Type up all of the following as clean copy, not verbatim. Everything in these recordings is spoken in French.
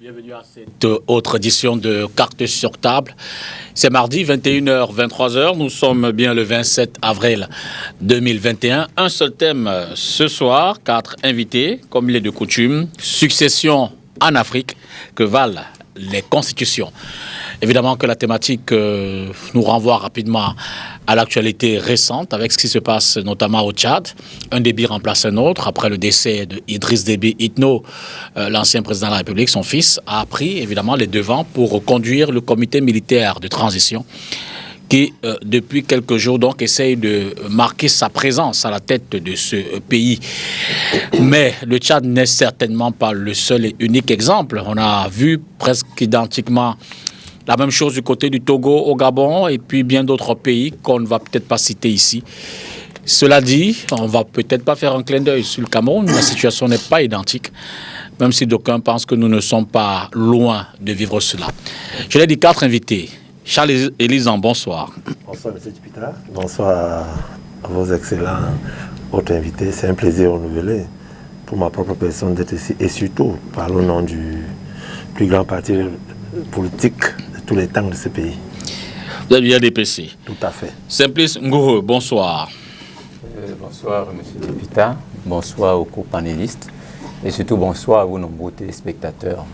Bienvenue à cette autre édition de Cartes sur table. C'est mardi, 21h, 23h. Nous sommes bien le 27 avril 2021. Un seul thème ce soir, 4 invités, comme il est de coutume. Succession en Afrique, que valent les constitutions. Évidemment que la thématique nous renvoie rapidement à l'actualité récente avec ce qui se passe notamment au Tchad. Un Déby remplace un autre. Après le décès d'Idriss Déby Itno, l'ancien président de la République, son fils, a pris évidemment les devants pour conduire le comité militaire de transition qui, depuis quelques jours, donc, essaye de marquer sa présence à la tête de ce pays. Mais le Tchad n'est certainement pas le seul et unique exemple. On a vu presque identiquement la même chose du côté du Togo, au Gabon, et puis bien d'autres pays qu'on ne va peut-être pas citer ici. Cela dit, on ne va peut-être pas faire un clin d'œil sur le Cameroun. La situation n'est pas identique, même si d'aucuns pensent que nous ne sommes pas loin de vivre cela. Je l'ai dit, 4 invités. Charles Elisan, bonsoir. Bonsoir, M. Dipita. Bonsoir à vos excellents autres invités. C'est un plaisir renouvelé pour ma propre personne d'être ici, et surtout par le nom du plus grand parti politique de tous les temps de ce pays. Vous avez bien DPC. Tout à fait. Simplice Ngoho, bonsoir. Bonsoir, M. Dipita. Bonsoir aux co-panélistes. Et surtout, bonsoir à vous, nombreux téléspectateurs.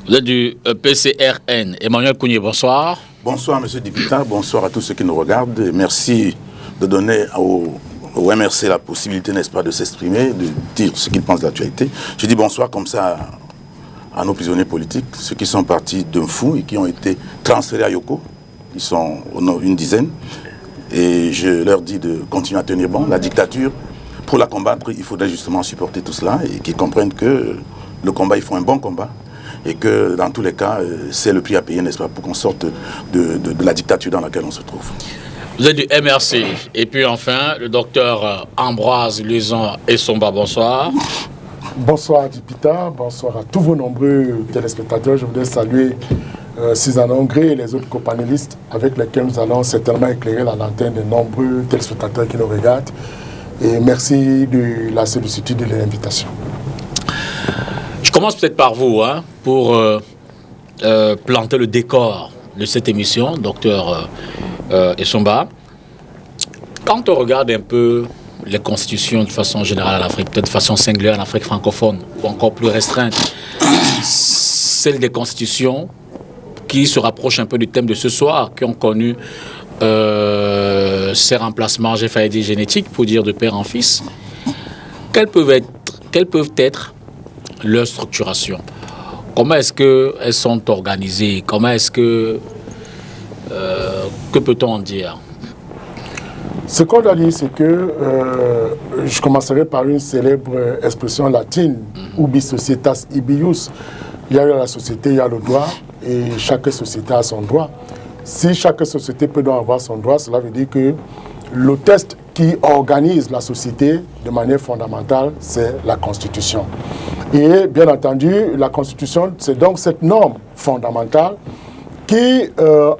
Vous êtes du PCRN. Emmanuel Kounié, bonsoir. Bonsoir, M. Dipita. Bonsoir à tous ceux qui nous regardent. Merci de donner au MRC la possibilité, n'est-ce pas, de s'exprimer, de dire ce qu'ils pensent de l'actualité. Je dis bonsoir comme ça à nos prisonniers politiques, ceux qui sont partis d'un fou et qui ont été transférés à Yoko. Ils sont une dizaine. Et je leur dis de continuer à tenir bon. La dictature, pour la combattre, il faudrait justement supporter tout cela et qu'ils comprennent que le combat, ils font un bon combat. Et que dans tous les cas, c'est le prix à payer, n'est-ce pas, pour qu'on sorte de la dictature dans laquelle on se trouve. Vous êtes du MRC. Et puis enfin, le docteur Ambroise Luison Essomba, bonsoir. Bonsoir Dipita, bonsoir à tous vos nombreux téléspectateurs. Je voudrais saluer Suzanne Ongré et les autres copanélistes avec lesquels nous allons certainement éclairer la lanterne de nombreux téléspectateurs qui nous regardent. Et merci de la sollicitude de l'invitation. Je commence peut-être par vous, pour planter le décor de cette émission, docteur Essomba. Quand on regarde un peu les constitutions de façon générale en Afrique, peut-être de façon singulière en Afrique francophone, ou encore plus restreinte, celles des constitutions qui se rapprochent un peu du thème de ce soir, qui ont connu ces remplacements, j'ai failli dire génétiques, pour dire de père en fils, quelles peuvent être leur structuration? Comment est-ce qu'elles sont organisées? Comment est-ce que... que peut-on en dire? Ce qu'on doit dire, c'est que je commencerai par une célèbre expression latine, ubi societas ibius. Il y a la société, il y a le droit, et chaque société a son droit. Si chaque société peut donc avoir son droit, cela veut dire que le test qui organise la société de manière fondamentale, c'est la Constitution. Et bien entendu, la Constitution, c'est donc cette norme fondamentale qui,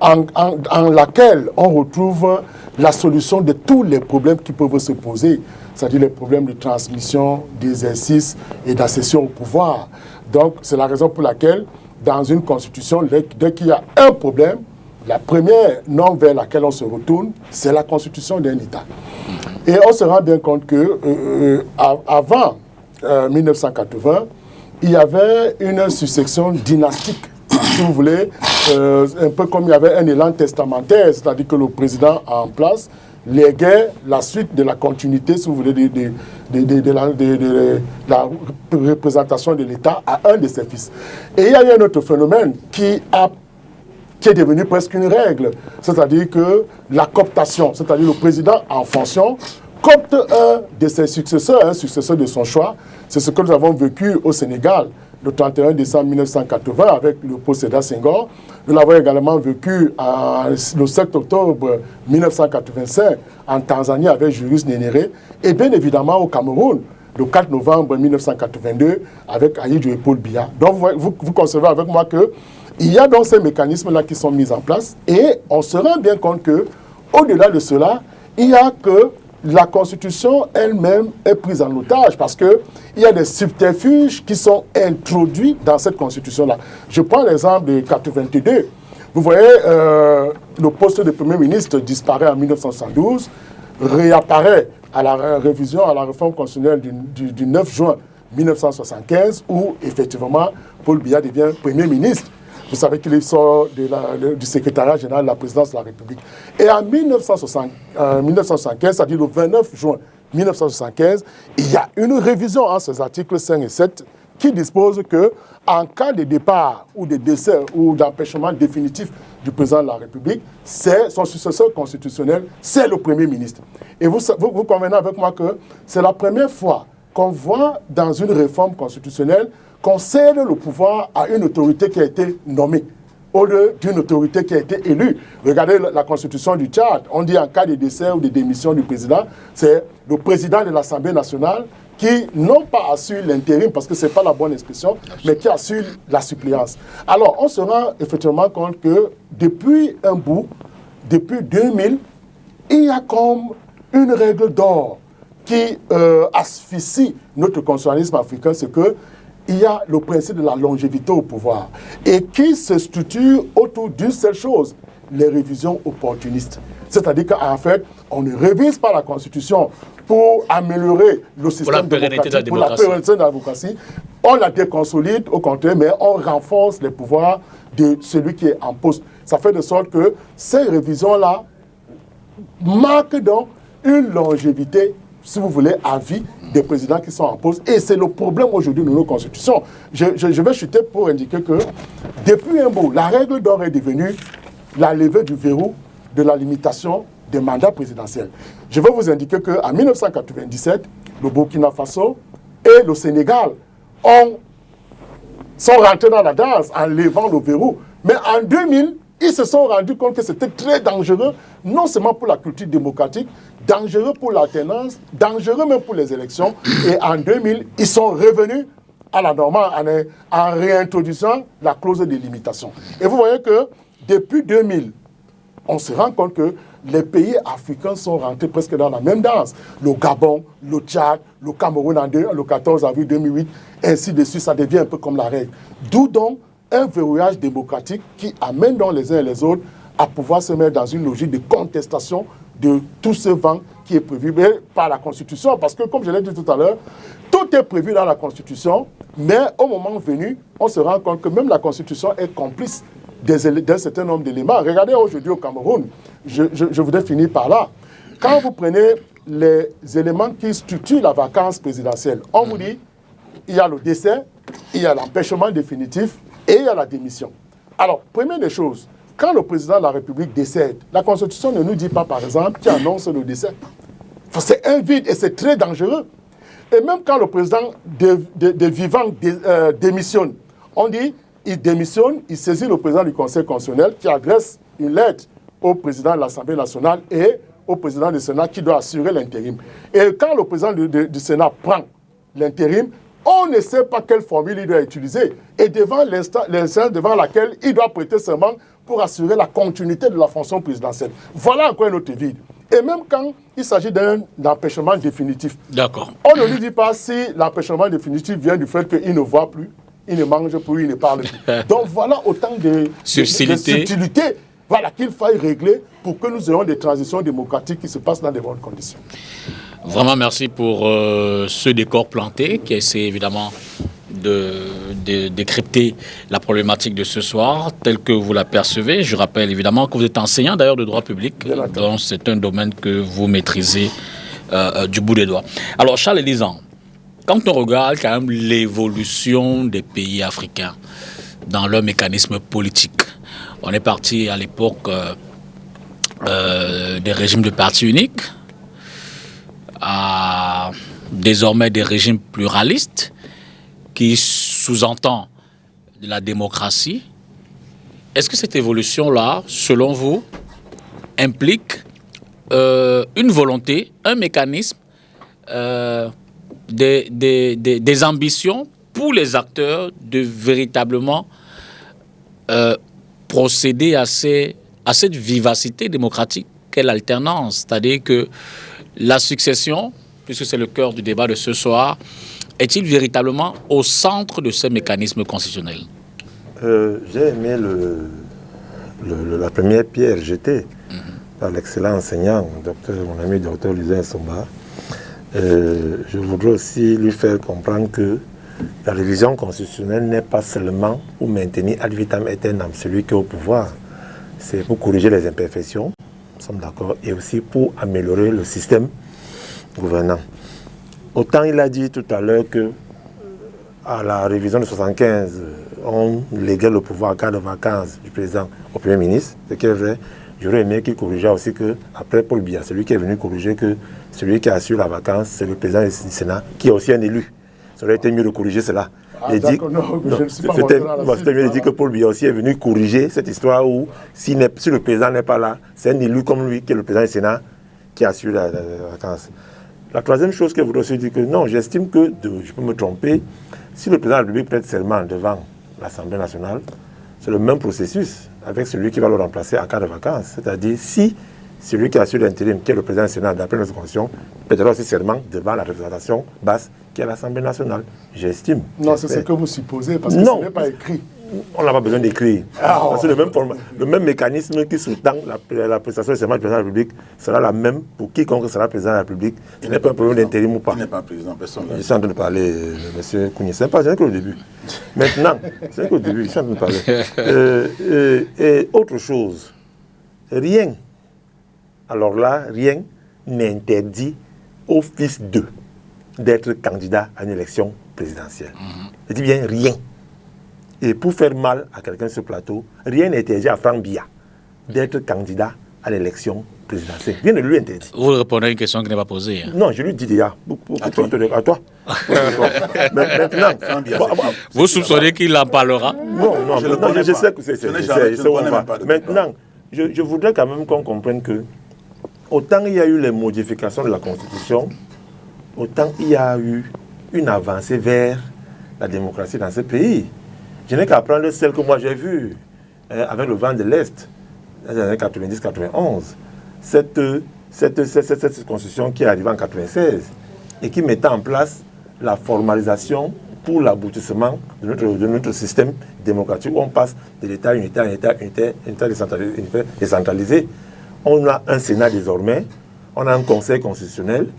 en laquelle on retrouve la solution de tous les problèmes qui peuvent se poser, c'est-à-dire les problèmes de transmission, d'exercice et d'accession au pouvoir. Donc, c'est la raison pour laquelle, dans une constitution, dès qu'il y a un problème, la première norme vers laquelle on se retourne, c'est la constitution d'un État. Et on se rend bien compte que avant 1980, il y avait une succession dynastique, si vous voulez, un peu comme il y avait un élan testamentaire, c'est-à-dire que le président en place léguait la suite de la continuité, si vous voulez, de la représentation de l'État à un de ses fils. Et il y a eu un autre phénomène qui est devenu presque une règle, c'est-à-dire que la cooptation, c'est-à-dire le président en fonction, copte un de ses successeurs, un successeur de son choix. C'est ce que nous avons vécu au Sénégal le 31 décembre 1980 avec le Sédar Senghor. Nous l'avons également vécu le 7 octobre 1985 en Tanzanie avec Julius Nyerere. Et bien évidemment au Cameroun, le 4 novembre 1982 avec Ahidjo et Paul Biya. Donc vous concevez avec moi qu'il y a donc ces mécanismes-là qui sont mis en place et on se rend bien compte qu'au-delà de cela, il y a que la Constitution elle-même est prise en otage parce qu'il y a des subterfuges qui sont introduits dans cette Constitution-là. Je prends l'exemple de 82. Vous voyez, le poste de Premier ministre disparaît en 1972, réapparaît à la révision, à la réforme constitutionnelle du 9 juin 1975, où effectivement Paul Biya devient Premier ministre. Vous savez qu'il sort du secrétariat général de la présidence de la République. Et en 1975, c'est-à-dire le 29 juin 1975, il y a une révision en ces articles 5 et 7 qui dispose que en cas de départ ou de décès ou d'empêchement définitif du président de la République, c'est son successeur constitutionnel, c'est le Premier ministre. Et vous convenez avec moi que c'est la première fois qu'on voit dans une réforme constitutionnelle qu'on cède le pouvoir à une autorité qui a été nommée, au lieu d'une autorité qui a été élue. Regardez la constitution du Tchad, on dit en cas de décès ou de démission du président, c'est le président de l'Assemblée nationale qui n'ont pas assuré l'intérim, parce que ce n'est pas la bonne expression, mais qui assure la suppléance. Alors, on se rend effectivement compte que depuis un bout, depuis 2000, il y a comme une règle d'or qui asphyxie notre constitutionnalisme africain, c'est que il y a le principe de la longévité au pouvoir et qui se structure autour d'une seule chose, les révisions opportunistes. C'est-à-dire qu'en fait, on ne révise pas la Constitution pour améliorer le système démocratique, pour la pérennité de la démocratie. On la déconsolide, au contraire, mais on renforce les pouvoirs de celui qui est en poste. Ça fait de sorte que ces révisions-là marquent donc une longévité, si vous voulez, à vie des présidents qui sont en poste. Et c'est le problème aujourd'hui de nos constitutions. Je vais chuter pour indiquer que depuis un bout, la règle d'or est devenue la levée du verrou de la limitation des mandats présidentiels. Je vais vous indiquer qu'en 1997, le Burkina Faso et le Sénégal sont rentrés dans la danse en levant le verrou. Mais en 2000, ils se sont rendus compte que c'était très dangereux, non seulement pour la culture démocratique, dangereux pour l'alternance, dangereux même pour les élections. Et en 2000, ils sont revenus à la normale en réintroduisant la clause de limitation. Et vous voyez que depuis 2000, on se rend compte que les pays africains sont rentrés presque dans la même danse. Le Gabon, le Tchad, le Cameroun le 14 avril 2008, ainsi de suite, ça devient un peu comme la règle. D'où donc un verrouillage démocratique qui amène donc les uns et les autres à pouvoir se mettre dans une logique de contestation de tout ce vent qui est prévu par la Constitution. Parce que, comme je l'ai dit tout à l'heure, tout est prévu dans la Constitution, mais au moment venu, on se rend compte que même la Constitution est complice d'un certain nombre d'éléments. Regardez aujourd'hui au Cameroun, je voudrais finir par là. Quand vous prenez les éléments qui structurent la vacance présidentielle, on vous dit, il y a le décès, il y a l'empêchement définitif et il y a la démission. Alors, première des choses, quand le président de la République décède, la Constitution ne nous dit pas, par exemple, qu'il annonce le décès. C'est un vide et c'est très dangereux. Et même quand le président de vivant démissionne, on dit, il démissionne, il saisit le président du Conseil constitutionnel qui adresse une lettre au président de l'Assemblée nationale et au président du Sénat qui doit assurer l'intérim. Et quand le président du Sénat prend l'intérim, on ne sait pas quelle formule il doit utiliser. Et devant l'instance devant laquelle il doit prêter serment pour assurer la continuité de la fonction présidentielle. Voilà encore un autre vide. Et même quand il s'agit d'un empêchement définitif, on ne lui dit pas si l'empêchement définitif vient du fait qu'il ne voit plus, il ne mange plus, il ne parle plus. Donc voilà autant de subtilités voilà, qu'il faille régler pour que nous ayons des transitions démocratiques qui se passent dans de bonnes conditions. Vraiment merci pour ce décor planté qui essaie évidemment de décrypter la problématique de ce soir telle que vous l'apercevez. Je rappelle évidemment que vous êtes enseignant d'ailleurs de droit public, donc c'est un domaine que vous maîtrisez du bout des doigts. Alors Charles Elisant, quand on regarde quand même l'évolution des pays africains dans leur mécanisme politique, on est parti à l'époque des régimes de parti unique à désormais des régimes pluralistes qui sous-entend de la démocratie. Est-ce que cette évolution-là, selon vous, implique une volonté, un mécanisme, des ambitions pour les acteurs de véritablement procéder à cette vivacité démocratique qu'est l'alternance? C'est-à-dire que La succession, puisque c'est le cœur du débat de ce soir, est-il véritablement au centre de ce mécanisme constitutionnel? J'ai aimé la première pierre jetée par l'excellent enseignant, mon ami docteur Luzin Somba. Je voudrais aussi lui faire comprendre que la révision constitutionnelle n'est pas seulement pour maintenir ad vitam aeternam celui qui est au pouvoir. C'est pour corriger les imperfections, nous sommes d'accord, et aussi pour améliorer le système gouvernant. Autant il a dit tout à l'heure que à la révision de 75, on léguait le pouvoir en cas de vacances du président au Premier ministre, ce qui est vrai. J'aurais aimé qu'il corrigeait aussi que, après Paul Biya, celui qui est venu corriger que celui qui assure la vacance, c'est le président du Sénat, qui est aussi un élu. Ça aurait été mieux de corriger cela. C'était mieux de dire que Paul Biya aussi est venu corriger cette histoire où, si le président n'est pas là, c'est un élu comme lui, qui est le président du Sénat, qui assure la vacance. La troisième chose que je voudrais aussi dire que non, j'estime que, je peux me tromper, si le président de la République prête serment devant l'Assemblée nationale, c'est le même processus avec celui qui va le remplacer en cas de vacances. C'est-à-dire, si celui qui assure l'intérim, qui est le président du Sénat, d'après notre constitution, prêtera aussi serment devant la représentation basse, qui est l'Assemblée nationale. J'estime. Non, c'est ce que vous supposez, parce que ce n'est pas écrit. On n'a pas besoin d'écrire. Parce que le même mécanisme qui sous-tend la prestation de serment du président de la République sera la même pour quiconque sera président de la République. Ce n'est pas un problème d'intérim ou pas. Il n'est pas président, personne. Je suis en train de parler, M. Kouni. Ce n'est pas que le début. Maintenant, c'est que le début, je suis en train de parler. Et autre chose, rien, alors là, rien n'interdit au fils d'eux d'être candidat à une élection présidentielle. Je dis bien rien. Et pour faire mal à quelqu'un sur ce plateau, rien n'interdit à Franck Biya d'être candidat à l'élection présidentielle. Rien ne lui interdit. Vous répondez à une question qui n'est pas posée. Hein. Non, je lui dis déjà. À toi. Maintenant, vous soupçonnez qu'il en parlera? Non, je sais que c'est où on va. Maintenant, je voudrais quand même qu'on comprenne que autant il y a eu les modifications de la Constitution, autant il y a eu une avancée vers la démocratie dans ce pays. Je n'ai qu'à prendre celle que moi j'ai vue avec le vent de l'Est, dans les années 90-91. Cette constitution qui est arrivée en 1996 et qui mettait en place la formalisation pour l'aboutissement de notre système démocratique où on passe de l'État unitaire à l'État décentralisé. On a un Sénat désormais, on a un Conseil constitutionnel.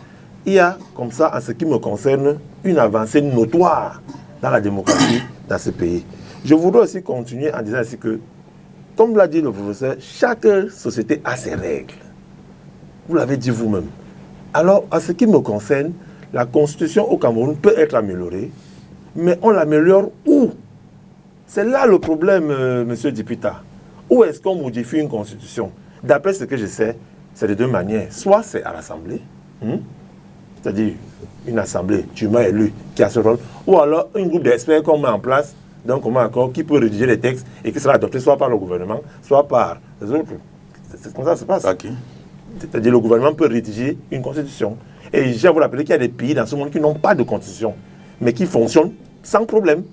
Il y a, comme ça, en ce qui me concerne, une avancée notoire dans la démocratie dans ce pays. Je voudrais aussi continuer en disant ainsi que, comme l'a dit le professeur, chaque société a ses règles. Vous l'avez dit vous-même. Alors, en ce qui me concerne, la constitution au Cameroun peut être améliorée, mais on l'améliore où? C'est là le problème, monsieur Dipita. Où est-ce qu'on modifie une constitution? D'après ce que je sais, c'est de deux manières. Soit c'est à l'Assemblée, c'est-à-dire une assemblée, tu m'as élu, qui a ce rôle, ou alors un groupe d'experts qu'on met en place, d'un commun accord, qui peut rédiger les textes et qui sera adopté soit par le gouvernement, soit par les autres. C'est comme ça que ça se passe. Okay. C'est-à-dire le gouvernement peut rédiger une constitution. Et je vous rappelle qu'il y a des pays dans ce monde qui n'ont pas de constitution, mais qui fonctionnent sans problème.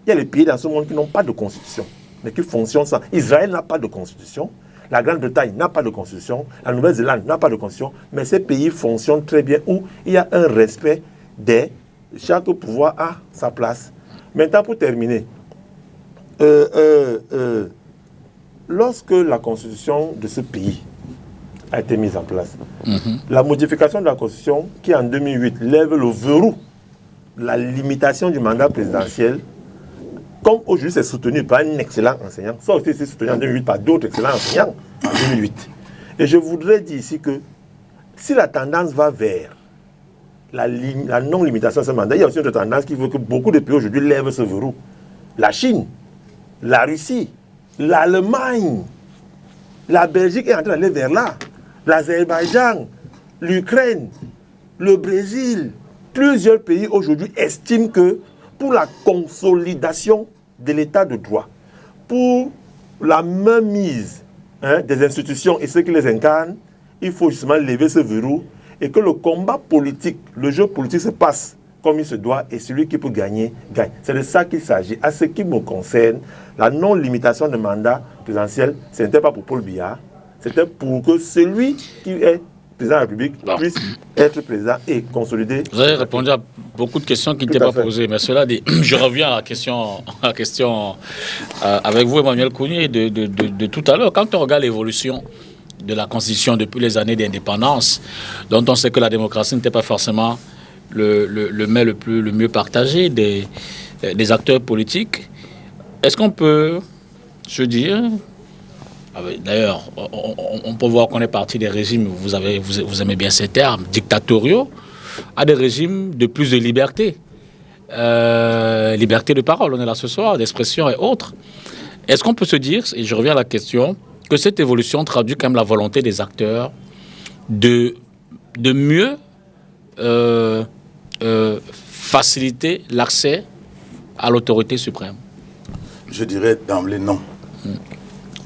Il y a des pays dans ce monde qui n'ont pas de constitution, mais qui fonctionnent sans. Israël n'a pas de constitution. La Grande-Bretagne n'a pas de constitution, la Nouvelle-Zélande n'a pas de constitution, mais ces pays fonctionnent très bien où il y a un respect des... Chaque pouvoir a sa place. Maintenant, pour terminer, lorsque la constitution de ce pays a été mise en place, la modification de la constitution qui en 2008 lève le verrou, la limitation du mandat présidentiel, comme aujourd'hui c'est soutenu par un excellent enseignant, ça aussi c'est soutenu en 2008 par d'autres excellents enseignants en 2008. Et je voudrais dire ici que si la tendance va vers la non-limitation de ce mandat, il y a aussi une autre tendance qui veut que beaucoup de pays aujourd'hui lèvent ce verrou. La Chine, la Russie, l'Allemagne, la Belgique est en train d'aller vers là, l'Azerbaïdjan, l'Ukraine, le Brésil, plusieurs pays aujourd'hui estiment que pour la consolidation de l'état de droit, pour la mainmise des institutions et ceux qui les incarnent, il faut justement lever ce verrou et que le combat politique, le jeu politique se passe comme il se doit et celui qui peut gagner, gagne. C'est de ça qu'il s'agit. À ce qui me concerne, la non-limitation de mandat présidentiel, ce n'était pas pour Paul Biya, c'était pour que celui qui est président de la République puisse être président et consolider. Vous avez répondu à beaucoup de questions qui n'étaient pas posées, mais cela dit, je reviens à la question avec vous, Emmanuel Kounié, de tout à l'heure. Quand on regarde l'évolution de la Constitution depuis les années d'indépendance, dont on sait que la démocratie n'était pas forcément le mieux partagé des acteurs politiques, est-ce qu'on peut se dire... D'ailleurs, on peut voir qu'on est parti des régimes, vous aimez bien ces termes, dictatoriaux, à des régimes de plus de liberté. Liberté de parole, on est là ce soir, d'expression et autres. Est-ce qu'on peut se dire, et je reviens à la question, que cette évolution traduit quand même la volonté des acteurs de mieux faciliter l'accès à l'autorité suprême? Je dirais d'emblée non.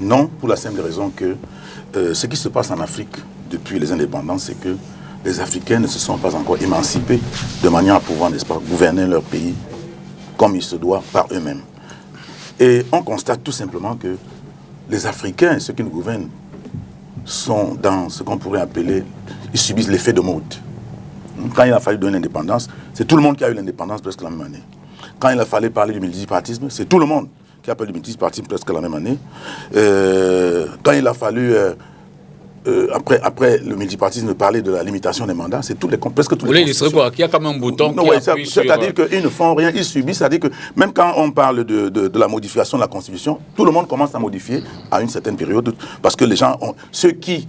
Non, pour la simple raison que ce qui se passe en Afrique depuis les indépendances, c'est que les Africains ne se sont pas encore émancipés de manière à pouvoir, n'est-ce pas, gouverner leur pays comme il se doit par eux-mêmes. Et on constate tout simplement que les Africains, ceux qui nous gouvernent, sont dans ce qu'on pourrait appeler, ils subissent l'effet de mode. Quand il a fallu donner l'indépendance, c'est tout le monde qui a eu l'indépendance presque la même année. Quand il a fallu parler du multipartisme, c'est tout le monde qui appelle le multipartisme presque la même année. Quand il a fallu, après le multipartisme, parler de la limitation des mandats, c'est presque tous les... Vous voulez illustrer quoi? Qu'il y a comme un bouton qui appuie sur... C'est-à-dire qu'ils ne font rien, ils subissent. C'est-à-dire que même quand on parle de la modification de la Constitution, tout le monde commence à modifier à une certaine période. Parce que les gens, ceux qui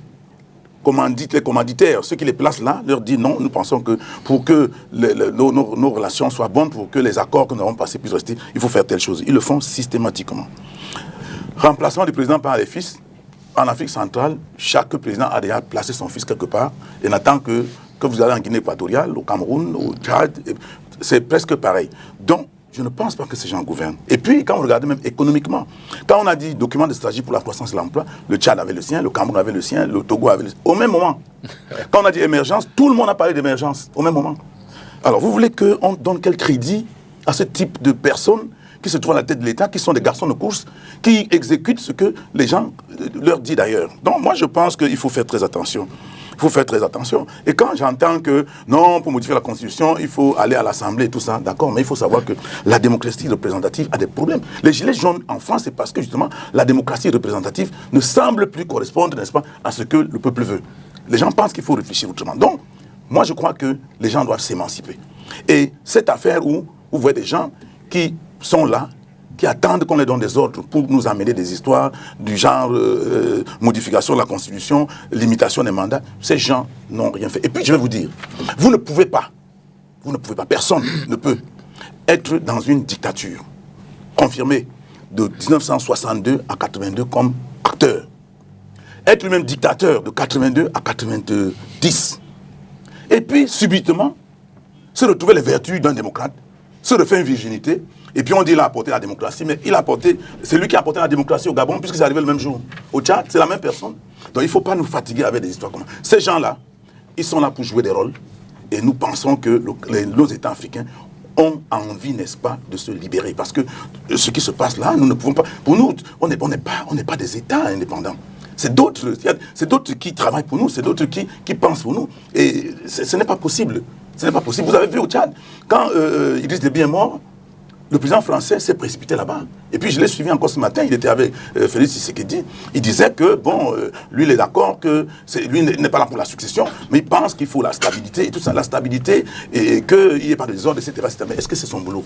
commanditent, les commanditaires, ceux qui les placent là, leur disent non, nous pensons que pour que nos relations soient bonnes, pour que les accords que nous avons passés puissent rester, il faut faire telle chose. Ils le font systématiquement. Remplacement du président par les fils. En Afrique centrale, chaque président a déjà placé son fils quelque part et n'attend que vous allez en Guinée équatoriale, au Cameroun, au Tchad, c'est presque pareil. Donc, je ne pense pas que ces gens gouvernent. Et puis, quand vous regardez même économiquement, quand on a dit document de stratégie pour la croissance et l'emploi, le Tchad avait le sien, le Cameroun avait le sien, le Togo avait le sien. Au même moment. Quand on a dit émergence, tout le monde a parlé d'émergence au même moment. Alors, vous voulez qu'on donne quel crédit à ce type de personnes qui se trouvent à la tête de l'État, qui sont des garçons de course, qui exécutent ce que les gens leur disent d'ailleurs. Donc, moi, je pense qu'il faut faire très attention. Il faut faire très attention. Et quand j'entends que, non, pour modifier la Constitution, il faut aller à l'Assemblée et tout ça, d'accord, mais il faut savoir que la démocratie représentative a des problèmes. Les gilets jaunes en France, c'est parce que, justement, la démocratie représentative ne semble plus correspondre, n'est-ce pas, à ce que le peuple veut. Les gens pensent qu'il faut réfléchir autrement. Donc, moi, je crois que les gens doivent s'émanciper. Et cette affaire où vous voyez des gens qui sont là, qui attendent qu'on les donne des ordres pour nous amener des histoires du genre modification de la Constitution, limitation des mandats. Ces gens n'ont rien fait. Et puis je vais vous dire, vous ne pouvez pas, personne ne peut être dans une dictature confirmée de 1962 à 82 comme acteur. Être lui-même dictateur de 82 à 90. Et puis subitement, se retrouver les vertus d'un démocrate, se refaire une virginité. Et puis on dit qu'il a apporté la démocratie, mais c'est lui qui a apporté la démocratie au Gabon, puisque c'est arrivé le même jour. Au Tchad, c'est la même personne. Donc il ne faut pas nous fatiguer avec des histoires comme ça. Ces gens-là, ils sont là pour jouer des rôles, et nous pensons que nos États africains ont envie, n'est-ce pas, de se libérer. Parce que ce qui se passe là, nous ne pouvons pas... Pour nous, on n'est pas des États indépendants. C'est d'autres qui travaillent pour nous, c'est d'autres qui pensent pour nous. Et ce n'est pas possible. Ce n'est pas possible. Vous avez vu au Tchad, quand Idriss Déby est mort, le président français s'est précipité là-bas. Et puis je l'ai suivi encore ce matin, il était avec Félix Tshisekedi. Il disait que, bon, lui il est d'accord que lui n'est pas là pour la succession, mais il pense qu'il faut la stabilité et tout ça, la stabilité, et qu'il n'y ait pas de désordre, etc., etc. Mais est-ce que c'est son boulot?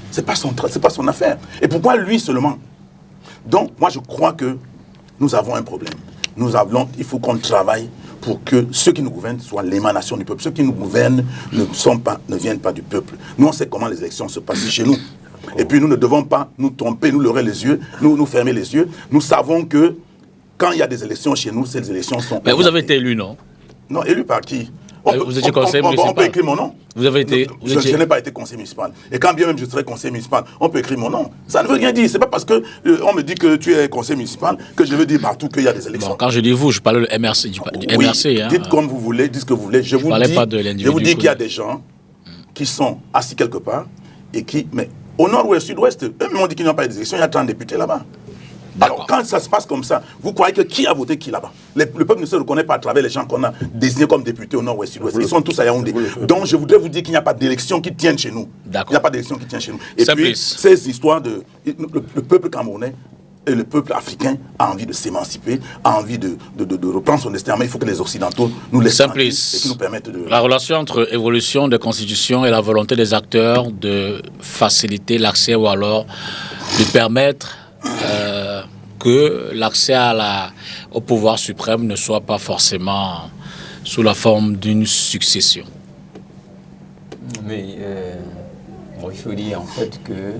C'est pas son affaire. Et pourquoi lui seulement? Donc, moi je crois que nous avons un problème. Il faut qu'on travaille pour que ceux qui nous gouvernent soient l'émanation du peuple. Ceux qui nous gouvernent ne viennent pas du peuple. Nous, on sait comment les élections se passent chez nous. Et puis, nous ne devons pas nous tromper, nous leurrer les yeux, nous fermer les yeux. Nous savons que quand il y a des élections chez nous, ces élections sont... Mais vous avez été élu, non? Non, élu par qui? Vous étiez conseiller municipal. On peut écrire mon nom. Vous avez été... Je n'ai pas été conseiller municipal. Et quand bien même je serai conseiller municipal, on peut écrire mon nom. Ça ne veut rien dire. C'est pas parce que on me dit que tu es conseiller municipal que je veux dire partout qu'il y a des élections. Bon, quand je dis vous, je parle du MRC. Du MRC, hein. Dites comme vous voulez, dites ce que vous voulez. Je vous dis qu'il y a des gens qui sont assis quelque part et qui... Mais au nord ou au sud-ouest, eux m'ont dit qu'ils n'ont pas eu d'élections. Il y a 30 députés là-bas. Alors, quand ça se passe comme ça, vous croyez que qui a voté qui là-bas? Le peuple ne se reconnaît pas à travers les gens qu'on a désignés comme députés au nord-ouest, sud-ouest. Ils sont tous à Yaoundé. Donc, je voudrais vous dire qu'il n'y a pas d'élection qui tienne chez nous. Il n'y a pas d'élection qui tienne chez nous. Et puis, ces histoires de... Le peuple camerounais et le peuple africain a envie de s'émanciper, a envie de reprendre son destin. Mais il faut que les Occidentaux nous laissent tranquilles et qui nous permettent de... La relation entre évolution des constitutions et la volonté des acteurs de faciliter l'accès ou alors de permettre que l'accès au pouvoir suprême ne soit pas forcément sous la forme d'une succession. Mais il faut dire en fait que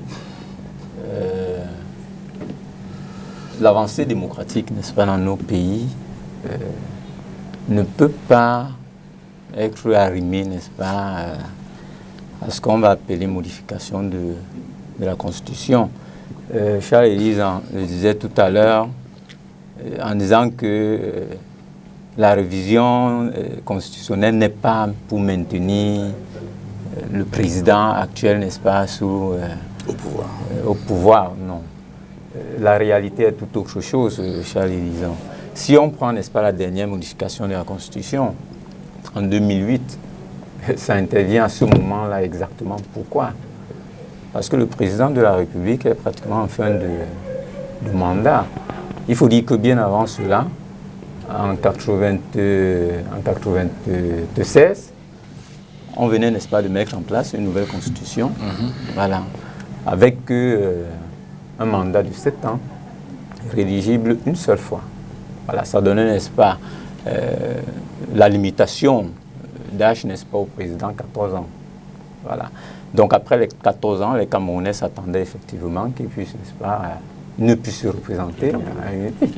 l'avancée démocratique, n'est-ce pas, dans nos pays, ne peut pas être arrimée, n'est-ce pas, à ce qu'on va appeler modification de la Constitution. Charles Élise le disait tout à l'heure, en disant que la révision constitutionnelle n'est pas pour maintenir le président actuel, n'est-ce pas, au pouvoir, non. La réalité est tout autre chose, Charles Élise. Si on prend, n'est-ce pas, la dernière modification de la Constitution, en 2008, ça intervient à ce moment-là exactement. Pourquoi? Parce que le président de la République est pratiquement en fin de mandat. Il faut dire que bien avant cela, en 1996, on venait, n'est-ce pas, de mettre en place une nouvelle constitution, voilà, avec un mandat de 7 ans, rééligible une seule fois. Voilà, ça donnait, n'est-ce pas, la limitation d'âge, n'est-ce pas, au président, 14 ans. Voilà. Donc après les 14 ans, les Camerounais s'attendaient effectivement qu'ils puissent, n'est-ce pas, ne puissent se représenter.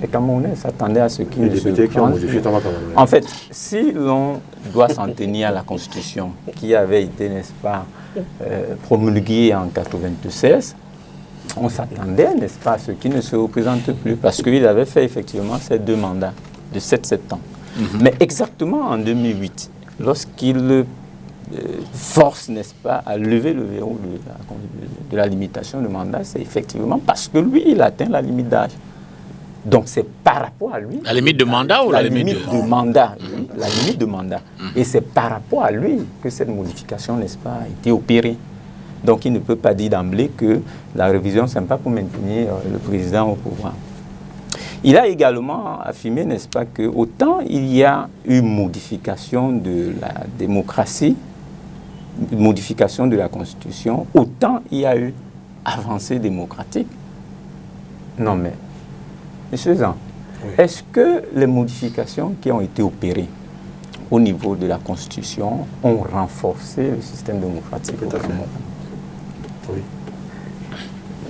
Les Camerounais s'attendaient à ce qu'ils ne se représentent. En fait, si l'on doit s'en tenir à la Constitution qui avait été, n'est-ce pas, promulguée en 1996, on s'attendait, n'est-ce pas, à ce qu'ils ne se représentent plus, parce qu'ils avaient fait effectivement ces 2 mandats de 7 ans. Mais exactement en 2008, lorsqu'ils force, n'est-ce pas, à lever le verrou de la limitation de mandat, c'est effectivement parce que lui, il atteint la limite d'âge. Donc c'est par rapport à lui... La limite de mandat ou la limite de mandat, oui, la limite de mandat. Et c'est par rapport à lui que cette modification, n'est-ce pas, a été opérée. Donc il ne peut pas dire d'emblée que la révision, ce n'est pas pour maintenir le président au pouvoir. Il a également affirmé, n'est-ce pas, que autant il y a eu modification de la démocratie, modification de la Constitution, autant il y a eu avancée démocratique. Non mais, M. Zan, est-ce que les modifications qui ont été opérées au niveau de la Constitution ont renforcé le système démocratique au Cameroun? Oui.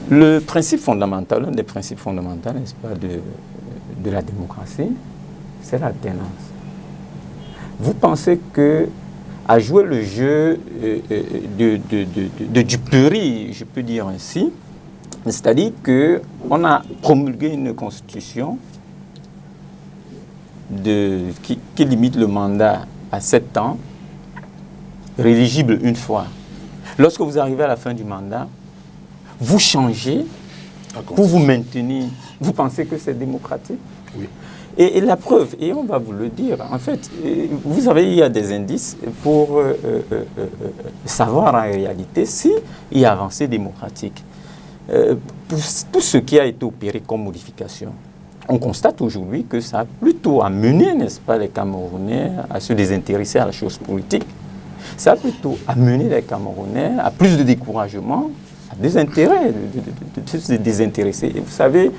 Le principe fondamental, l'un des principes fondamentaux, n'est-ce pas, de la démocratie, c'est l'alternance. Vous pensez que à jouer le jeu du puri, je peux dire ainsi, c'est-à-dire qu'on a promulgué une constitution qui limite le mandat à 7 ans, rééligible une fois. Lorsque vous arrivez à la fin du mandat, vous changez pour vous maintenir. Vous pensez que c'est démocratique? Oui. Et la preuve, et on va vous le dire, en fait, vous savez, il y a des indices pour savoir en réalité s'il y a avancée démocratique. Pour tout ce qui a été opéré comme modification, on constate aujourd'hui que ça a plutôt amené, n'est-ce pas, les Camerounais à se désintéresser à la chose politique. Ça a plutôt amené les Camerounais à plus de découragement, à des intérêts, de se désintéresser. Et vous savez,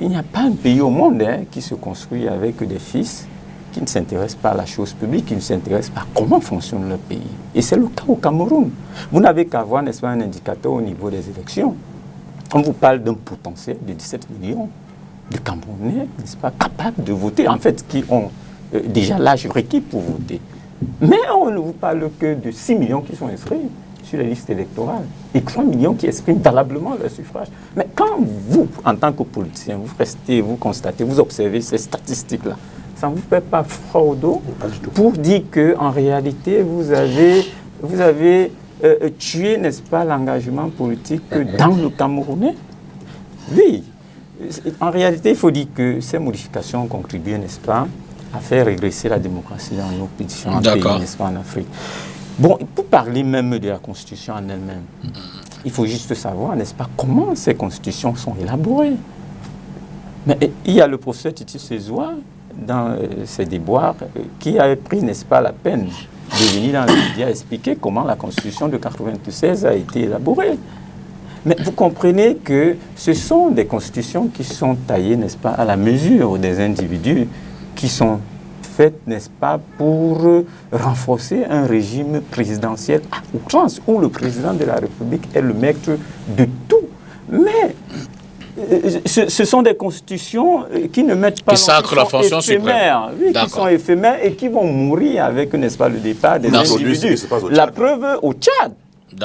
il n'y a pas un pays au monde qui se construit avec des fils qui ne s'intéressent pas à la chose publique, qui ne s'intéressent pas à comment fonctionne leur pays. Et c'est le cas au Cameroun. Vous n'avez qu'à voir, n'est-ce pas, un indicateur au niveau des élections. On vous parle d'un potentiel de 17 millions de Camerounais, n'est-ce pas, capables de voter, en fait, qui ont déjà l'âge requis pour voter. Mais on ne vous parle que de 6 millions qui sont inscrits sur les listes électorales et 3 millions qui expriment valablement leur suffrage. Mais quand vous, en tant que politicien, vous restez, vous constatez, vous observez ces statistiques-là, ça ne vous fait pas froid au dos pour dire qu'en réalité, vous avez tué, n'est-ce pas, l'engagement politique dans le Camerounais? Oui. En réalité, il faut dire que ces modifications ont contribué, n'est-ce pas, à faire régresser la démocratie dans nos différents pays, n'est-ce pas, en Afrique. Bon, pour parler même de la Constitution en elle-même, il faut juste savoir, n'est-ce pas, comment ces constitutions sont élaborées. Mais il y a le professeur Titi Sezoua, dans ses déboires, qui a pris, n'est-ce pas, la peine de venir dans les médias expliquer comment la Constitution de 1996 a été élaborée. Mais vous comprenez que ce sont des constitutions qui sont taillées, n'est-ce pas, à la mesure des individus, qui sont faites, n'est-ce pas, pour renforcer un régime présidentiel à outrance, où le président de la République est le maître de tout. Mais ce sont des constitutions qui ne mettent pas... Qui sacrent la fonction suprême. Oui, qui sont éphémères et qui vont mourir avec, n'est-ce pas, le départ des individus. La preuve au Tchad.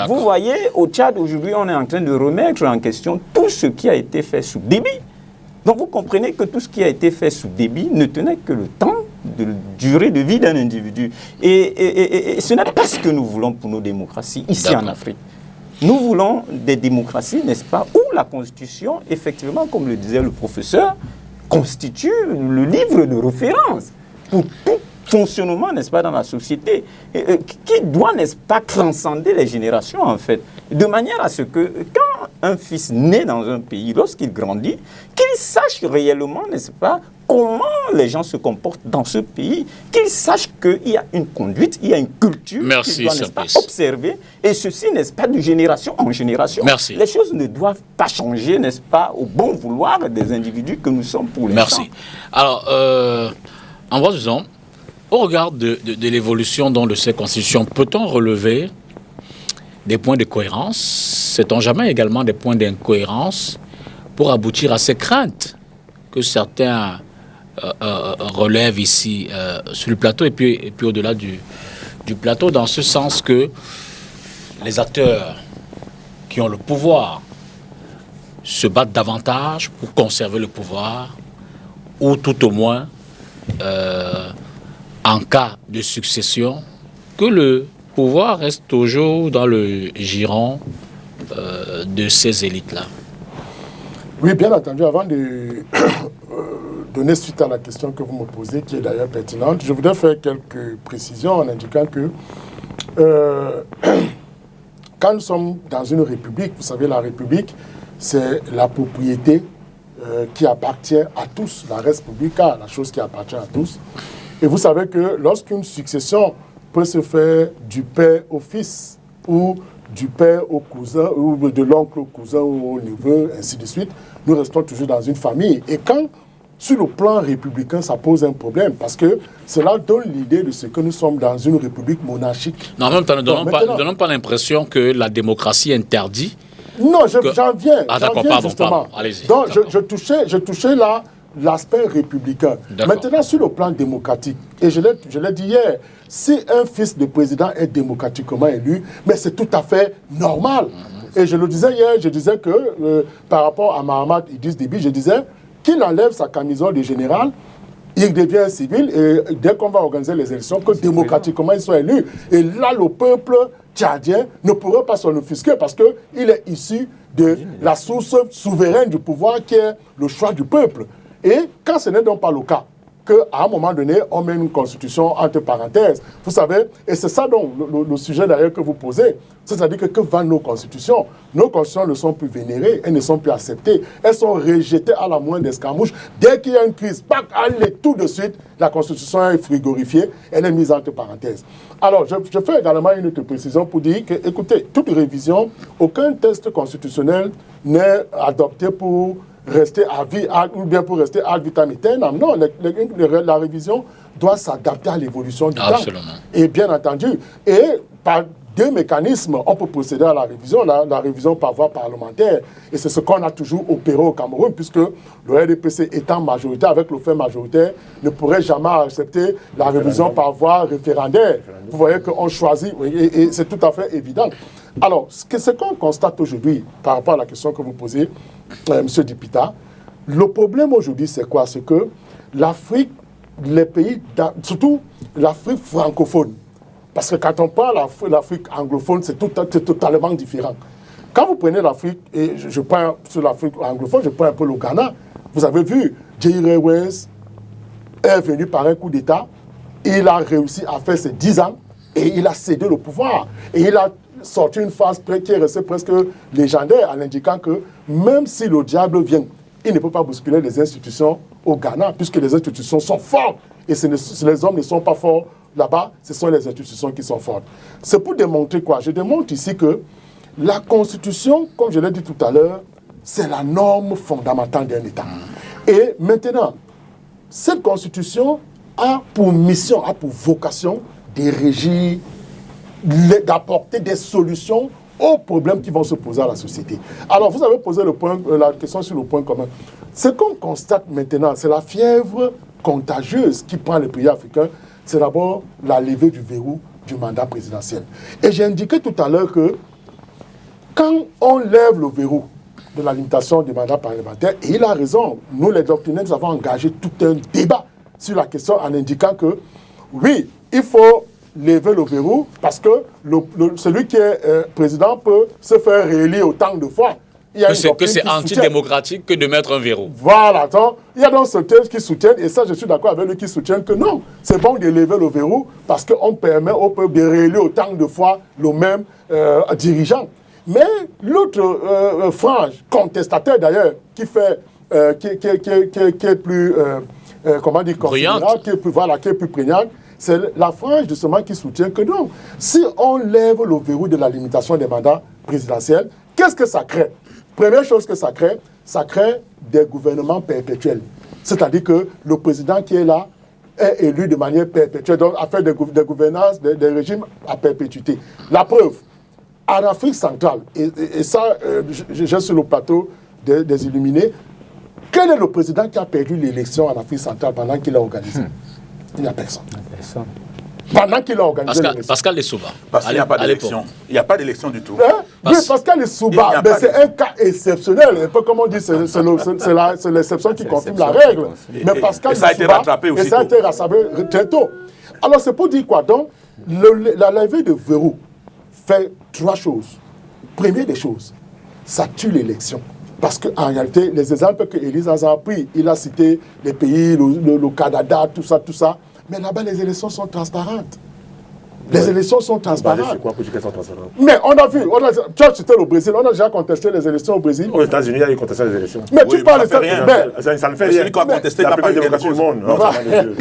Vous voyez, au Tchad, aujourd'hui, on est en train de remettre en question tout ce qui a été fait sous Déby. Donc vous comprenez que tout ce qui a été fait sous Déby ne tenait que le temps de durée de vie d'un individu. Et ce n'est pas ce que nous voulons pour nos démocraties ici en Afrique. Nous voulons des démocraties, n'est-ce pas, où la Constitution, effectivement, comme le disait le professeur, constitue le livre de référence pour tout fonctionnement, n'est-ce pas, dans la société, qui doit, n'est-ce pas, transcender les générations, en fait, de manière à ce que, quand un fils naît dans un pays, lorsqu'il grandit, qu'il sache réellement, n'est-ce pas, comment les gens se comportent dans ce pays, qu'ils sachent qu'il y a une conduite, il y a une culture qu'ils doivent, n'est-ce pas, observer, et ceci, n'est-ce pas, de génération en génération. Merci. Les choses ne doivent pas changer, n'est-ce pas, au bon vouloir des individus que nous sommes pour l'instant. Merci. Alors, en voie disons, au regard de l'évolution de ces constitutions, peut-on relever des points de cohérence, sait-on jamais également des points d'incohérence pour aboutir à ces craintes que certains relèvent ici sur le plateau et puis au-delà du plateau, dans ce sens que les acteurs qui ont le pouvoir se battent davantage pour conserver le pouvoir ou tout au moins en cas de succession, que le pouvoir reste toujours dans le giron de ces élites-là. Oui, bien entendu, avant de donner suite à la question que vous me posez, qui est d'ailleurs pertinente, je voudrais faire quelques précisions en indiquant que quand nous sommes dans une république, vous savez, la république, c'est la propriété qui appartient à tous, la res publica, la chose qui appartient à tous. Et vous savez que lorsqu'une succession peut se faire du père au fils, ou du père au cousin, ou de l'oncle au cousin ou au neveu, ainsi de suite, nous restons toujours dans une famille. Et quand, sur le plan républicain, ça pose un problème, parce que cela donne l'idée de ce que nous sommes dans une république monarchique. Non, en même temps, ne donnons pas l'impression que la démocratie interdit. Non, j'en viens. Ah d'accord, pardon, allez-y. Donc, je touchais là l'aspect républicain. Maintenant, sur le plan démocratique, et je l'ai dit hier, si un fils de président est démocratiquement élu, mais c'est tout à fait normal. Et je le disais hier, je disais que par rapport à Mahamat Idriss Déby, je disais qu'il enlève sa camisole de général, il devient civil, et dès qu'on va organiser les élections, que démocratiquement ils soient élus. Et là, le peuple tchadien ne pourra pas s'en offusquer parce qu'il est issu de la source souveraine du pouvoir qui est le choix du peuple. Et quand ce n'est donc pas le cas, qu'à un moment donné, on met une constitution entre parenthèses. Vous savez, et c'est ça donc le sujet d'ailleurs que vous posez. C'est-à-dire que valent nos constitutions? Nos constitutions ne sont plus vénérées, elles ne sont plus acceptées. Elles sont rejetées à la moindre escarmouche. Dès qu'il y a une crise, allez, tout de suite, la constitution est frigorifiée, elle est mise entre parenthèses. Alors, je fais également une autre précision pour dire que, écoutez, toute révision, aucun texte constitutionnel n'est adopté pour rester à vie, ou bien pour rester ad vitam aeternam. Non, la révision doit s'adapter à l'évolution du temps. Et bien entendu, et par deux mécanismes, on peut procéder à la révision, la révision par voie parlementaire. Et c'est ce qu'on a toujours opéré au Cameroun, puisque le RDPC étant majoritaire, avec le fait majoritaire, ne pourrait jamais accepter la révision par voie référendaire. Vous voyez qu'on choisit, et c'est tout à fait évident. Alors, ce qu'on constate aujourd'hui, par rapport à la question que vous posez, M. Dipita, le problème aujourd'hui, c'est quoi? C'est que l'Afrique, les pays, surtout l'Afrique francophone, parce que quand on parle de l'Afrique anglophone, c'est totalement différent. Quand vous prenez l'Afrique, et je prends sur l'Afrique anglophone, je prends un peu le Ghana, vous avez vu, Jerry Rawlings est venu par un coup d'État, il a réussi à faire ses 10 ans, et il a cédé le pouvoir. Et il a sorti une phrase qui est restée presque légendaire en indiquant que même si le diable vient, il ne peut pas bousculer les institutions au Ghana, puisque les institutions sont fortes. Et les hommes ne sont pas forts là-bas, ce sont les institutions qui sont fortes. C'est pour démontrer quoi? Je démontre ici que la Constitution, comme je l'ai dit tout à l'heure, c'est la norme fondamentale d'un État. Et maintenant, cette Constitution a pour mission, a pour vocation de régir, d'apporter des solutions aux problèmes qui vont se poser à la société. Alors, vous avez posé la question sur le point commun. Ce qu'on constate maintenant, c'est la fièvre contagieuse qui prend les pays africains. C'est d'abord la levée du verrou du mandat présidentiel. Et j'ai indiqué tout à l'heure que quand on lève le verrou de la limitation du mandat parlementaire, et il a raison, nous les doctrinaires, nous avons engagé tout un débat sur la question en indiquant que, oui, il faut lever le verrou parce que celui qui est président peut se faire réélire autant de fois. Que c'est antidémocratique que de mettre un verrou. Voilà, donc, il y a donc certains qui soutiennent, et ça je suis d'accord avec eux qui soutiennent que non, c'est bon de lever le verrou parce qu'on permet au peuple de réélire autant de fois le même dirigeant. Mais l'autre frange, contestataire d'ailleurs, qui est plus, comment dire, bruyante, qui est plus prégnante, c'est la frange justement qui soutient que non. Si on lève le verrou de la limitation des mandats présidentiels, qu'est-ce que ça crée? Première chose que ça crée des gouvernements perpétuels. C'est-à-dire que le président qui est là est élu de manière perpétuelle, donc à faire des gouvernances, des régimes à perpétuité. La preuve, en Afrique centrale, et ça, j'ai sur le plateau des Illuminés, quel est le président qui a perdu l'élection en Afrique centrale pendant qu'il a organisé? Il n'y a personne. Pendant qu'il a organisé l'élection. Pascal Lissouba. Parce qu'il n'y a pas d'élection. Il n'y a pas d'élection du tout. Oui, Pascal Lissouba, mais c'est un cas exceptionnel. Un peu comme on dit, c'est l'exception qui confirme la règle. Mais Pascal ça a été rattrapé aussi. Et ça a été rattrapé très tôt. Alors, c'est pour dire quoi? Donc, la levée de verrou fait 3 choses. Première des choses, ça tue l'élection. Parce qu'en réalité, les exemples que Élise a pris, il a cité les pays, le Canada, tout ça. Mais là-bas, les élections sont transparentes. Les élections sont transparentes. C'est quoi pour dire qu'elles sont transparentes? Mais on a vu, tu as cité le Brésil, on a déjà contesté les élections au Brésil. Aux États-unis, il y a eu contestation des élections. Mais tu parles de ça. Ça ne fait rien. Celui qui a contesté n'a pas eu de démocratie du monde.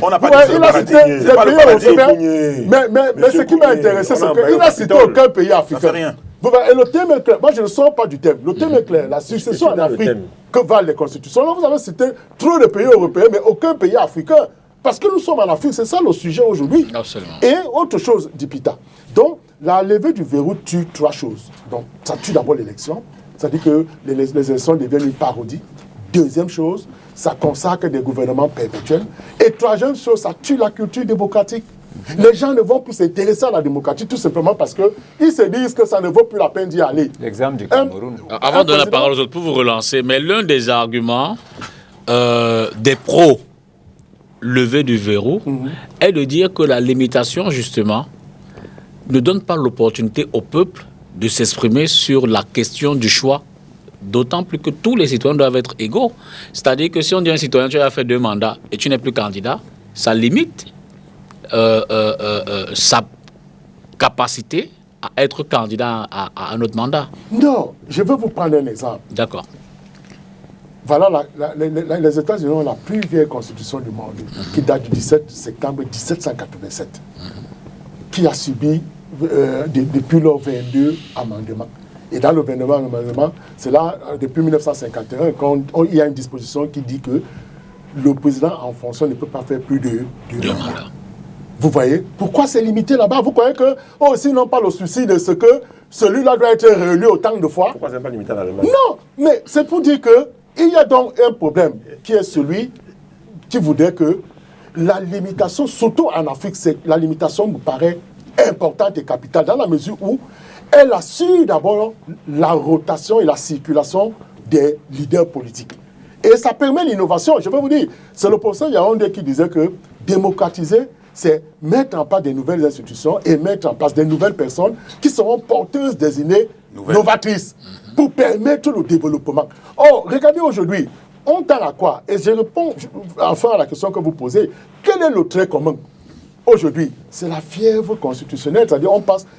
On n'a pas dit il a cité des pays européens. Mais ce qui m'a intéressé, c'est qu'il n'a cité aucun pays africain. Et le thème est clair. Moi, je ne sors pas du thème. Le thème est clair. La succession en Afrique, que valent les constitutions. Là, vous avez cité trop de pays européens, mais aucun pays africain. Parce que nous sommes en Afrique, c'est ça le sujet aujourd'hui. Absolument. Et autre chose, Dipita. Donc, la levée du verrou tue 3 choses. Donc, ça tue d'abord l'élection. Ça dit que les élections deviennent une parodie. Deuxième chose, ça consacre des gouvernements perpétuels. Et troisième chose, ça tue la culture démocratique. Les gens ne vont plus s'intéresser à la démocratie tout simplement parce qu'ils se disent que ça ne vaut plus la peine d'y aller. L'exemple du Cameroun. Avant de donner la parole aux autres, pour vous relancer, mais l'un des arguments des pros lever du verrou est de dire que la limitation, justement, ne donne pas l'opportunité au peuple de s'exprimer sur la question du choix. D'autant plus que tous les citoyens doivent être égaux. C'est-à-dire que si on dit à un citoyen, tu as fait 2 mandats et tu n'es plus candidat, ça limite sa capacité à être candidat à un autre mandat. Non, je vais vous prendre un exemple. D'accord. Voilà, les États-Unis ont la plus vieille constitution du monde, qui date du 17 septembre 1787, qui a subi depuis leurs 22 amendements. Et dans le 22 amendement, c'est là, depuis 1951, qu'il y a une disposition qui dit que le président en fonction ne peut pas faire plus de 2 mandats. Vous voyez? Pourquoi c'est limité là-bas? Vous croyez que, s'ils n'ont pas le souci de ce que celui-là doit être réélu autant de fois? Pourquoi c'est pas limité à l'Allemagne? Non, mais c'est pour dire que il y a donc un problème qui est celui qui voudrait que la limitation, surtout en Afrique, la limitation me paraît importante et capitale dans la mesure où elle assure d'abord la rotation et la circulation des leaders politiques. Et ça permet l'innovation. Je vais vous dire, c'est le professeur Yaoundé qui disait que démocratiser, c'est mettre en place des nouvelles institutions et mettre en place des nouvelles personnes qui seront porteuses des idées novatrices. pour permettre le développement. Oh, regardez aujourd'hui, on tend à quoi? Et je réponds enfin à la question que vous posez. Quel est le trait commun? Aujourd'hui, c'est la fièvre constitutionnelle, c'est-à-dire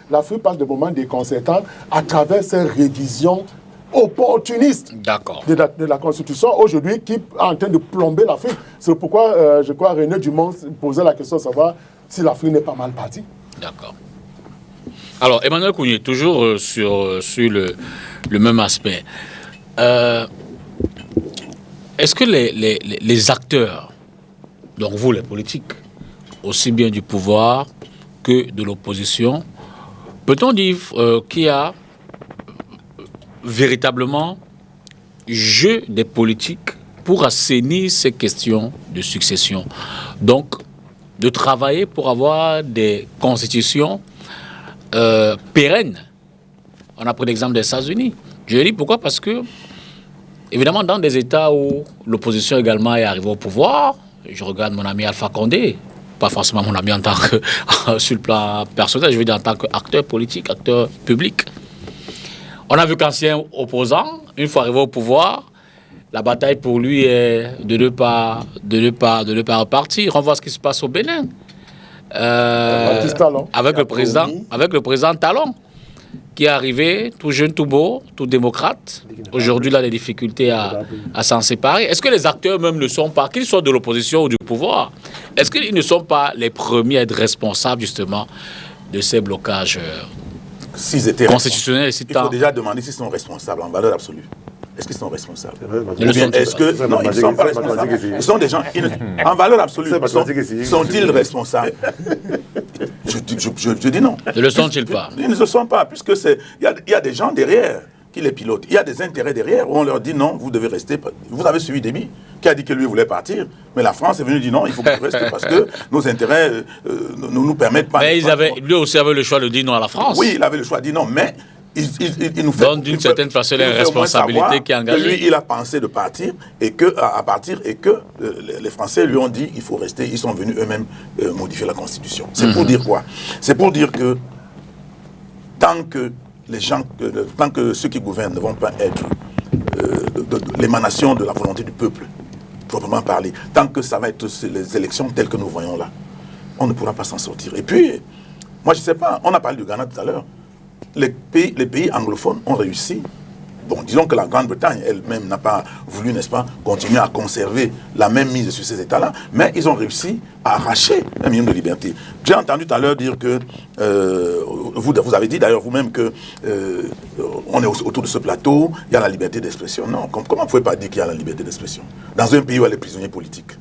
l'Afrique passe des moments déconcertants à travers ces révisions opportunistes de la Constitution aujourd'hui qui est en train de plomber l'Afrique. C'est pourquoi, je crois, René Dumont posait la question de savoir si l'Afrique n'est pas mal partie. D'accord. Alors, Emmanuel Kounié, toujours sur le même aspect. Est-ce que les acteurs, donc vous les politiques, aussi bien du pouvoir que de l'opposition, peut-on dire qu'il y a véritablement jeu des politiques pour assainir ces questions de succession? Donc, de travailler pour avoir des constitutions pérennes. On a pris l'exemple des États-Unis. Je dis pourquoi? Parce que, évidemment, dans des États où l'opposition également est arrivée au pouvoir, je regarde mon ami Alpha Condé, pas forcément mon ami en tant que, sur le plan personnel, je veux dire en tant qu'acteur politique, acteur public. On a vu qu'ancien opposant, une fois arrivé au pouvoir, la bataille pour lui est de ne pas repartir. On voit ce qui se passe au Bénin. Avec le président Talon, qui est arrivé tout jeune, tout beau, tout démocrate. Aujourd'hui, il a des difficultés à s'en séparer. Est-ce que les acteurs même ne sont pas, qu'ils soient de l'opposition ou du pouvoir, est-ce qu'ils ne sont pas les premiers à être responsables justement de ces blocages constitutionnels? Il faut déjà demander s'ils sont responsables en valeur absolue. Est-ce qu'ils sont responsables? Est-ce que non, ils ne sont pas responsables. Ils sont des gens en valeur absolue. Sont-ils responsables? Je dis non. Ne le sont-ils pas? Ils ne le sont pas, puisque il y a des gens derrière qui les pilotent. Il y a des intérêts derrière où on leur dit non, vous devez rester. Vous avez suivi Déby, qui a dit que lui voulait partir, mais la France est venue dire non, il faut que vous restiez parce que nos intérêts ne nous permettent pas. Mais lui aussi avait le choix de dire non à la France. Oui, il avait le choix de dire non, mais il nous fait donc d'une certaine façon les responsabilités qui est engagée. Lui, il a pensé de partir et que les Français lui ont dit il faut rester. Ils sont venus eux-mêmes modifier la Constitution. C'est pour dire quoi? C'est pour dire que tant que ceux qui gouvernent ne vont pas être l'émanation de la volonté du peuple, proprement parler, tant que ça va être les élections telles que nous voyons là, on ne pourra pas s'en sortir. Et puis, moi je ne sais pas, on a parlé du Ghana tout à l'heure. Les pays anglophones ont réussi. Bon, disons que la Grande-Bretagne elle-même n'a pas voulu, n'est-ce pas, continuer à conserver la même mise sur ces États-là, mais ils ont réussi à arracher un minimum de liberté. J'ai entendu tout à l'heure dire que, vous avez dit d'ailleurs vous-même que on est autour de ce plateau, il y a la liberté d'expression. Non, comment vous ne pouvez pas dire qu'il y a la liberté d'expression dans un pays où il y a des prisonniers politiques?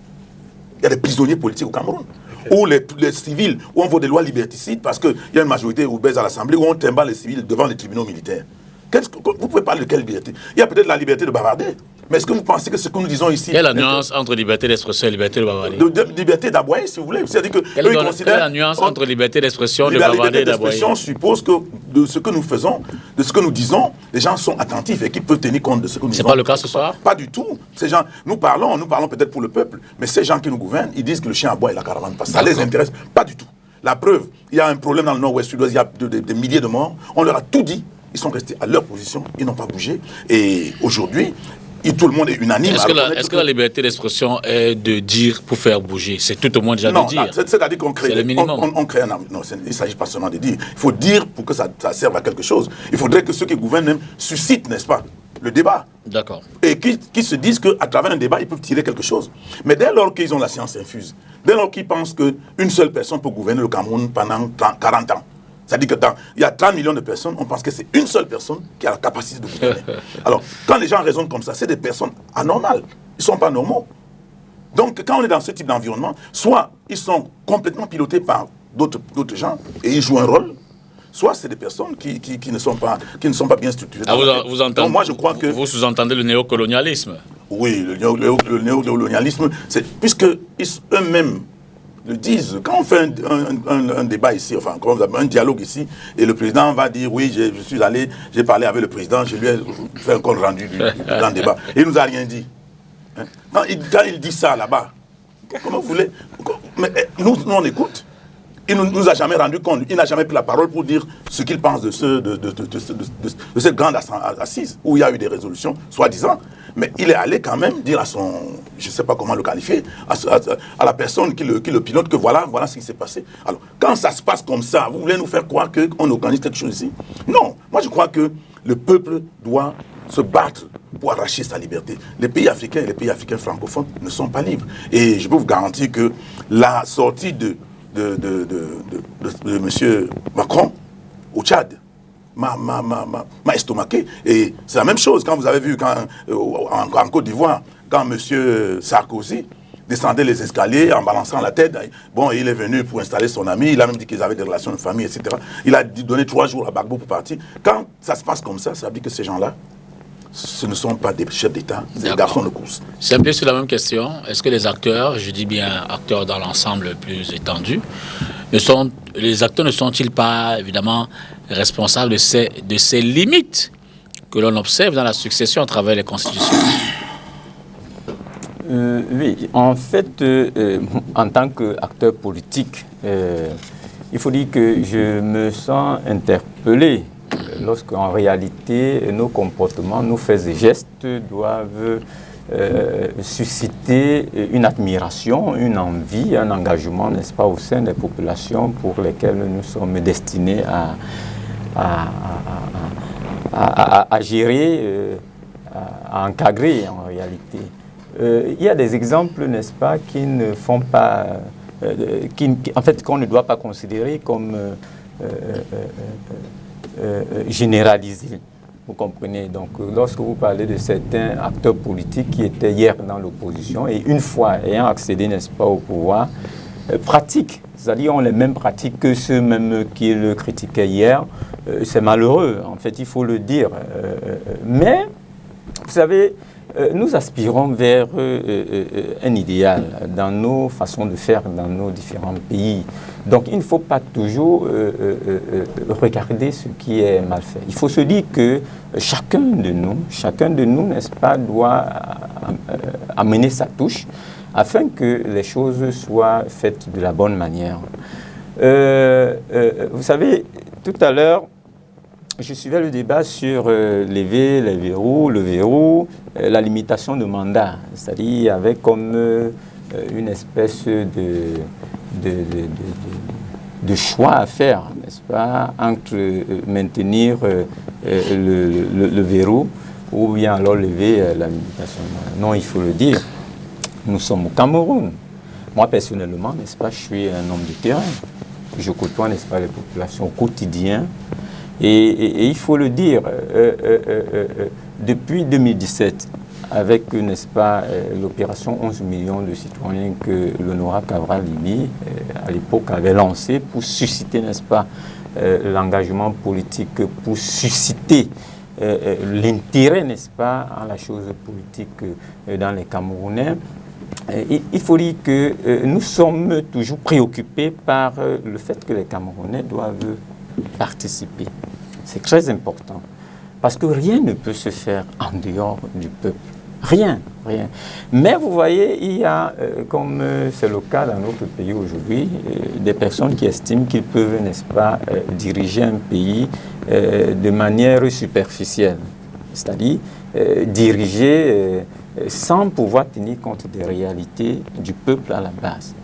Il y a des prisonniers politiques au Cameroun. Ou les civils, où on vote des lois liberticides parce qu'il y a une majorité obèse à l'Assemblée, où on trimballe les civils devant les tribunaux militaires. Vous pouvez parler de quelle liberté? Il y a peut-être la liberté de bavarder. Mais est-ce que vous pensez que ce que nous disons ici... Quelle est la nuance entre liberté d'expression et liberté de bavarder? Liberté d'aboyer, si vous voulez. C'est-à-dire que quelle est la nuance entre liberté d'expression et de bavarder et d'aboyer? La liberté d'expression suppose que de ce que nous faisons, de ce que nous disons, les gens sont attentifs et qu'ils peuvent tenir compte de ce que nous disons. C'est pas le cas ce soir? Pas du tout. Ces gens, nous parlons peut-être pour le peuple, mais ces gens qui nous gouvernent, ils disent que le chien aboie et la caravane passe. Ça les intéresse pas du tout. La preuve, il y a un problème dans le nord-ouest sud-ouest, il y a des milliers de morts. On leur a tout dit. Ils sont restés à leur position, ils n'ont pas bougé. Et aujourd'hui, tout le monde est unanime. Est-ce que la liberté d'expression est de dire pour faire bouger? C'est tout au moins déjà de dire. C'est-à-dire qu'on crée, on crée un... Non, il ne s'agit pas seulement de dire. Il faut dire pour que ça serve à quelque chose. Il faudrait que ceux qui gouvernent même suscitent, n'est-ce pas, le débat. D'accord. Et qui se disent qu'à travers un débat, ils peuvent tirer quelque chose. Mais dès lors qu'ils ont la science infuse, dès lors qu'ils pensent qu'une seule personne peut gouverner le Cameroun pendant 40 ans, c'est-à-dire qu'il y a 30 millions de personnes, on pense que c'est une seule personne qui a la capacité de gouverner. Alors, quand les gens raisonnent comme ça, c'est des personnes anormales. Ils ne sont pas normaux. Donc, quand on est dans ce type d'environnement, soit ils sont complètement pilotés par d'autres gens et ils jouent un rôle, soit c'est des personnes qui ne sont pas bien structurées. Vous sous-entendez le néocolonialisme? Oui, le néocolonialisme, c'est puisque eux-mêmes le disent. Quand on fait un débat ici, enfin, un dialogue ici, et le président va dire, oui, je suis allé, j'ai parlé avec le président, je lui ai fait un compte rendu du grand débat. Et il ne nous a rien dit. Hein? Quand il dit ça là-bas, comment vous voulez? Mais nous, on écoute. Il ne nous a jamais rendu compte, il n'a jamais pris la parole pour dire ce qu'il pense de cette grande assise, où il y a eu des résolutions, soi-disant. Mais il est allé quand même dire à son, je ne sais pas comment le qualifier, à la personne qui le pilote, que voilà ce qui s'est passé. Alors, quand ça se passe comme ça, vous voulez nous faire croire qu'on organise quelque chose ici? Non, moi je crois que le peuple doit se battre pour arracher sa liberté. Les pays africains et les pays africains francophones ne sont pas libres. Et je peux vous garantir que la sortie de M. Macron au Tchad m'a estomaqué. Et c'est la même chose quand vous avez vu en Côte d'Ivoire, quand M. Sarkozy descendait les escaliers en balançant la tête. Bon, il est venu pour installer son ami, il a même dit qu'ils avaient des relations de famille, etc. Il a donné 3 jours à Gbagbo pour partir. Quand ça se passe comme ça veut dire que ces gens-là, ce ne sont pas des chefs d'État, c'est des garçons de course. C'est un peu sur la même question. Est-ce que les acteurs, je dis bien acteurs dans l'ensemble plus étendu, les acteurs ne sont-ils pas évidemment responsables de ces limites que l'on observe dans la succession à travers les constitutions? Oui, en fait, en tant qu'acteur politique, il faut dire que je me sens interpellé lorsqu'en réalité, nos comportements, nos faits et gestes doivent susciter une admiration, une envie, un engagement, n'est-ce pas, au sein des populations pour lesquelles nous sommes destinés à gérer, à encadrer en réalité. Il y a des exemples, n'est-ce pas, qui ne font pas, en fait, qu'on ne doit pas considérer comme généralisés. Vous comprenez? Donc, lorsque vous parlez de certains acteurs politiques qui étaient hier dans l'opposition et une fois ayant accédé, n'est-ce pas, au pouvoir, pratiquent, c'est-à-dire ont les mêmes pratiques que ceux même qui le critiquaient hier, c'est malheureux, en fait, il faut le dire. Mais, vous savez, nous aspirons vers un idéal dans nos façons de faire dans nos différents pays. Donc il ne faut pas toujours regarder ce qui est mal fait. Il faut se dire que chacun de nous, n'est-ce pas, doit amener sa touche afin que les choses soient faites de la bonne manière. Vous savez, tout à l'heure, je suivais le débat sur lever les verrous, le verrou, la limitation de mandat, c'est-à-dire avec comme une espèce de choix à faire, n'est-ce pas, entre maintenir le verrou ou bien alors lever la limitation de mandat. Non, il faut le dire, nous sommes au Cameroun. Moi, personnellement, n'est-ce pas, je suis un homme de terrain. Je côtoie, n'est-ce pas, les populations au quotidien. Et il faut le dire, depuis 2017, avec, n'est-ce pas, l'opération 11 millions de citoyens que l'honorable Cabral Libye, à l'époque, avait lancé pour susciter, n'est-ce pas, l'engagement politique, pour susciter l'intérêt, n'est-ce pas, à la chose politique dans les Camerounais. Il faut dire que nous sommes toujours préoccupés par le fait que les Camerounais doivent participer. C'est très important. Parce que rien ne peut se faire en dehors du peuple. Rien. Mais vous voyez, il y a, comme c'est le cas dans notre pays aujourd'hui, des personnes qui estiment qu'ils peuvent, n'est-ce pas, diriger un pays de manière superficielle. C'est-à-dire diriger sans pouvoir tenir compte des réalités du peuple à la base.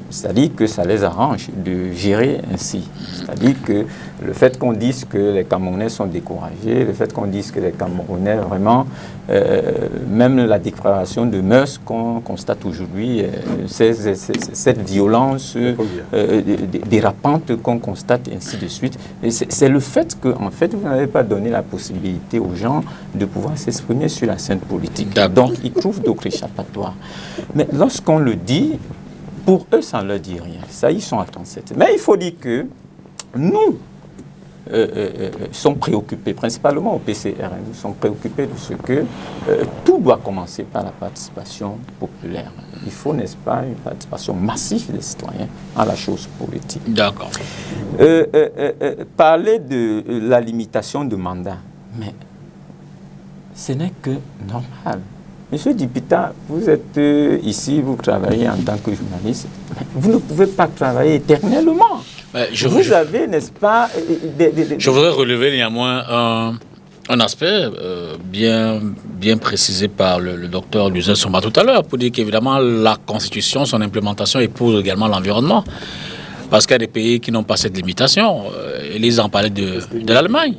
C'est-à-dire que ça les arrange de gérer ainsi. C'est-à-dire que le fait qu'on dise que les Camerounais sont découragés, le fait qu'on dise que les Camerounais, vraiment, même la déclaration de mœurs qu'on constate aujourd'hui, cette violence dérapante qu'on constate, ainsi de suite, c'est le fait que, en fait, vous n'avez pas donné la possibilité aux gens de pouvoir s'exprimer sur la scène politique. Donc, ils trouvent d'autres échappatoires. Mais lorsqu'on le dit, pour eux, ça ne leur dit rien. Ça, ils sont à 37. Mais il faut dire que nous sommes préoccupés, principalement au PCR, nous sommes préoccupés de ce que tout doit commencer par la participation populaire. Il faut, n'est-ce pas, une participation massive des citoyens à la chose politique. D'accord. Parler de la limitation de mandat, mais ce n'est que normal. Monsieur Dipita, vous êtes ici, vous travaillez en tant que journaliste. Vous ne pouvez pas travailler éternellement. Vous avez, n'est-ce pas... Je voudrais relever néanmoins un aspect bien précisé par le docteur Luzin Somba tout à l'heure, pour dire qu'évidemment, la Constitution, son implémentation épouse également l'environnement. Parce qu'il y a des pays qui n'ont pas cette limitation. Élise en parlait de l'Allemagne.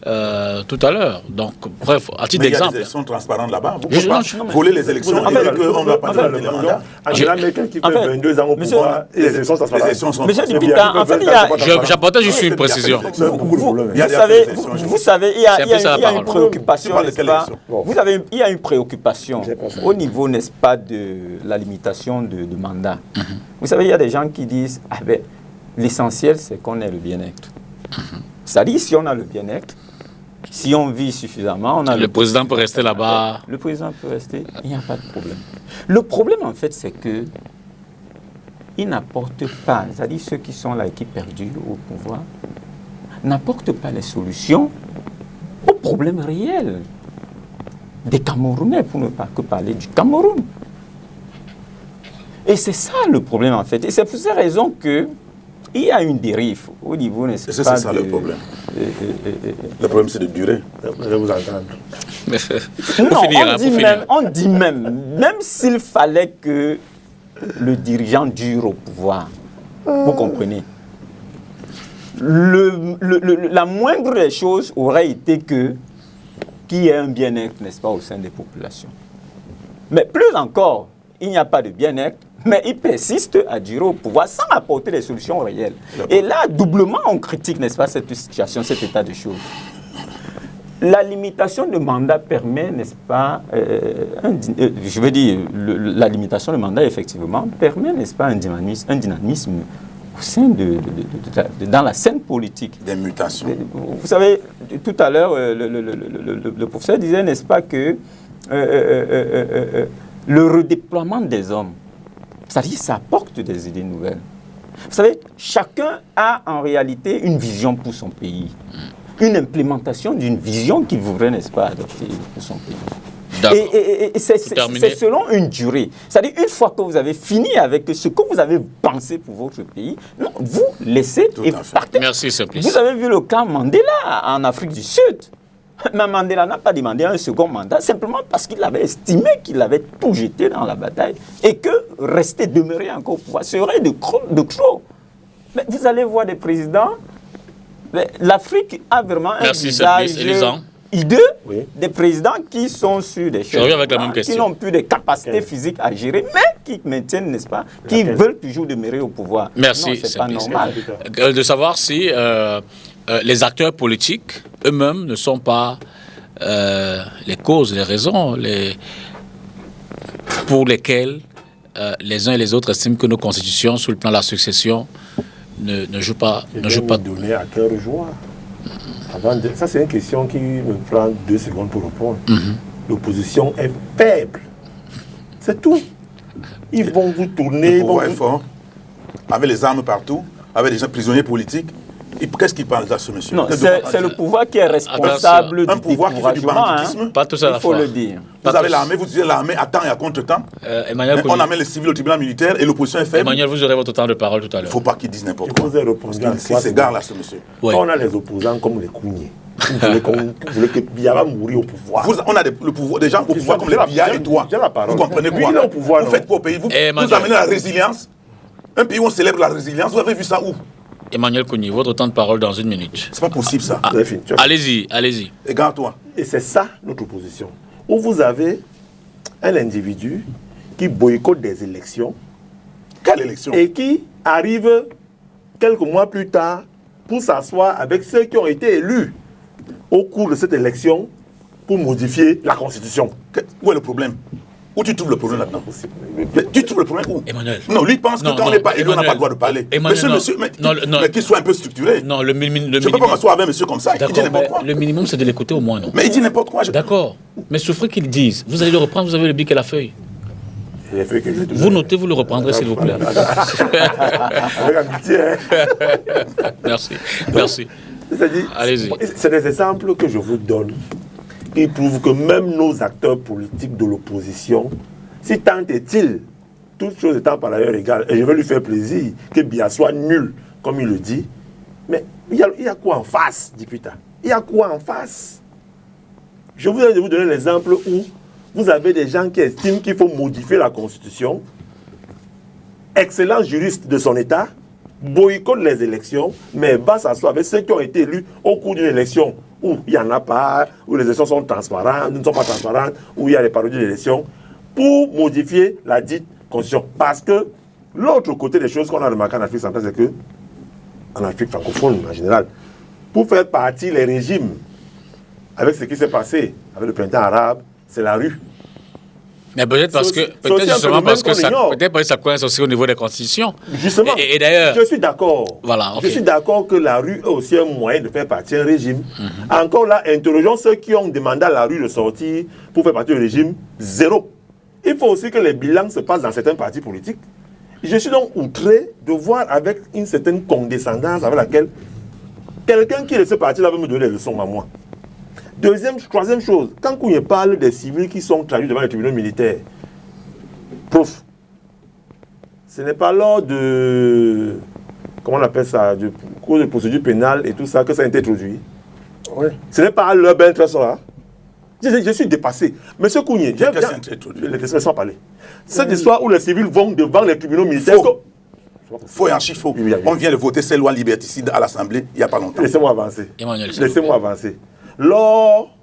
Tout à l'heure. Donc, bref, à titre d'exemple. Il y a des élections transparentes là-bas. Vous ne pouvez pas voler les élections et dire qu'on ne doit pas donner les mandats. Angela Merkel qui fait 22 ans au pouvoir, les élections transparentes. Monsieur Dipita, en fait, il y a... J'apportais juste une précision. Vous savez, il y a une préoccupation, n'est-ce pas? Il y a une préoccupation au niveau, n'est-ce pas, de la limitation de mandat. Vous savez, il y a des gens qui disent, ah ben, l'essentiel, c'est qu'on ait le bien-être. C'est-à-dire, si on a le bien-être, si on vit suffisamment, on a le président peut rester là-bas. Le président peut rester, il n'y a pas de problème. Le problème, en fait, c'est que il n'apporte pas, c'est-à-dire ceux qui sont là et qui perdurent au pouvoir, n'apportent pas les solutions aux problèmes réels des Camerounais, pour ne pas que parler du Cameroun. Et c'est ça le problème, en fait. Et c'est pour ces raisons que il y a une dérive au niveau, n'est-ce pas? C'est ça le problème. Le problème, c'est de durer. Je vais vous entendre. Non, on dit même s'il fallait que le dirigeant dure au pouvoir, vous comprenez, la moindre des choses aurait été qu'il y ait un bien-être, n'est-ce pas, au sein des populations. Mais plus encore, il n'y a pas de bien-être, mais il persiste à durer au pouvoir sans apporter des solutions réelles. Et là, doublement, on critique, n'est-ce pas, cette situation, cet état de choses. La limitation de mandat permet, n'est-ce pas, je veux dire, la limitation de mandat, effectivement, permet, n'est-ce pas, un dynamisme au sein dans la scène politique. Des mutations. Vous savez, tout à l'heure, le professeur disait, n'est-ce pas, que le redéploiement des hommes, c'est-à-dire ça apporte des idées nouvelles. Vous savez, chacun a en réalité une vision pour son pays. Une implémentation d'une vision qu'il voudrait, n'est-ce pas, adopter pour son pays. Et c'est selon une durée. C'est-à-dire, une fois que vous avez fini avec ce que vous avez pensé pour votre pays, non, vous laissez et partez. Merci, Simplice. Vous avez vu le cas Mandela en Afrique du Sud. Mais Mandela n'a pas demandé un second mandat simplement parce qu'il avait estimé qu'il avait tout jeté dans la bataille et que demeurer encore au pouvoir serait de trop. Mais vous allez voir des présidents, l'Afrique a vraiment un visage hideux, des présidents qui sont sur des choses, qui n'ont plus de capacités physiques à gérer, mais qui maintiennent, n'est-ce pas, qui veulent toujours demeurer au pouvoir. Merci, c'est pas normal. De savoir si les acteurs politiques eux-mêmes ne sont pas les causes, les raisons pour lesquelles les uns et les autres estiment que nos constitutions, sous le plan de la succession, ne jouent pas. Donner à cœur joie. Ça, c'est une question qui me prend 2 secondes pour répondre. L'opposition est faible. C'est tout. Ils vont vous tourner. Le pouvoir est fort, avec les armes partout, avec des gens prisonniers politiques. Qu'est-ce qu'il parle de ce monsieur? Non, c'est le pouvoir qui est responsable du pouvoir qui fait du banditisme. Pas tout ça à la fois. Il faut le dire. Vous avez l'armée, vous utilisez l'armée à temps et à contre-temps. On amène les civils au tribunal militaire et l'opposition est faible. Emmanuel, vous aurez votre temps de parole tout à l'heure. Il ne faut pas qu'il dise n'importe quoi. Il s'égare là, ce monsieur. Oui. On a les opposants comme les Kouniers. Vous voulez que Biya mourir au pouvoir. On a le pouvoir, des gens au pouvoir comme les Biya et toi. Vous comprenez quoi? Vous faites quoi au pays? Vous amenez la résilience. Un pays où on célèbre la résilience. Vous avez vu ça où? Emmanuel Kouni, votre temps de parole dans 1 minute. C'est pas possible ça. Allez-y. Égare-toi. Et c'est ça notre opposition. Où vous avez un individu qui boycotte des élections. Quelle élection? Et qui arrive quelques mois plus tard pour s'asseoir avec ceux qui ont été élus au cours de cette élection pour modifier la Constitution. Où est le problème? Où tu trouves le problème là-dedans? Tu trouves le problème où? Emmanuel. Non, lui pense que quand on n'est pas élu, on n'a pas le droit de parler. Monsieur, mais qu'il soit un peu structuré. Non, je ne peux pas m'asseoir avec un monsieur comme ça, il dit n'importe quoi. Le minimum, c'est de l'écouter au moins, non? Mais il dit n'importe quoi. D'accord. Mais souffrez qu'il dise. Vous allez le reprendre, vous avez le bic et la feuille. Vous notez, vous le reprendrez, s'il vous plaît. Avec amitié. Merci. Allez-y. C'est des exemples que je vous donne qui prouve que même nos acteurs politiques de l'opposition, si tant est-il, toutes choses étant par ailleurs égales, et je vais lui faire plaisir que Biya soit nul, comme il le dit, mais il y a quoi en face, Dipita? Il y a quoi en face? Je voudrais vous donner l'exemple où vous avez des gens qui estiment qu'il faut modifier la Constitution, excellent juriste de son État, boycottent les élections, mais va s'asseoir avec ceux qui ont été élus au cours d'une élection où il n'y en a pas, où les élections sont transparentes, ne sont pas transparentes, où il y a des parodies d'élections, pour modifier la dite Constitution. Parce que l'autre côté des choses qu'on a remarqué en Afrique centrale, c'est que, en Afrique francophone en général, pour faire partie les régimes, avec ce qui s'est passé avec le printemps arabe, c'est la rue. Mais peut-être parce que, ça coince aussi au niveau des constitutions. Justement, et d'ailleurs, je suis d'accord. Voilà, okay. Je suis d'accord que la rue est aussi un moyen de faire partie d'un régime. Encore là, interrogeons ceux qui ont demandé à la rue de sortir pour faire partie du régime. Zéro. Il faut aussi que les bilans se passent dans certains partis politiques. Je suis donc outré de voir avec une certaine condescendance avec laquelle quelqu'un qui est de ce parti-là veut me donner des leçons à moi. Troisième chose, quand Kougne parle des civils qui sont traduits devant les tribunaux militaires, prof, ce n'est pas lors de, comment on appelle ça, du cours de procédure pénale et tout ça que ça a été introduit. Oui. Ce n'est pas leur ben ça. Je suis dépassé. Monsieur Kougne, laissez-moi parler. Cette histoire où les civils vont devant les tribunaux militaires. Faux et archi faux. On vient de voter ces lois liberticides à l'Assemblée il n'y a pas longtemps. Laissez-moi avancer. Laissez-moi avancer. Lors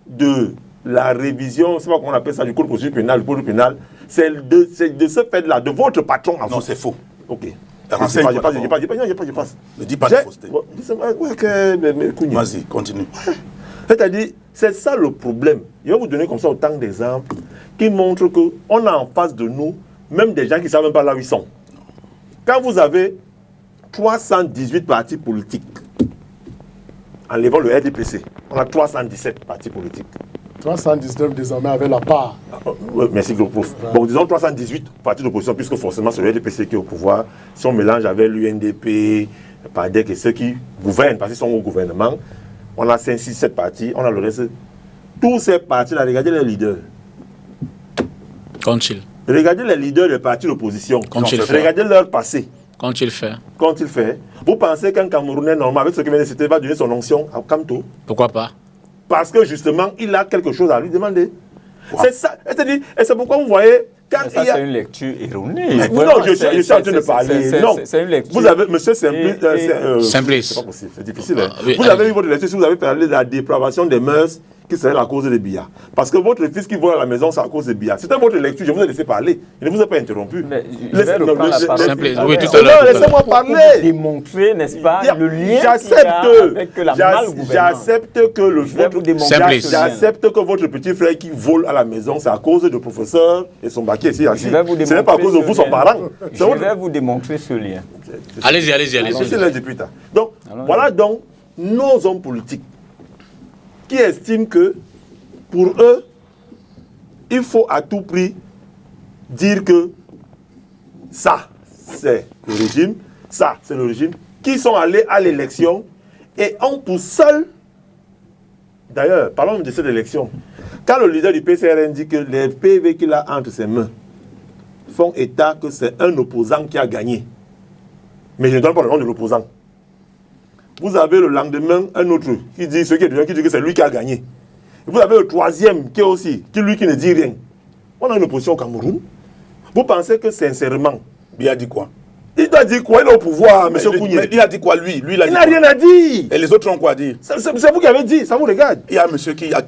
de la révision, c'est pas comment on appelle ça, du code de procédure pénale, du code pénal, c'est de ce fait-là, de votre patron. Non, c'est faux. Ok. Je passe. Ne dis pas de fausseté. Vas-y, continue. C'est-à-dire, c'est ça le problème. Je vais vous donner comme ça autant d'exemples qui montrent qu'on a en face de nous même des gens qui ne savent même pas là où ils sont. Quand vous avez 318 partis politiques, enlevant le RDPC, on a 317 partis politiques. 319 désormais avec la part. Merci, gros prof. Bon, disons 318 partis d'opposition, puisque forcément c'est le RDPC qui est au pouvoir. Si on mélange avec l'UNDP, PADEC et ceux qui gouvernent, parce qu'ils sont au gouvernement, on a 5, 6, 7 partis, on a le reste. Tous ces partis-là, regardez les leaders. Regardez les leaders des partis d'opposition. Regardez leur passé. Quand il fait. Vous pensez qu'un Camerounais normal, avec ce qui vient de citer, va donner son onction à Kamto? Pourquoi pas? Parce que justement, il a quelque chose à lui demander. C'est ça. Et c'est pourquoi vous voyez... Ça, c'est une lecture erronée. Non, je suis en train de parler. Non, c'est une lecture. Vous avez, monsieur Simplice, c'est pas possible, c'est difficile. Vous avez eu votre lecture, si vous avez parlé de la dépravation des mœurs qui serait la cause de Biya. Parce que votre fils qui vole à la maison, c'est à cause de Biya. C'était votre lecture, je vous ai laissé parler. Je ne vous ai pas interrompu. Laissez-moi parler. Démontrer, n'est-ce pas, le lien qu'il y a avec la mal-gouvernance. J'accepte que votre petit frère qui vole à la maison, c'est à cause de professeur et son baquet ici. Ce n'est pas à cause de vous, son parent. Je vais vous démontrer ce lien. Allez-y. Donc, voilà donc nos hommes politiques qui estiment que, pour eux, il faut à tout prix dire que ça, c'est le régime, ça, c'est le régime, qui sont allés à l'élection et ont pour seul... D'ailleurs, parlons de cette élection. Quand le leader du PCRN dit que les PV qu'il a entre ses mains font état que c'est un opposant qui a gagné. Mais je ne donne pas le nom de l'opposant. Vous avez le lendemain un autre qui dit ce qui est dedans, qui dit que c'est lui qui a gagné. Vous avez le troisième qui est aussi, qui lui qui ne dit rien. On a une opposition au Cameroun. Vous pensez que sincèrement, il a dit quoi? Il doit dire quoi? Il est au pouvoir, M. Kougne. Il a dit quoi lui? Il n'a rien à dire. Et les autres ont quoi à dire? C'est vous qui avez dit, ça vous regarde. Il y a un monsieur qui a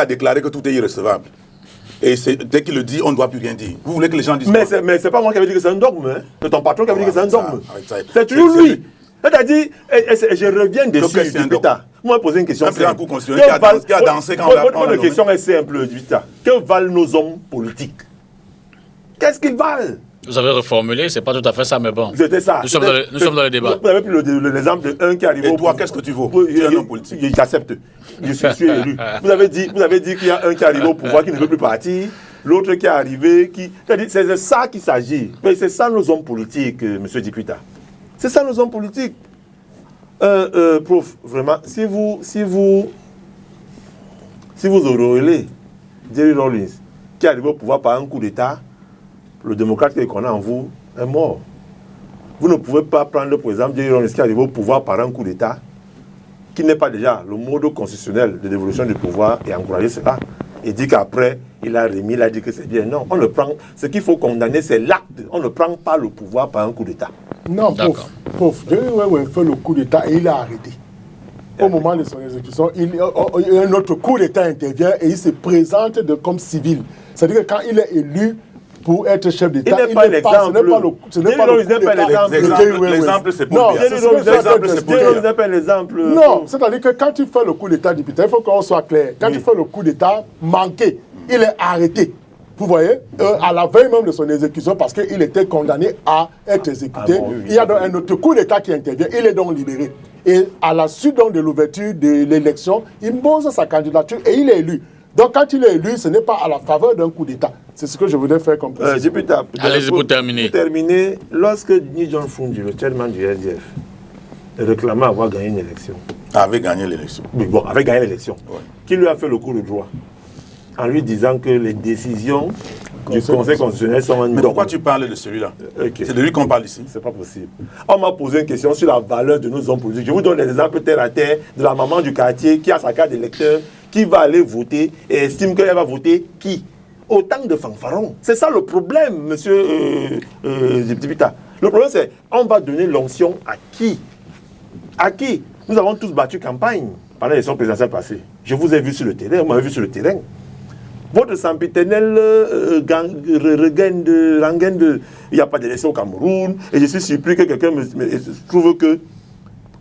déclaré que tout est irrecevable. Et dès qu'il le dit, on ne doit plus rien dire. Vous voulez que les gens disent mais c'est pas moi qui avais dit que c'est un dogme. Hein. C'est ton patron qui avait dit que c'est un dogme. C'est toujours lui. C'est-à-dire, je reviens dessus, Vita. Moi, je poser une question. Qui a dansé quand votre question est simple, Vita. Que valent nos hommes politiques? Qu'est-ce qu'ils valent? Vous avez reformulé, c'est pas tout à fait ça, mais bon. C'était ça. Nous sommes dans le débat. Vous avez pris l'exemple d'un qui arrive. Et toi, qu'est-ce que tu vaux? Tu es un homme politique. J'accepte. Je suis élu. Vous avez dit qu'il y a un qui arrive au pouvoir qui ne veut plus partir. L'autre qui est arrivé, c'est ça qu'il s'agit. Mais c'est ça nos hommes politiques, M. Dipita. C'est ça nos hommes politiques. Prof, vraiment, si vous Si vous aurez Jerry Rawlings, qui est arrivé au pouvoir par un coup d'État, le démocrate qu'on a en vous est mort. Vous ne pouvez pas prendre, par exemple, Jerry Rawlings qui est arrivé au pouvoir par un coup d'État, qui n'est pas déjà le mode constitutionnel de dévolution du pouvoir, et encourager cela. Et dit qu'après, il a remis, il a dit que c'est bien. Non, on ne prend. Ce qu'il faut condamner, c'est l'acte. On ne prend pas le pouvoir par un coup d'État. Non, pauvre. Jerry Rawlings fait le coup d'État et il a arrêté. Au moment de son exécution, un autre coup d'État intervient et il se présente comme civil. C'est-à-dire que quand il est élu pour être chef d'État, il n'est pas l'exemple. Ce n'est pas le coup d'État. L'exemple, c'est pour Non, c'est pas l'exemple. Non, c'est-à-dire que quand il fait le coup d'État, député, il faut qu'on soit clair. Quand il fait le coup d'État manqué, il est arrêté. Vous voyez, à la veille même de son exécution, parce qu'il était condamné à être exécuté, il y a donc un autre coup d'État qui intervient, il est donc libéré. Et à la suite donc de l'ouverture de l'élection, il pose sa candidature et il est élu. Donc quand il est élu, ce n'est pas à la faveur d'un coup d'État. C'est ce que je voudrais faire comme précision. Allez-y pour terminer. Pour terminer, lorsque Ni John Fungi, le chairman du SDF, réclamait avoir gagné une élection. Avait gagné l'élection. Oui, bon, avait gagné l'élection. Ouais. Qui lui a fait le coup de droit en lui disant que les décisions du Conseil constitutionnel sont... Mais pourquoi tu parles de celui-là? C'est de lui qu'on parle ici. C'est pas possible. On m'a posé une question sur la valeur de nos hommes politiques. Je vous donne des exemples terre à terre de la maman du quartier qui a sa carte d'électeur, qui va aller voter et estime qu'elle va voter qui? Autant de fanfarons. C'est ça le problème, monsieur Ziptipita. Le problème, c'est on va donner l'onction à qui? À qui? Nous avons tous battu campagne pendant l'élection présidentielle passée. Je vous ai vu sur le terrain, vous m'avez vu sur le terrain. Votre sempiternel rengaine de... Il n'y a pas d'élection au Cameroun. Et je suis surpris que quelqu'un me trouve que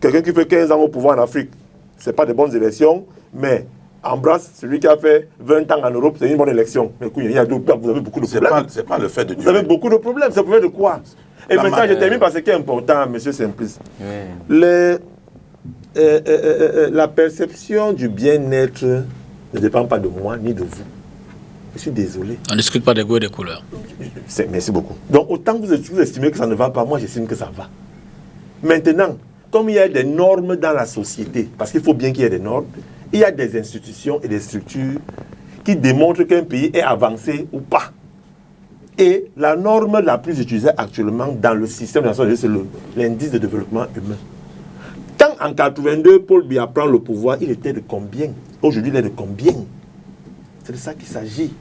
quelqu'un qui fait 15 ans au pouvoir en Afrique, ce n'est pas de bonnes élections, mais embrasse celui qui a fait 20 ans en Europe, c'est une bonne élection. Mais écoutez, vous avez beaucoup de problèmes. C'est pas le fait de Dieu. Vous avez beaucoup de problèmes. C'est le problème de quoi? Et maintenant, je termine par ce qui est important, monsieur Simplice. La perception du bien-être ne dépend pas de moi ni de vous. Je suis désolé. On ne discute pas des goûts et des couleurs. Merci beaucoup. Donc, autant que vous estimez que ça ne va pas, moi j'estime que ça va. Maintenant, comme il y a des normes dans la société, parce qu'il faut bien qu'il y ait des normes, il y a des institutions et des structures qui démontrent qu'un pays est avancé ou pas. Et la norme la plus utilisée actuellement dans le système de la société, c'est l'indice de développement humain. Quand en 82, Paul Biya prend le pouvoir, il était de combien? Aujourd'hui, il est de combien? C'est de ça qu'il s'agit.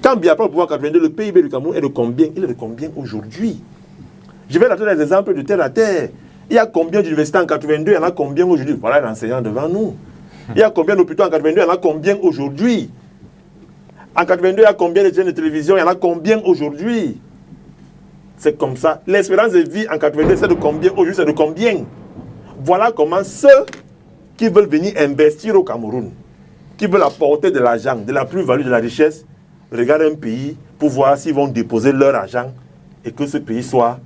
Quand Biya prend le pouvoir en 82, le PIB du Cameroun est de combien? Il est de combien aujourd'hui? Je vais donner des exemples de terre à terre. Il y a combien d'universités en 82? Il y en a combien aujourd'hui? Voilà l'enseignant devant nous. Il y a combien d'hôpitaux en 82? Il y en a combien aujourd'hui? En 82, il y a combien de chaînes de télévision? Il y en a combien aujourd'hui? C'est comme ça. L'espérance de vie en 82, c'est de combien? Aujourd'hui, c'est de combien? Voilà comment ceux qui veulent venir investir au Cameroun, qui veulent apporter de l'argent, de la plus-value, de la richesse, regardent un pays pour voir s'ils vont déposer leur argent et que ce pays soit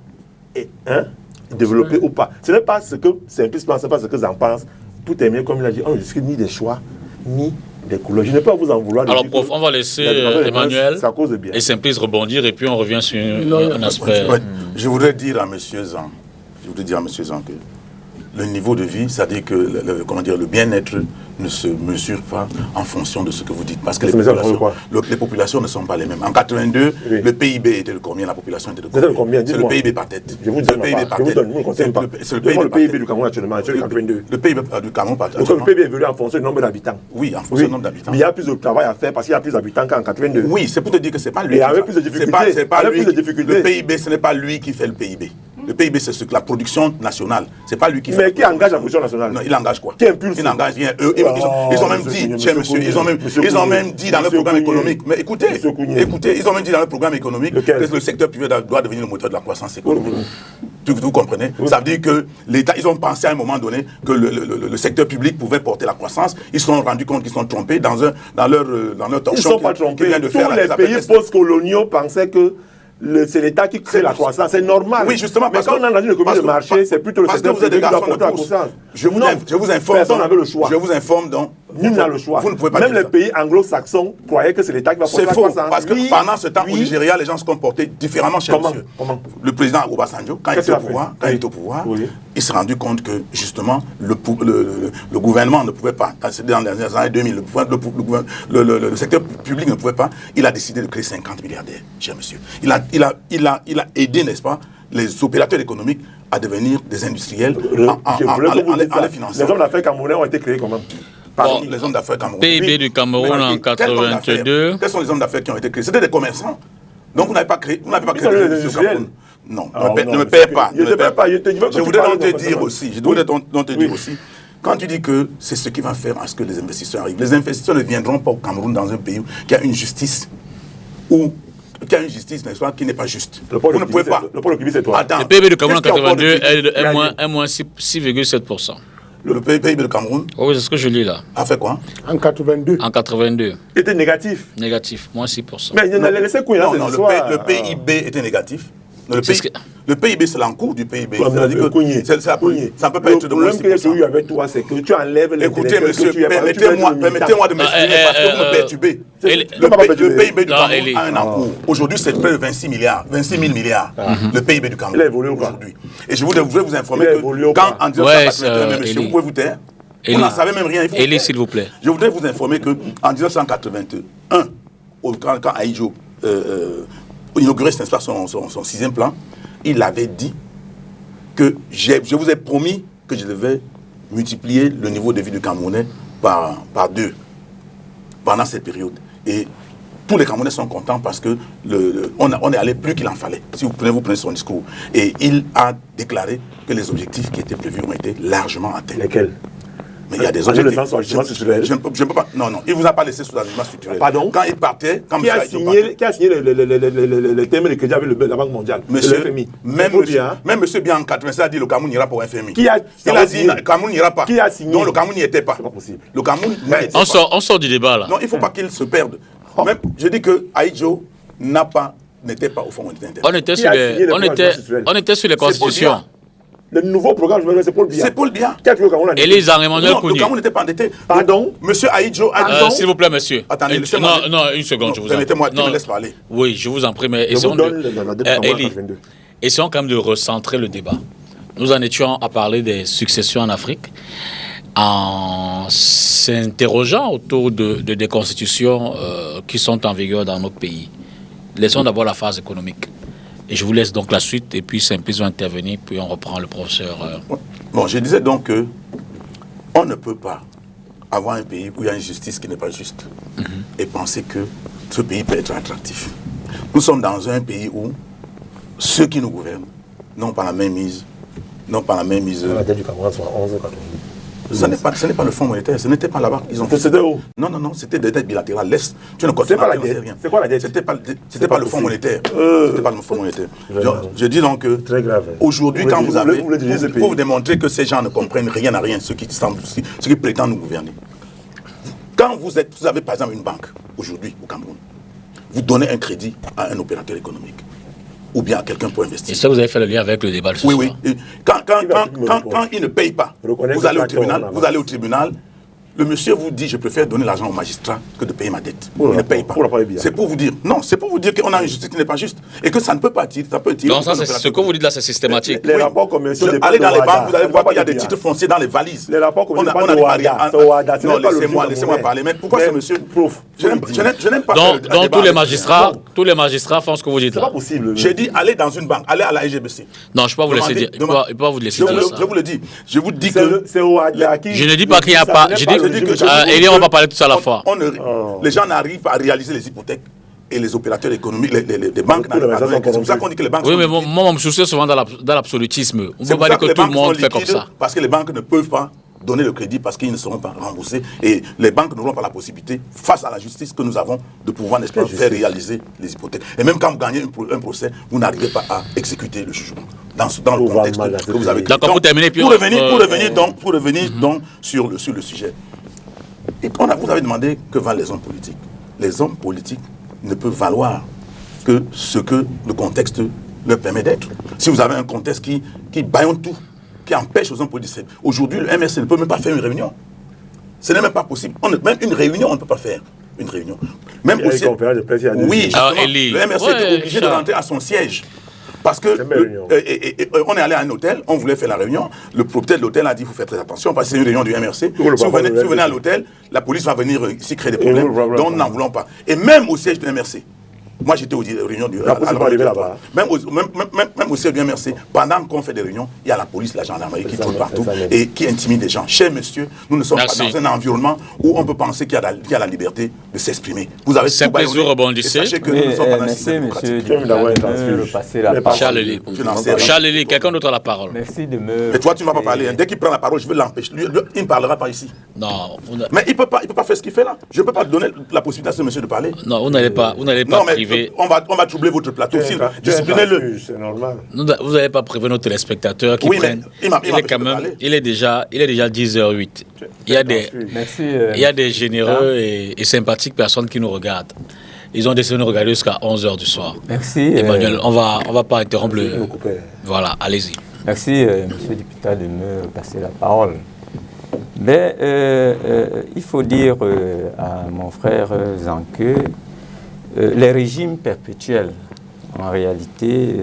développé ou pas. Ce n'est pas ce que Simplice pense, ce n'est pas ce que j'en pense. Tout est mieux, comme il a dit, on ne discute ni des choix, ni des couleurs. Je ne peux pas vous en vouloir. Alors, prof, on va laisser Emmanuel et Simplice rebondir et puis on revient sur un aspect. Je voudrais dire à M. Zan, que le niveau de vie, c'est-à-dire que le bien-être ne se mesure pas en fonction de ce que vous dites. Parce que les populations ne sont pas les mêmes. En 82, le PIB était de combien? La population était de combien? C'est le PIB par tête. Je vous donne pas. C'est le PIB du Cameroun actuellement, c'est le 82. Le PIB du Cameroun par tête. Le PIB évolue en fonction du nombre d'habitants. Oui, en fonction du nombre d'habitants. Mais il y a plus de travail à faire parce qu'il y a plus d'habitants qu'en 82. Oui, c'est pour te dire que c'est pas lui. Et avec plus de difficultés. Le PIB, ce n'est pas lui qui fait le PIB. Le PIB, c'est la production nationale. C'est pas lui qui fait. Mais qui engage la production nationale? Non, il engage quoi? Qui impulse? Il n'engage rien. Ils ont même dit, cher monsieur, ils ont même dit dans le programme économique. Mais écoutez, ils ont même dit dans le programme économique que le secteur privé doit devenir le moteur de la croissance économique. Vous comprenez? Ça veut dire que l'État, ils ont pensé à un moment donné que le secteur public pouvait porter la croissance. Ils se sont rendus compte qu'ils sont trompés dans leur torchon. Ils ne sont pas trompés. Tous les pays post-coloniaux pensaient que c'est l'État qui crée la croissance, c'est normal. Oui, justement, parce qu'on est dans une économie de marché, c'est plutôt le secteur privé qui doit porter la croissance. Je vous informe. Personne n'avait le choix. Je vous informe donc Nul n'a le choix. Vous ne pouvez pas Même dire les ça. pays anglo-saxons croyaient que c'est l'État qui va C'est porter la faux, croissance. parce que Oui, pendant ce temps, au oui. Nigeria, les gens se comportaient différemment chez Comment? monsieur. Comment? Le président Obasanjo, quand il Qu'est-ce était au qu'il a pouvoir, fait? Oui. il s'est rendu compte que, justement, le gouvernement ne pouvait pas, dans les années 2000, le secteur public ne pouvait pas, il a décidé de créer 50 milliardaires, cher monsieur. Il a aidé, n'est-ce pas, les opérateurs économiques à devenir des industriels en les finançant. Les hommes d'affaires camerounais ont été créés comment? Bon, les hommes d'affaires camerounais. PIB du Cameroun en 82. Quels sont les hommes d'affaires qui ont été créés? C'était des commerçants. Donc vous n'avez pas créé, sont les industriels. Non, Alors, ne me perds pas. Je voudrais donc te dire aussi, quand tu dis que c'est ce qui va faire à ce que les investisseurs arrivent, les investisseurs ne viendront pas au Cameroun dans un pays qui a une justice n'est-ce pas, qui n'est pas juste. Vous ne pouvez pas. Le pôle Kibi, c'est toi. Le PIB du Cameroun en 82 est moins 6,7%. Le PIB du Cameroun Oui, c'est ce que je lis là. a fait quoi? En 82. En 82. Était négatif. Négatif, moins 6%. Mais il en a laissé couiller Non, là, non, ce soir. le PIB était négatif. Le C'est ce que- PIB, c'est l'encours du PIB. Ouais, C'est-à-dire que Kougné. ça ne peut pas être de moins Le problème que 6%. j'ai eu avec toi, c'est que tu enlèves les Écoutez, monsieur, permettez-moi de m'exprimer parce que vous me perturbez. Le PIB du Cameroun a un encours. Aujourd'hui, c'est près de 26 000 milliards. Le PIB du Cameroun. Il a évolué ou pas? Aujourd'hui. Et je voudrais vous informer Il a que évolué ou quand pas? en 1981, monsieur, vous pouvez vous taire. Vous Élie. n'en savez même rien. Élie, s'il vous plaît. Je voudrais vous informer qu'en 1981, quand Aïdjo inaugurait n'est-ce pas, son 6e plan, il avait dit que je vous ai promis que je devais multiplier le niveau de vie du Camerounais par 2 pendant cette période. Et tous les Camerounais sont contents parce que on est allé plus qu'il en fallait. Si vous prenez son discours. Et il a déclaré que les objectifs qui étaient prévus ont été largement atteints. Lesquels? Mais il y a des objectifs. Je ne peux pas. Non, il ne vous a pas laissé sous l'ajustement structurel. Pardon? Quand il partait, quand Qui a signé le thème de crédit avec la Banque mondiale? Monsieur, le FMI. même monsieur Bien en 87 a dit le Cameroun n'ira pas au FMI. Il a dit le Cameroun n'ira pas. Qui a signé? Non, le Cameroun n'y était pas. C'est pas possible. Le Cameroun n'était On pas. sort du débat là. Non, il ne faut pas qu'il se perde. Même, je dis que Aïdjo n'était pas au Fonds monétaire international. On était sur les constitutions. Le nouveau programme, c'est Paul Biya. C'est Paul Biya. Qui a créé le Cameroun? Élise Emmanuel Non, le Kougné. Cameroun n'était pas endetté. Pardon? Monsieur Aïdjo a dit... S'il vous plaît, monsieur. Attendez, laissez-moi... Non, une seconde, je vous en prie. Permettez-moi, tu me laisses parler. Oui, je vous en prie, mais Je vous donne la date de Élie, 82. essayons quand même de recentrer le débat. Nous en étions à parler des successions en Afrique, en s'interrogeant autour des constitutions qui sont en vigueur dans notre pays. Laissons d'abord la phase économique. Et je vous laisse donc la suite, et puis Simplice va intervenir, puis on reprend le professeur. Bon, je disais donc que on ne peut pas avoir un pays où il y a une justice qui n'est pas juste et penser que ce pays peut être attractif. Nous sommes dans un pays où ceux qui nous gouvernent n'ont pas la même mise. La dette du Cameroun soit 11,90. Ce n'est pas le Fonds monétaire, ce n'était pas là-bas. C'était où? Non, c'était des dettes bilatérales. L'Est, tu ne connais pas la tu ne sais dette. rien. C'est quoi la dette? C'était pas le Fonds possible. monétaire. C'était pas le Fonds monétaire. Je dis donc que Très grave. aujourd'hui, quand vous avez, voulez diriger ce pays. pour vous démontrer que ces gens ne comprennent rien à rien, ceux qui prétendent nous gouverner. Quand vous avez par exemple une banque aujourd'hui au Cameroun, vous donnez un crédit à un opérateur économique ou bien à quelqu'un pour investir. Et ça, vous avez fait le lien avec le débat de ce soir. Oui. Et quand il ne paye pas, vous allez au tribunal, le monsieur vous dit, je préfère donner l'argent au magistrat que de payer ma dette. Il ne paye pas. C'est pour vous dire, non, c'est pour vous dire qu'on a une justice qui n'est pas juste et que ça ne peut pas tirer, ça peut tirer. Donc ça, c'est ce que vous dites là, c'est systématique. Les rapports commerciaux allez dans les banques, vous allez voir qu'il y a des titres fonciers dans les valises. Les rapports commerciaux on a des barrières. Non, laissez-moi laissez-moi parler. Mais pourquoi ce monsieur... Je n'aime pas... Donc tous les magistrats font ce que vous dites là. C'est pas possible. J'ai dit, allez dans une banque, allez à la SGBC. Non, je ne peux pas vous laisser dire. Je ne peux pas vous laisser dire ça. Je vous le dis. Je vous dis que... C'est au Ouada qui... Je ne dis pas qu'il n'y a pas... Je dis que... Élie, on va parler tout ça à la fois. Les gens n'arrivent pas à réaliser les hypothèques. Et les opérateurs économiques, les banques n'arrivent pas. C'est pour ça qu'on dit que les banques sont liquides. liquides. Oui, mais moi, je me soucie souvent dans l'absolutisme. On ne peut pas dire que tout le monde fait comme ça. Parce que les banques ne peuvent pas donner le crédit parce qu'ils ne seront pas remboursés. Et les banques n'auront pas la possibilité, face à la justice que nous avons, de pouvoir, n'est-ce pas, faire réaliser les hypothèques. Et même quand vous gagnez un procès, vous n'arrivez pas à exécuter le jugement. Dans le contexte que vous avez créé. D'accord, pour terminer. Pour revenir donc sur le sujet. Et vous avez demandé que valent les hommes politiques. Les hommes politiques ne peuvent valoir que ce que le contexte leur permet d'être. Si vous avez un contexte qui bâillonne tout, qui empêche aux hommes politiques. Aujourd'hui, le MRC ne peut même pas faire une réunion. Ce n'est même pas possible. Même une réunion, on ne peut pas faire. Une réunion. Même aussi. Oui, justement, le MRC était obligé de rentrer à son siège. Parce que on est allé à un hôtel, on voulait faire la réunion. Le propriétaire de l'hôtel a dit il faut faire très attention parce que c'est une réunion du MRC. Si vous venez à l'hôtel, la police va venir ici créer des problèmes. Donc nous n'en voulons pas. Et même au siège du MRC. Moi, j'étais aux réunions du même au siège du MRC, pendant qu'on fait des réunions, il y a la police, la gendarmerie qui tourne partout et qui intimide les gens. Cher monsieur, nous ne sommes pas dans un environnement où on peut penser qu'il y a la liberté de s'exprimer. Vous avez tout baillonné. Sachez que nous ne sommes pas dans un système démocratique. Charles, quelqu'un d'autre a la parole. Merci de me... Mais toi, tu ne vas pas parler. Dès qu'il prend la parole, je veux l'empêcher. Il ne parlera pas ici. Non. Mais il ne peut pas faire ce qu'il fait là. Je ne peux pas donner la possibilité à ce monsieur de parler. Non, vous n'allez pas priver. On va troubler votre plateau. Disciplinez-le. C'est normal. Vous n'allez pas priver nos téléspectateurs qui prennent. Il est déjà 10h08. Il y a des généreux et sympathiques personnes qui nous regardent. Ils ont décidé de nous regarder jusqu'à 11h du soir. Merci. Emmanuel, on va pas interrompre le... Voilà, allez-y. Merci, monsieur le député, de me passer la parole. Mais il faut dire à mon frère Zanke, les régimes perpétuels, en réalité,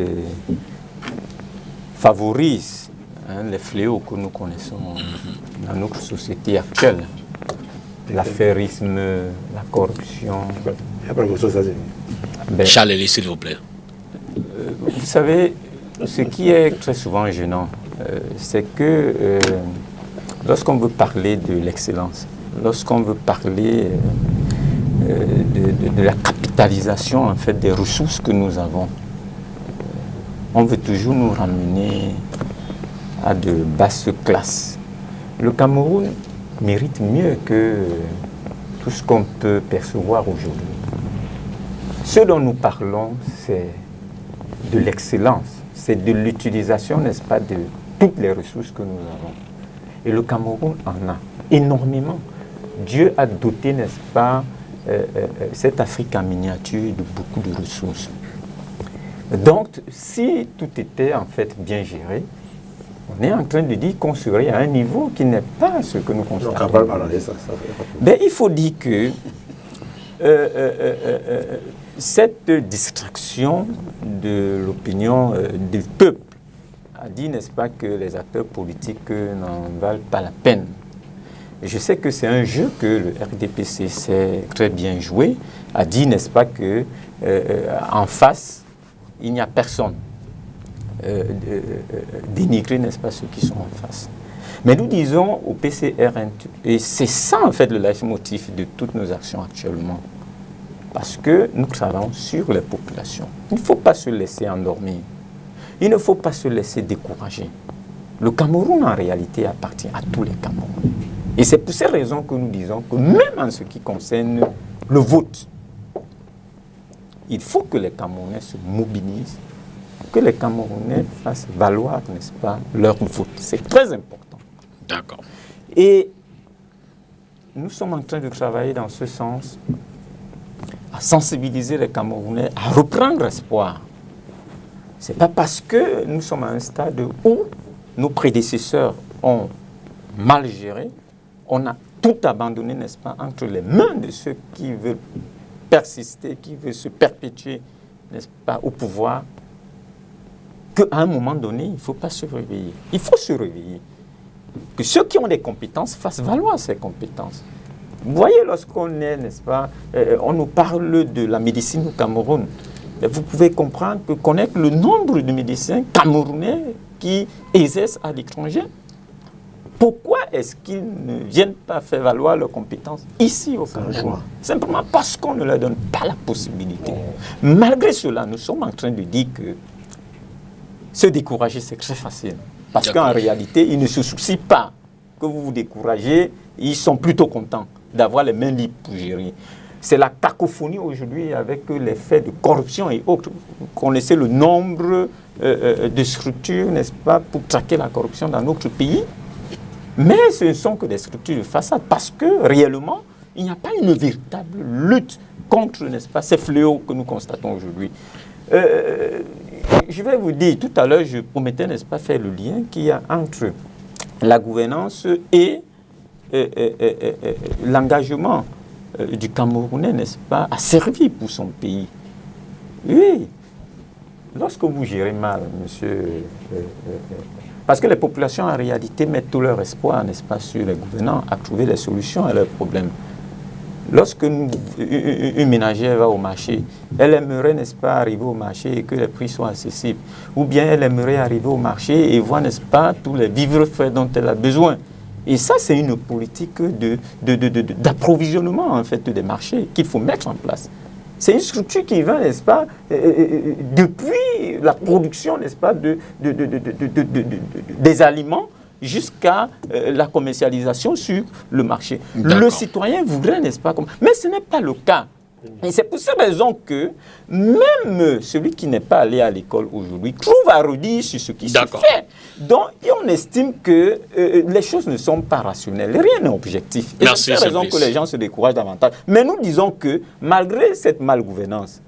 favorisent les fléaux que nous connaissons dans notre société actuelle. L'affairisme, la corruption. Charles, s'il vous plaît. Vous savez, ce qui est très souvent gênant, c'est que lorsqu'on veut parler de l'excellence, lorsqu'on veut parler de la capitalisation en fait, des ressources que nous avons, on veut toujours nous ramener à de basses classes. Le Cameroun mérite mieux que tout ce qu'on peut percevoir aujourd'hui. Ce dont nous parlons, c'est de l'excellence, c'est de l'utilisation, n'est-ce pas, de toutes les ressources que nous avons. Et le Cameroun en a énormément. Dieu a doté, n'est-ce pas, cette Afrique en miniature de beaucoup de ressources. Donc, si tout était en fait bien géré, on est en train de dire qu'on serait à un niveau qui n'est pas ce que nous constatons. Mais il faut dire que cette distraction de l'opinion du peuple a dit, n'est-ce pas, que les acteurs politiques n'en valent pas la peine. Je sais que c'est un jeu que le RDPC sait très bien jouer, a dit, n'est-ce pas, que en face, il n'y a personne. Dénigrer, n'est-ce pas, ceux qui sont en face. Mais nous disons au PCR, et c'est ça en fait le leitmotiv de toutes nos actions actuellement, parce que nous travaillons sur les populations. Il ne faut pas se laisser endormir. Il ne faut pas se laisser décourager. Le Cameroun, en réalité, appartient à tous les Camerounais. Et c'est pour ces raisons que nous disons que même en ce qui concerne le vote, il faut que les Camerounais se mobilisent, que les Camerounais fassent valoir, n'est-ce pas, leur vote. C'est très important. D'accord. Et nous sommes en train de travailler dans ce sens, à sensibiliser les Camerounais, à reprendre espoir. Ce n'est pas parce que nous sommes à un stade où nos prédécesseurs ont mal géré, on a tout abandonné, n'est-ce pas, entre les mains de ceux qui veulent persister, qui veulent se perpétuer, n'est-ce pas, au pouvoir, qu'à un moment donné, il ne faut pas se réveiller. Il faut se réveiller. Que ceux qui ont des compétences fassent valoir ces compétences. Vous voyez, lorsqu'on est, n'est-ce pas, on nous parle de la médecine au Cameroun. Vous pouvez comprendre que connaître le nombre de médecins camerounais qui exercent à l'étranger, pourquoi est-ce qu'ils ne viennent pas faire valoir leurs compétences ici au Cameroun? Simplement parce qu'on ne leur donne pas la possibilité. Malgré cela, nous sommes en train de dire que se décourager, c'est très facile. Parce qu'en réalité, ils ne se soucient pas que vous vous découragez. Ils sont plutôt contents d'avoir les mains libres pour gérer. C'est la cacophonie aujourd'hui avec les faits de corruption et autres. Vous connaissez le nombre de structures, n'est-ce pas, pour traquer la corruption dans notre pays. Mais ce ne sont que des structures de façade parce que réellement, il n'y a pas une véritable lutte contre, n'est-ce pas, ces fléaux que nous constatons aujourd'hui. Je vais vous dire, tout à l'heure, je promettais, n'est-ce pas, faire le lien qu'il y a entre la gouvernance et l'engagement du Camerounais, n'est-ce pas, a servi pour son pays. Oui. Lorsque vous gérez mal, monsieur, parce que les populations en réalité mettent tout leur espoir, n'est-ce pas, sur les gouvernants à trouver des solutions à leurs problèmes. Lorsque une ménagère va au marché, elle aimerait, n'est-ce pas, arriver au marché et que les prix soient accessibles. Ou bien elle aimerait arriver au marché et voir, n'est-ce pas, tous les vivres faits dont elle a besoin. Et ça, c'est une politique d'approvisionnement, en fait, des marchés qu'il faut mettre en place. C'est une structure qui va, n'est-ce pas, depuis la production, n'est-ce pas, des aliments jusqu'à la commercialisation sur le marché. Le citoyen voudrait, n'est-ce pas, mais ce n'est pas le cas. Et c'est pour cette raison que même celui qui n'est pas allé à l'école aujourd'hui trouve à redire sur ce qui se fait. Donc, on estime que les choses ne sont pas rationnelles, rien n'est objectif. Et c'est pour cette raison que les gens se découragent davantage. Mais nous disons que malgré cette malgouvernance,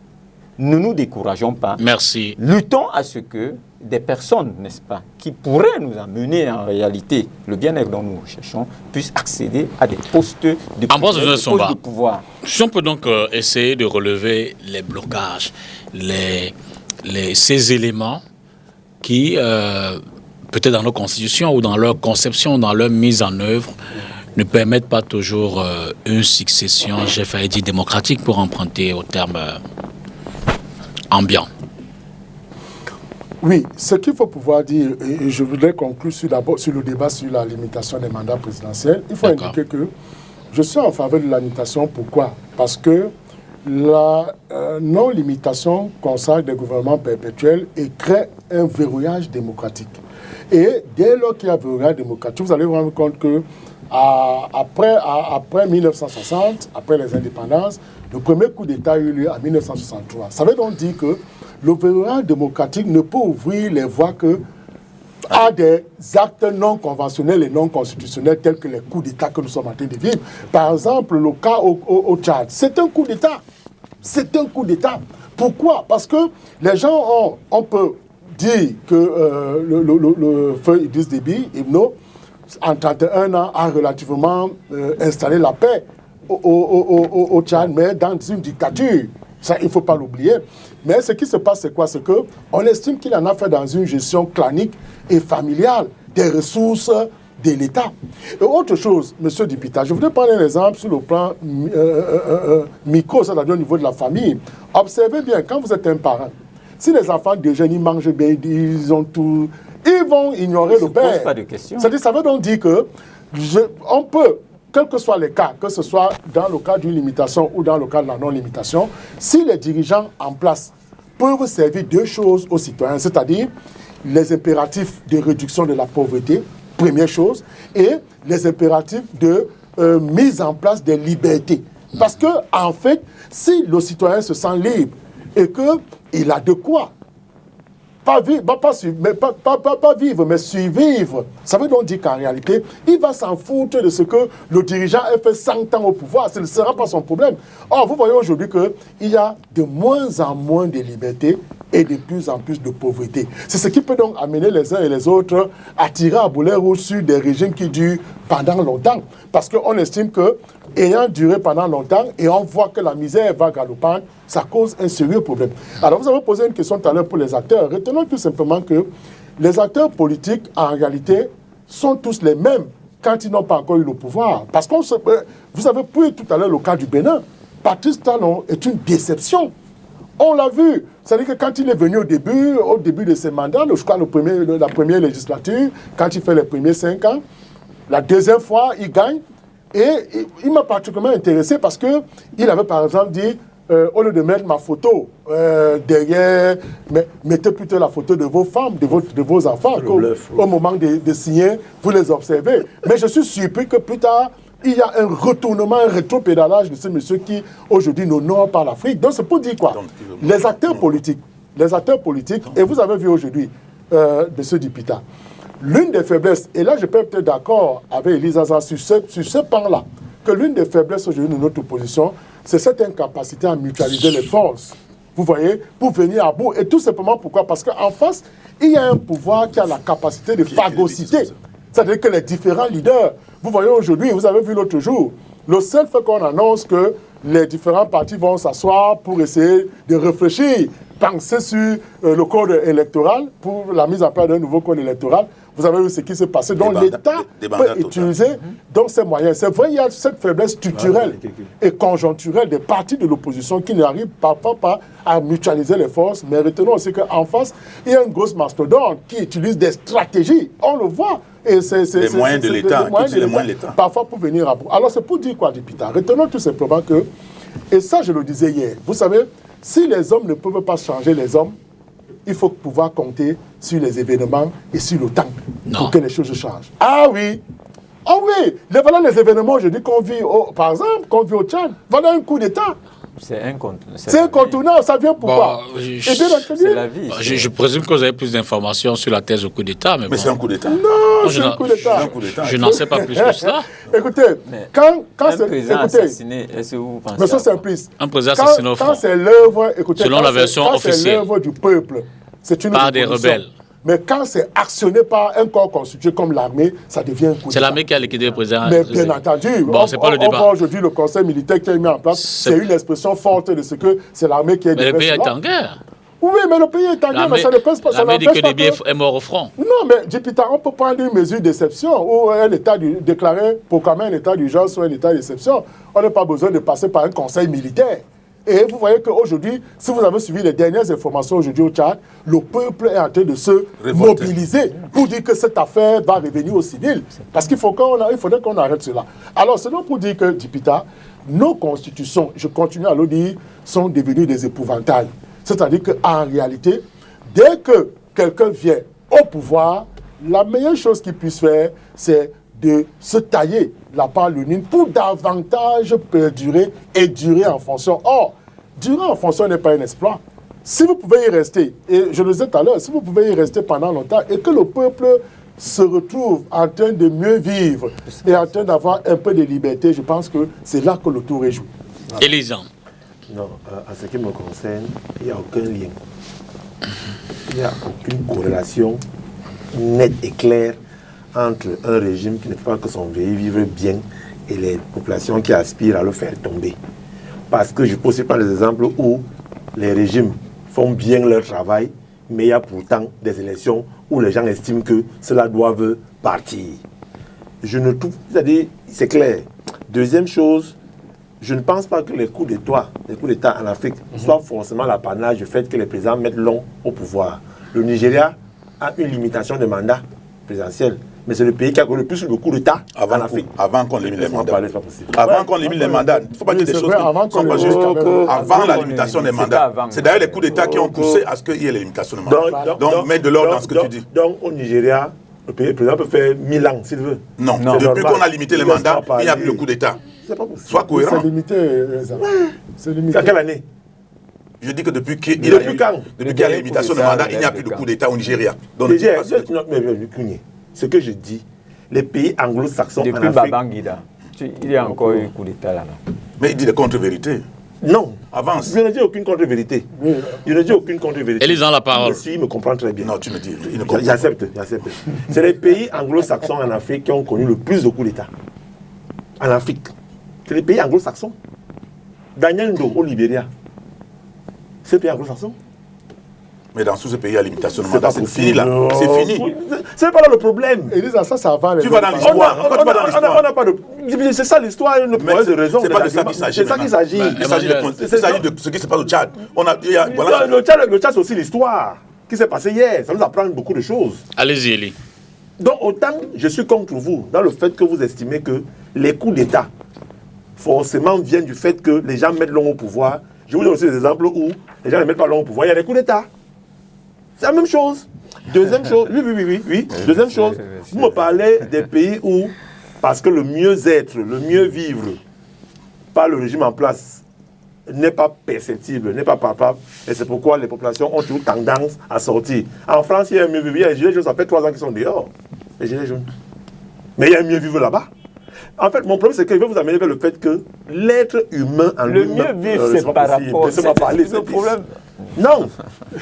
ne nous décourageons pas. Merci. Luttons à ce que des personnes, n'est-ce pas, qui pourraient nous amener en réalité le bien-être dont nous recherchons, puissent accéder à des postes de pouvoir. Si on peut donc essayer de relever les blocages, ces éléments qui, peut-être dans nos constitutions ou dans leur conception, dans leur mise en œuvre, ne permettent pas toujours une succession, j'ai failli dire démocratique, pour emprunter au terme ambiant. Oui, ce qu'il faut pouvoir dire, et je voudrais conclure d'abord sur le débat sur la limitation des mandats présidentiels, il faut indiquer que je suis en faveur de la limitation. Pourquoi? Parce que la non-limitation consacre des gouvernements perpétuels et crée un verrouillage démocratique. Et dès lors qu'il y a un verrouillage démocratique, vous allez vous rendre compte que après 1960, après les indépendances, le premier coup d'État a eu lieu en 1963. Ça veut donc dire que le verrouillage démocratique ne peut ouvrir les voies à des actes non conventionnels et non constitutionnels tels que les coups d'État que nous sommes en train de vivre. Par exemple, le cas au Tchad, c'est un coup d'État. C'est un coup d'État. Pourquoi? Parce que les gens on peut dire que le feu Idriss Déby, Ibno, en 31 ans, a relativement installé la paix au Tchad, mais dans une dictature. Ça, il ne faut pas l'oublier. Mais ce qui se passe, c'est quoi? C'est qu'on estime qu'il en a fait dans une gestion clanique et familiale des ressources de l'État. Et autre chose, monsieur Dipita, je voudrais prendre un exemple sur le plan micro, c'est-à-dire au niveau de la famille. Observez bien, quand vous êtes un parent, si les enfants déjeunent, ils mangent bien, ils ont tout, ils vont ignorer le père. Pas de question. C'est-à-dire, ça veut donc dire que on peut, quels que soient les cas, que ce soit dans le cas d'une limitation ou dans le cas de la non-limitation, si les dirigeants en place peuvent servir deux choses aux citoyens, c'est-à-dire les impératifs de réduction de la pauvreté, première chose, et les impératifs de mise en place des libertés. Parce que, en fait, si le citoyen se sent libre et qu'il a de quoi, pas vivre, mais survivre. Ça veut donc dire qu'en réalité, il va s'en foutre de ce que le dirigeant a fait 100 ans au pouvoir. Ce ne sera pas son problème. Or, vous voyez aujourd'hui qu'il y a de moins en moins de liberté et de plus en plus de pauvreté. C'est ce qui peut donc amener les uns et les autres à tirer à boulet rouge sur des régimes qui durent pendant longtemps. Parce qu'on estime que, ayant duré pendant longtemps, et on voit que la misère va galopante, ça cause un sérieux problème. Alors, vous avez posé une question tout à l'heure pour les acteurs. Retenons tout simplement que les acteurs politiques, en réalité, sont tous les mêmes quand ils n'ont pas encore eu le pouvoir. Parce que vous avez pris tout à l'heure le cas du Bénin. Patrice Talon est une déception. On l'a vu. C'est-à-dire que quand il est venu au début de ses mandats, je crois la première législature, quand il fait les premiers 5 ans, la deuxième fois, il gagne. Et il m'a particulièrement intéressé parce qu'il avait par exemple dit, au lieu de mettre ma photo derrière, mettez plutôt la photo de vos femmes, de vos enfants. Au moment de signer, vous les observez. Mais je suis surpris que plus tard, il y a un retournement, un rétropédalage de ce monsieur qui, aujourd'hui, n'honore pas l'Afrique. Donc, c'est pour dire quoi? Les acteurs politiques, et vous avez vu aujourd'hui, monsieur Dipita, l'une des faiblesses, et là, je peux être d'accord avec Elisa Zaza sur ce pan-là, que l'une des faiblesses aujourd'hui de notre opposition, c'est cette incapacité à mutualiser les forces. Vous voyez, pour venir à bout. Et tout simplement pourquoi? Parce qu'en face, il y a un pouvoir qui a la capacité de phagocyter. C'est-à-dire que les différents leaders Vous voyez aujourd'hui, vous avez vu l'autre jour, le seul fait qu'on annonce que les différents partis vont s'asseoir pour essayer de réfléchir, penser sur le code électoral, pour la mise en place d'un nouveau code électoral. Vous avez vu ce qui s'est passé. Donc l'État peut utiliser donc ces moyens. C'est vrai, il y a cette faiblesse structurelle et conjoncturelle des partis de l'opposition qui n'arrivent parfois pas à mutualiser les forces. Mais retenons aussi qu'en face, il y a une grosse mastodonte qui utilise des stratégies. On le voit. Et les moyens de l'État. Parfois pour venir à bout. Alors c'est pour dire quoi, Dipita? Retenons tout simplement que, et ça je le disais hier, vous savez, si les hommes ne peuvent pas changer les hommes, il faut pouvoir compter sur les événements et sur le temps pour que les choses changent. Ah oui! Ah oui! Voilà les événements aujourd'hui qu'on vit, par exemple, qu'on vit au Tchad. Voilà un coup d'État. C'est incontournable. C'est incontournable, ça vient pourquoi? C'est la vie. Je présume que vous avez plus d'informations sur la thèse au coup d'État. Mais c'est un coup d'État. Non, c'est un coup d'État. Je n'en sais pas plus que cela. Écoutez, quand c'est... Un président assassiné, est-ce que vous pensez... Mais ça, c'est simple. Un président assassiné au front. Quand c'est l'œuvre, écoutez, selon la version officielle. C'est l'œuvre du peuple. C'est une par des rebelles. Mais quand c'est actionné par un corps constitué comme l'armée, ça devient un coup d'État. C'est l'armée qui a liquidé le président. Mais bien entendu, bon, c'est pas le débat. On voit aujourd'hui le conseil militaire qui est mis en place. C'est une expression forte de ce que c'est l'armée qui est mais le pays est en guerre. Oui, mais le pays est en guerre, mais ça ne pèse pas. L'armée dit que Déby est mort au front. Non, mais Dipita, on peut prendre une mesure d'exception ou un état déclaré, proclamer un état d'urgence ou un état d'exception. On n'a pas besoin de passer par un conseil militaire. Et vous voyez qu'aujourd'hui, si vous avez suivi les dernières informations aujourd'hui au Tchad, le peuple est en train de se mobiliser pour dire que cette affaire va revenir aux civils. Parce qu'il faudrait qu'on arrête cela. Alors, c'est donc pour dire que, Dipita, nos constitutions, je continue à le dire, sont devenues des épouvantails. C'est-à-dire qu'en réalité, dès que quelqu'un vient au pouvoir, la meilleure chose qu'il puisse faire, c'est de se tailler la part l'une pour davantage perdurer et durer en fonction. Or, durer en fonction n'est pas un exploit. Si vous pouvez y rester, et je le disais tout à l'heure, si vous pouvez y rester pendant longtemps et que le peuple se retrouve en train de mieux vivre et en train d'avoir un peu de liberté, je pense que c'est là que le tour est joué. Voilà. Élisant. Non, en ce qui me concerne, il n'y a aucun lien. Il n'y a aucune corrélation nette et claire entre un régime qui ne fait pas que son pays vive bien et les populations qui aspirent à le faire tomber. Parce que je peux aussi prendre des exemples où les régimes font bien leur travail, mais il y a pourtant des élections où les gens estiment que cela doivent partir. Je ne trouve, c'est-à-dire, c'est clair. Deuxième chose, je ne pense pas que les coups d'État en Afrique soient forcément l'apanage du fait que les présidents mettent long au pouvoir. Le Nigeria a une limitation de mandat présidentiel. Mais c'est le pays qui a connu le plus le coup d'État en Afrique. Avant qu'on limite les mandats. Avant qu'on limite les mandats. Il ne faut pas dire des choses qui ne sont pas justes. Avant la limitation des mandats. C'est d'ailleurs les coups d'État qui ont poussé à ce qu'il y ait les limitations de mandats. Donc, mets de l'ordre dans ce que tu dis. Donc, au Nigeria, le président peut faire 1000 ans, s'il veut. Non. Depuis qu'on a limité les mandats, il n'y a plus le coup d'État. Sois cohérent. C'est limité. C'est limité. À quelle année? Je dis que depuis qu'il y a la limitation de mandat, il n'y a plus de coup d'État au Nigeria. Donc, ce que je dis, les pays anglo-saxons en Afrique... Depuis Babangida, il y a encore eu coup d'État là. Mais il dit des contre-vérités. Non. Avance. Je ne dis aucune contre-vérité. Je ne dis aucune contre-vérité. Élisant la parole. Monsieur, il me comprend très bien. Non, tu me dis. J'accepte. C'est les pays anglo-saxons en Afrique qui ont connu le plus de coups d'État. En Afrique. C'est les pays anglo-saxons. Daniel Ndo au Libéria. C'est le pays anglo-saxon. Mais dans tous ces pays, il y a limitation de mandat. C'est fini là. C'est fini. C'est pas là le problème. Elisa, ça va. Tu vas dans l'histoire. On n'a pas de. C'est ça l'histoire. C'est raison. C'est pas de ça qu'il s'agit. C'est ça qu'il s'agit. Il s'agit de ce qui se passe au Tchad. Le Tchad, c'est aussi l'histoire qui s'est passée hier. Ça nous apprend beaucoup de choses. Allez-y, Eli. Donc, autant je suis contre vous dans le fait que vous estimez que les coups d'État forcément viennent du fait que les gens mettent l'homme au pouvoir. Je vous donne aussi des exemples où les gens ne mettent pas l'homme au pouvoir. Il y a des coups d'État. C'est la même chose. Deuxième chose, oui. Deuxième chose, vous me parlez des pays où, parce que le mieux-être, le mieux-vivre par le régime en place n'est pas perceptible, n'est pas palpable, et c'est pourquoi les populations ont toujours tendance à sortir. En France, il y a un mieux-vivre, il y a les gilets jaunes, ça fait 3 ans qu'ils sont dehors, les gilets jaunes. Mais il y a un mieux-vivre là-bas. En fait, mon problème, c'est que je vais vous amener vers le fait que l'être humain en lui-même... Le mieux-vivre, c'est par rapport... C'est le problème. Non,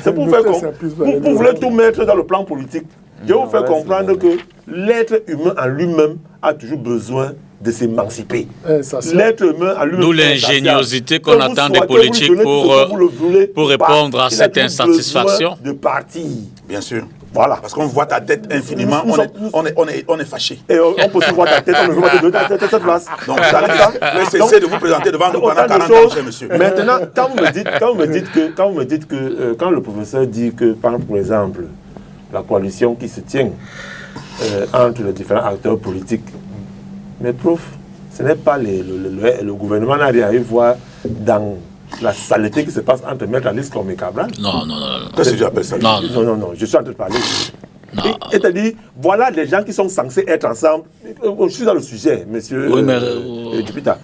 c'est pour faire vous voulez tout mettre dans le plan politique. Je vais vous faire comprendre que l'être humain en lui-même a toujours besoin de s'émanciper. Ça, c'est- L'être humain a lui-même. D'où l'ingéniosité qu'on Que vous attend des souhaitez, politiques vous donnez tout ce que vous le voulez, pour répondre à il a cette toujours insatisfaction. besoin de partir. Bien sûr. Voilà. Parce qu'on voit ta tête infiniment, on est fâché. Et on peut se voir ta tête, on ne veut pas te donner cette place. Donc, vous allez cesser de vous présenter devant nous pendant Autant de 40 choses. ans, cher monsieur. Maintenant, quand vous me dites que quand le professeur dit que, par exemple, la coalition qui se tient entre les différents acteurs politiques, mais prof, ce n'est pas le gouvernement n'a rien à y voir dans la saleté qui se passe entre Maître Alice comme et Cabral. Non. Qu'est-ce que tu appelles ça? Non. Non, je suis en train de parler. Non. C'est-à-dire, voilà des gens qui sont censés être ensemble. Je suis dans le sujet, monsieur Oui, mais Jupiter.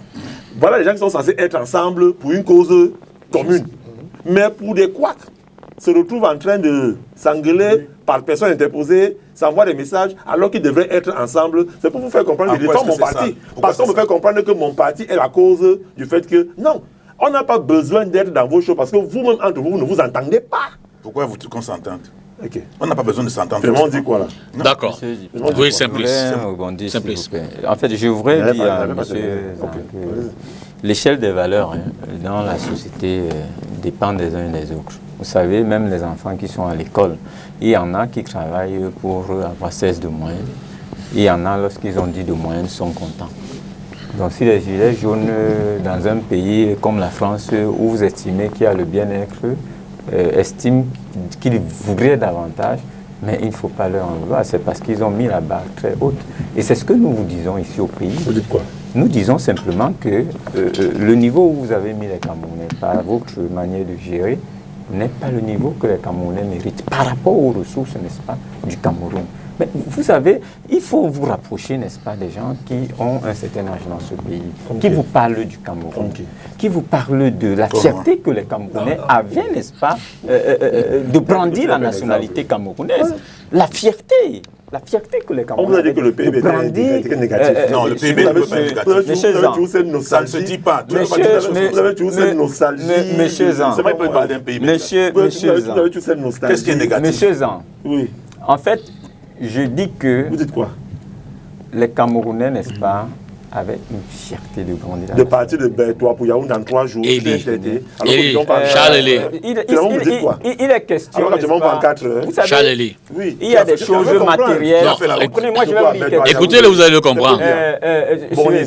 Voilà des gens qui sont censés être ensemble pour une cause commune. Mais pour des couacs, se retrouvent en train de s'engueuler par personne interposée, s'envoient des messages alors qu'ils devraient être ensemble. C'est pour vous faire comprendre que je défends mon parti. Parce qu'on me fait comprendre que mon parti est la cause du fait que, non, on n'a pas besoin d'être dans vos shows parce que vous-même, entre vous, ne vous entendez pas. Pourquoi vous qu'on s'entende? Ok. On n'a pas besoin de s'entendre. Tout le monde dit quoi là? D'accord. Monsieur Dupont, Oui, je simplice. voudrais rebondir, s'il Simplice. vous plaît. En fait, je voudrais J'avais dire pas- à j'avais pas monsieur terminé. Zan Ok. que l'échelle des valeurs dans la société dépend des uns et des autres. Vous savez, même les enfants qui sont à l'école, il y en a qui travaillent pour avoir 16 de moyenne. Il y en a, lorsqu'ils ont 10 de moyenne, sont contents. Donc si les gilets jaunes dans un pays comme la France, où vous estimez qu'il y a le bien-être, estiment qu'ils voudraient davantage, mais il ne faut pas leur en vouloir, c'est parce qu'ils ont mis la barre très haute. Et c'est ce que nous vous disons ici au pays. Vous dites quoi? Nous disons simplement que le niveau où vous avez mis les Camerounais par votre manière de gérer n'est pas le niveau que les Camerounais méritent par rapport aux ressources, n'est-ce pas, du Cameroun. Mais vous savez, il faut vous rapprocher, n'est-ce pas, des gens qui ont un certain âge dans ce pays, qui vous parlent du Cameroun, qui vous parlent de la fierté que les Camerounais avaient, n'est-ce pas, de brandir la nationalité camerounaise. La fierté que les Camerounais On vous a dit que le PIB était négatif. Non, le PIB ne peut pas être négatif. Monsieur Zan. Ça ne se dit pas. Vous avez toujours cette nostalgie. Monsieur Zan. C'est vrai qu'on peut parler d'un pays. Monsieur Vous avez Zan. toujours cette nostalgie. Qu'est-ce qui est négatif? Monsieur Zan. Oui. En fait, je dis que Vous dites quoi? les Camerounais, n'est-ce pas, avaient une fierté de grandir. De partir de Bertois pour Yaoundé dans 3 jours. Élie. Alors que nous sommes pas- Charles Élie. Il est question. Alors quand tu n'est-ce vas en pas, 4 heures. vous savez, Charles Élie. Oui. il y a des choses matérielles. Non, Comprenez-moi, je vais vous dire quelque chose. Écoutez-le, vous allez le comprendre.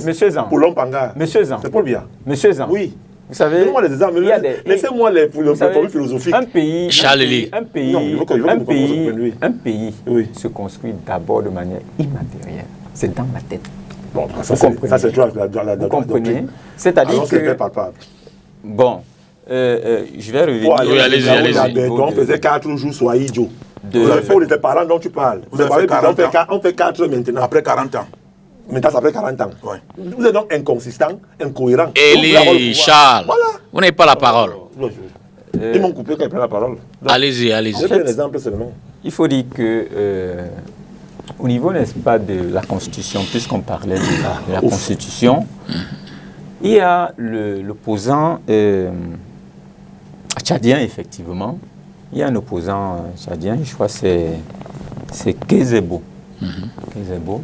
Monsieur Zan. Pour Lompanga. Monsieur Zan. C'est pas bien. Monsieur Zan. Oui. Vous savez, Donnez-moi les exemples. il y a des- Laissez-moi les vous savez, formules philosophiques. un pays, Charles Élie. un pays, Non, il faut que vous compreniez. un pays Oui. se construit d'abord de manière immatérielle. C'est dans la tête. Bon, Vous comprenez. ça c'est toujours la Vous comprenez? doctrine. C'est-à-dire Alors c'est que... très palpable. Bon, je vais revenir... Pour aller Oui, allez-y, allez-y. à Bertois, on faisait 4 jours sur Aïdjo. Vous avez fait pour les parents dont tu parles. Vous avez fait 40 ans. On fait 4 maintenant. Après 40 ans. Maintenant, ça fait 40 ans. Ouais. Vous êtes donc inconsistant, incohérent. Élie, Charles, Voilà. vous n'avez pas la parole. Non, Ils m'ont coupé quand ils prennent la parole. Donc, Allez-y, allez-y. je fais un exemple seulement. Il faut dire que, au niveau, n'est-ce pas, de la Constitution, puisqu'on parlait de la Constitution, il y a l'opposant tchadien, effectivement. Il y a un opposant tchadien, je crois que c'est Kezebo. Kezebo,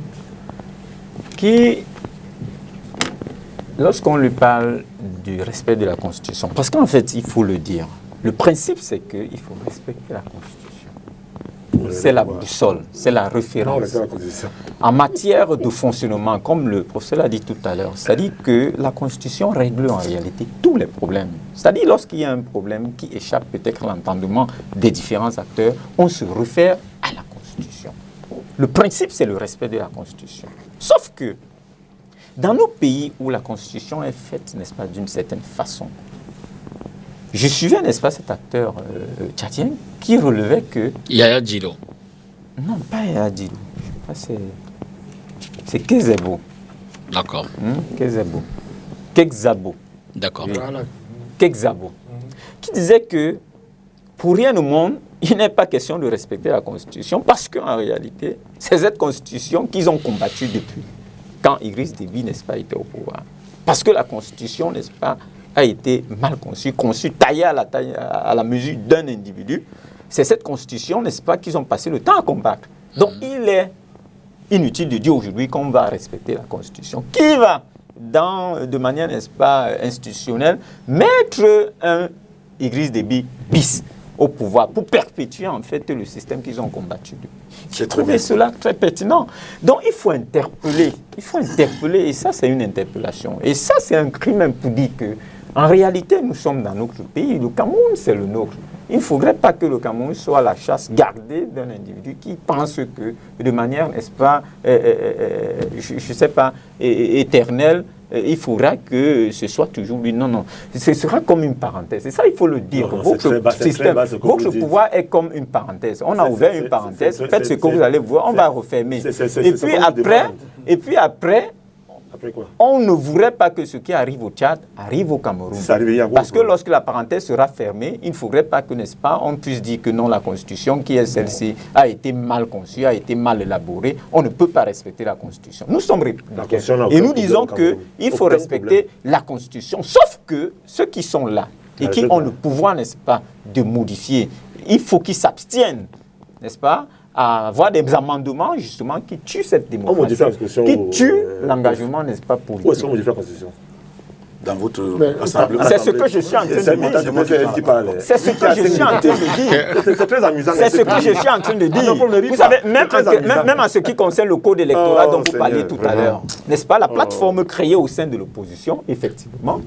qui, lorsqu'on lui parle du respect de la Constitution, parce qu'en fait, il faut le dire, le principe, c'est qu'il faut respecter la Constitution. C'est la boussole, c'est la Non, référence. c'est la Constitution. En matière de fonctionnement, comme le professeur l'a dit tout à l'heure, c'est-à-dire que la Constitution règle en réalité tous les problèmes. C'est-à-dire lorsqu'il y a un problème qui échappe peut-être à l'entendement des différents acteurs, on se réfère à la Constitution. Le principe, c'est le respect de la Constitution. Sauf que dans nos pays où la Constitution est faite, n'est-ce pas, d'une certaine façon, je suivais, n'est-ce pas, cet acteur tchadien qui relevait que... Yaya Djilo. Non, pas Yadil. C'est Kezebo. D'accord, Kezebo. Kexabo. d'accord. Oui. Kexabo. Qui disait que pour rien au monde, il n'est pas question de respecter la Constitution parce qu'en réalité, c'est cette Constitution qu'ils ont combattue depuis quand Idriss Déby, n'est-ce pas, était au pouvoir. Parce que la Constitution, n'est-ce pas, a été mal conçue, taillée à la mesure d'un individu. C'est cette Constitution, n'est-ce pas, qu'ils ont passé le temps à combattre. Donc inutile de dire aujourd'hui qu'on va respecter la Constitution. Qui va, de manière, n'est-ce pas, institutionnelle, mettre un Idriss Déby bis au pouvoir pour perpétuer en fait le système qu'ils ont combattu. J'ai trouvé cela très pertinent. Donc il faut interpeller, et ça c'est une interpellation. Et ça c'est un crime pour dire que en réalité nous sommes dans notre pays, le Cameroun c'est le nôtre. Il ne faudrait pas que le Cameroun soit à la chasse gardée d'un individu qui pense que de manière, n'est-ce pas, je ne sais pas, éternelle, il faudra que ce soit toujours lui. Non, non. Ce sera comme une parenthèse. Et ça, il faut le dire. Votre pouvoir est comme une parenthèse. On a ouvert une parenthèse. Faites ce que vous allez voir. On va refermer. Et puis après, on ne voudrait pas que ce qui arrive au Tchad arrive au Cameroun. Parce que lorsque la parenthèse sera fermée, il ne faudrait pas que, n'est-ce pas, on puisse dire que non, la Constitution, qui est celle-ci, a été mal conçue, a été mal élaborée. On ne peut pas respecter la Constitution. Nous sommes républicains. Et nous disons qu'il faut respecter la Constitution. Sauf que ceux qui sont là et qui ont le pouvoir, n'est-ce pas, de modifier, il faut qu'ils s'abstiennent, n'est-ce pas, à avoir des amendements justement qui tuent cette démocratie, qui tuent l'engagement, n'est-ce pas, politique. Où est-ce qu'on modifie la Constitution? Dans votre assemblée. C'est ce que je suis en train de dire. C'est ce que je suis en train de dire. C'est très amusant. C'est ce que je suis en train de dire. Vous savez, même en ce qui concerne le code électoral dont vous parliez tout à l'heure, n'est-ce pas, la plateforme créée au sein de l'opposition, effectivement,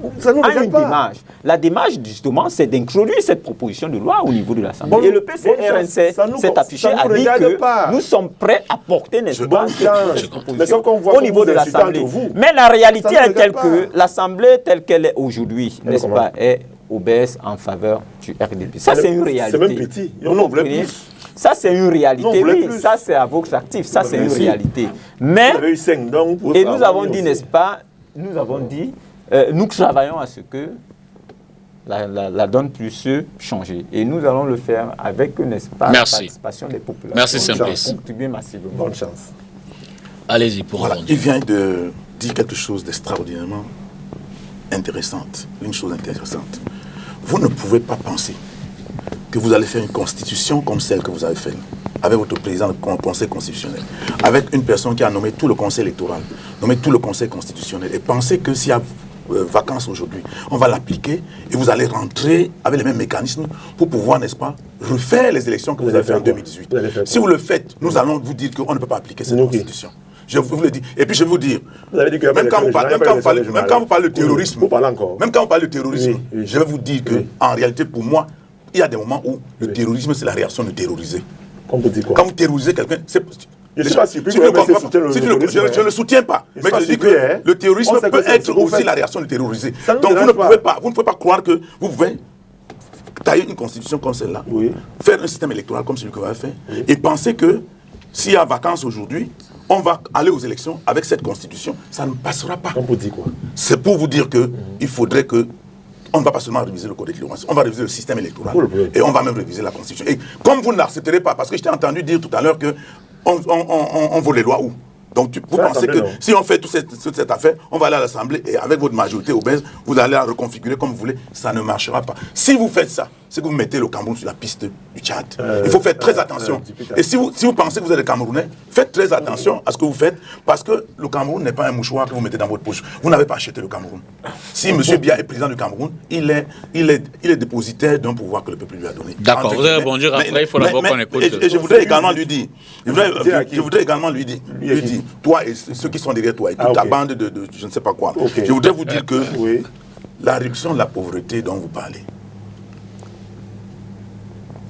a une démarche. La démarche, justement, c'est d'introduire cette proposition de loi au niveau de l'Assemblée. Et le PCRNC s'est affiché à dire que nous sommes prêts à porter, n'est-ce pas, cette proposition au niveau de l'Assemblée. Mais la réalité est telle que l'Assemblée telle qu'elle est aujourd'hui, n'est-ce pas, est obèse en faveur du RDP. Ça, c'est une réalité. C'est même petit. On en voulait plus. Ça, c'est une réalité, oui. Ça, c'est à Vox Actif. Ça, c'est une réalité. Mais, et nous avons dit, n'est-ce pas, nous avons dit, nous travaillons à ce que la donne puisse changer. Et nous allons le faire avec, n'est-ce pas, la participation des populations. Merci, Simplice. Contribuer massivement. Bonne chance. Allez-y pour rebondir. Il vient de dire quelque chose d'extraordinairement intéressante, une chose intéressante. Vous ne pouvez pas penser que vous allez faire une constitution comme celle que vous avez faite, avec votre président du conseil constitutionnel, avec une personne qui a nommé tout le conseil électoral, nommé tout le conseil constitutionnel, et penser que s'il y a vacances aujourd'hui, on va l'appliquer et vous allez rentrer avec les mêmes mécanismes pour pouvoir, n'est-ce pas, refaire les élections que vous avez faites en 2018. Si vous le faites, nous allons vous dire qu'on ne peut pas appliquer cette constitution. Je vous le dis. Et puis je vais vous dire, même quand vous parlez de terrorisme, je vais vous dire qu'en réalité, pour moi, il y a des moments où le terrorisme, c'est la réaction de terroriser. Quand vous terrorisez quelqu'un, je ne le soutiens pas. Mais je dis que le terrorisme peut être aussi la réaction de terroriser. Donc vous ne pouvez pas croire que vous pouvez tailler une constitution comme celle-là, faire un système électoral comme celui que vous avez fait, et penser que s'il y a vacances aujourd'hui, on va aller aux élections avec cette constitution, ça ne passera pas. C'est pour vous dire qu'il faudrait que on ne va pas seulement réviser le code électoral, on va réviser le système électoral et on va même réviser la constitution. Et comme vous ne l'accepterez pas, parce que je t'ai entendu dire tout à l'heure qu'on vole les lois où? Donc vous pensez que si on fait toute cette affaire, on va aller à l'Assemblée et avec votre majorité obèse, vous allez la reconfigurer comme vous voulez, ça ne marchera pas. Si vous faites ça, c'est que vous mettez le Cameroun sur la piste du Tchad. Il faut faire très attention. Et si vous pensez que vous êtes Camerounais, faites très attention à ce que vous faites, parce que le Cameroun n'est pas un mouchoir que vous mettez dans votre poche. Vous n'avez pas acheté le Cameroun. Si M. Biya est président du Cameroun, il est dépositaire d'un pouvoir que le peuple lui a donné. D'accord, vous allez rebondir après, il faut d'abord qu'on écoute. Et je voudrais également lui dire, toi et ceux qui sont derrière toi, et toute ta bande de je ne sais pas quoi, je voudrais vous dire que la réduction de la pauvreté dont vous parlez,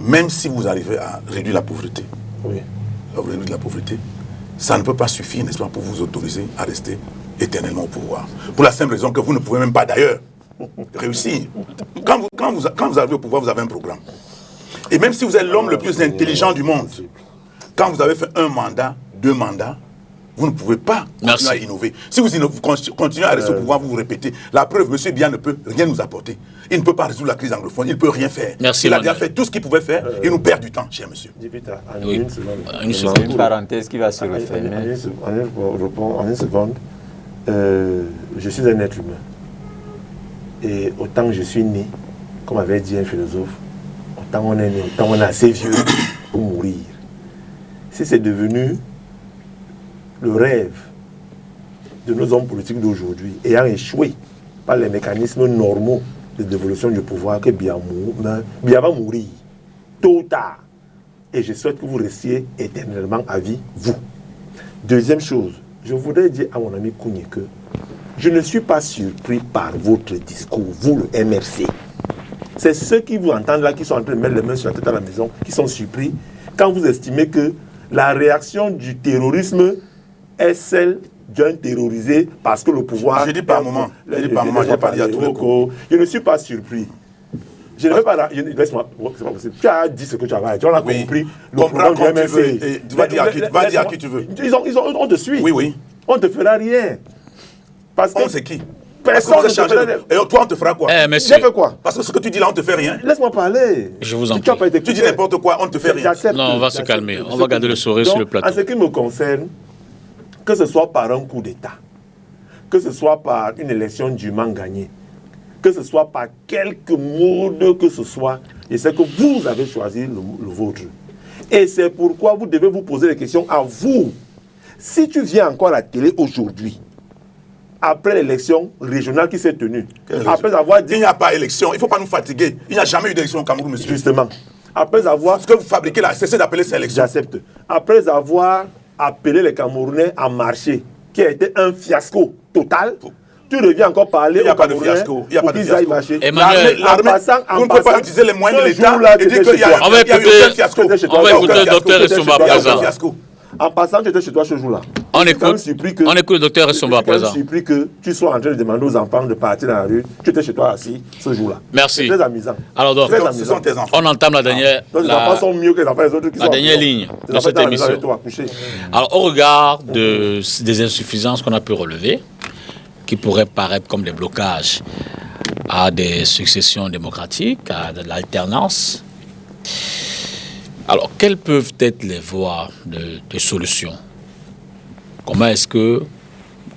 même si vous arrivez à réduire la pauvreté, ça ne peut pas suffire, n'est-ce pas, pour vous autoriser à rester éternellement au pouvoir. Pour la simple raison que vous ne pouvez même pas d'ailleurs réussir. Quand vous arrivez au pouvoir, vous avez un programme. Et même si vous êtes l'homme le plus intelligent du monde, quand vous avez fait un mandat, 2 mandats, vous ne pouvez pas continuer à innover. Si vous continuez à rester au pouvoir, vous vous répétez. La preuve, M. Biya ne peut rien nous apporter. Il ne peut pas résoudre la crise anglophone, il ne peut rien faire. Il a déjà fait tout ce qu'il pouvait faire et nous perd du temps, cher monsieur. Une parenthèse qui va se refermer. En une seconde, je suis un être humain. Et autant que je suis né, comme avait dit un philosophe, autant on est né, autant on est assez vieux pour mourir. Si c'est devenu le rêve de nos hommes politiques d'aujourd'hui, ayant échoué par les mécanismes normaux de dévolution du pouvoir, que Biya va mourir, tôt ou tard. Et je souhaite que vous restiez éternellement à vie, vous. Deuxième chose, je voudrais dire à mon ami Kouni que je ne suis pas surpris par votre discours, vous le MRC. C'est ceux qui vous entendent là, qui sont en train de mettre les mains sur la tête à la maison, qui sont surpris quand vous estimez que la réaction du terrorisme est celle d'un terrorisé parce que le pouvoir... Je dis pas un moment. Je dis pas un moment, je n'ai pas dit à tout le coup. Je ne suis pas surpris. Je ne vais pas... Laisse-moi, c'est pas possible. Tu as dit ce que tu as dit. Tu en as compris. Comprends comme tu veux. Et va dire à qui tu veux. On te suit. Oui, oui. On ne te fera rien. Parce que... On c'est qui? Personne ne te fera rien. Et toi, on te fera quoi? Monsieur, j'ai fait quoi? Parce que ce que tu dis là, on te fait rien. Laisse-moi parler. Je vous en prie. Tu dis n'importe quoi, on ne te fait rien. Non, on va se calmer. On va garder le sourire sur le plateau. En ce qui me concerne, que ce soit par un coup d'État, que ce soit par une élection dûment gagnée, que ce soit par quelque mode que ce soit, je sais que vous avez choisi le vôtre. Et c'est pourquoi vous devez vous poser les questions à vous. Si tu viens encore à la télé aujourd'hui, après l'élection régionale qui s'est tenue, après avoir dit... Il n'y a pas élection, il ne faut pas nous fatiguer. Il n'y a jamais eu d'élection au Cameroun, monsieur. Justement. Après avoir... Ce que vous fabriquez là, cessez d'appeler ça élection. J'accepte. Après avoir appelé les Camerounais à marcher, qui a été un fiasco total, tu reviens encore parler aux Camerounais pour qu'ils aillent marcher. Emmanuel, vous ne pouvez pas utiliser les moyens de l'État et dire qu'il y a eu un fiasco. On va écouter le docteur Essomba à présent. En passant, tu étais chez toi ce jour-là. On écoute le docteur Essomba à présent. Je suis surpris que tu sois en train de demander aux enfants de partir dans la rue. Tu étais chez toi assis ce jour-là. Merci. C'est très amusant. Alors donc, ce sont tes enfants. On entame la dernière... Les enfants sont mieux que les enfants des autres qui sont... La dernière ligne de cette émission. Alors, au regard des insuffisances qu'on a pu relever, qui pourraient paraître comme des blocages à des successions démocratiques, à de l'alternance, alors, quelles peuvent être les voies de solution? Comment est-ce que,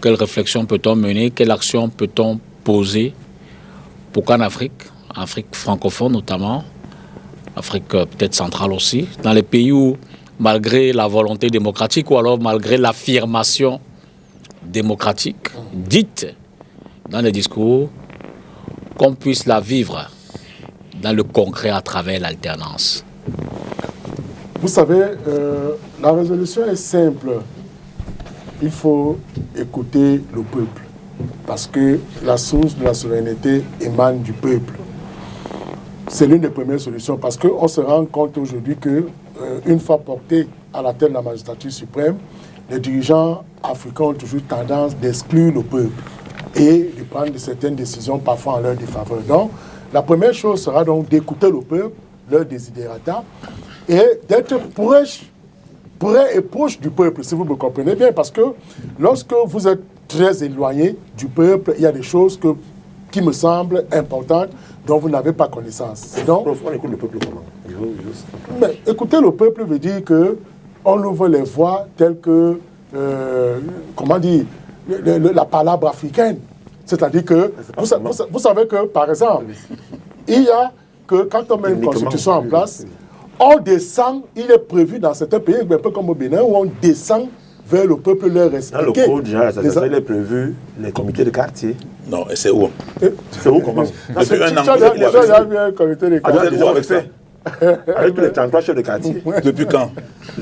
quelle réflexion peut-on mener, quelle action peut-on poser pour qu'en Afrique francophone notamment, Afrique peut-être centrale aussi, dans les pays où, malgré la volonté démocratique ou alors malgré l'affirmation démocratique dite dans les discours, qu'on puisse la vivre dans le concret à travers l'alternance? Vous savez, la résolution est simple. Il faut écouter le peuple. Parce que la source de la souveraineté émane du peuple. C'est l'une des premières solutions. Parce qu'on se rend compte aujourd'hui qu'une fois porté à la tête de la magistrature suprême, les dirigeants africains ont toujours tendance d'exclure le peuple et de prendre certaines décisions parfois en leur défaveur. Donc, la première chose sera donc d'écouter le peuple, leur désidérata, et d'être près et proche du peuple, si vous me comprenez bien, parce que lorsque vous êtes très éloigné du peuple, il y a des choses qui me semblent importantes dont vous n'avez pas connaissance. Donc, on écoute le peuple comment? Mais écouter le peuple veut dire qu'on ouvre les voies telles que, comment dire, la palabre africaine. C'est-à-dire que, vous savez que, par exemple, il y a que quand on met une constitution en place, on descend, il est prévu dans certains pays, un peu comme au Bénin, où on descend vers le peuple leur expliquer. Dans le code général, il est prévu les comités de quartier. Non, et c'est où? C'est où comment? Depuis un an. Tu as vu un comité de quartier? Avec tous les 33 chefs de quartier. Depuis quand?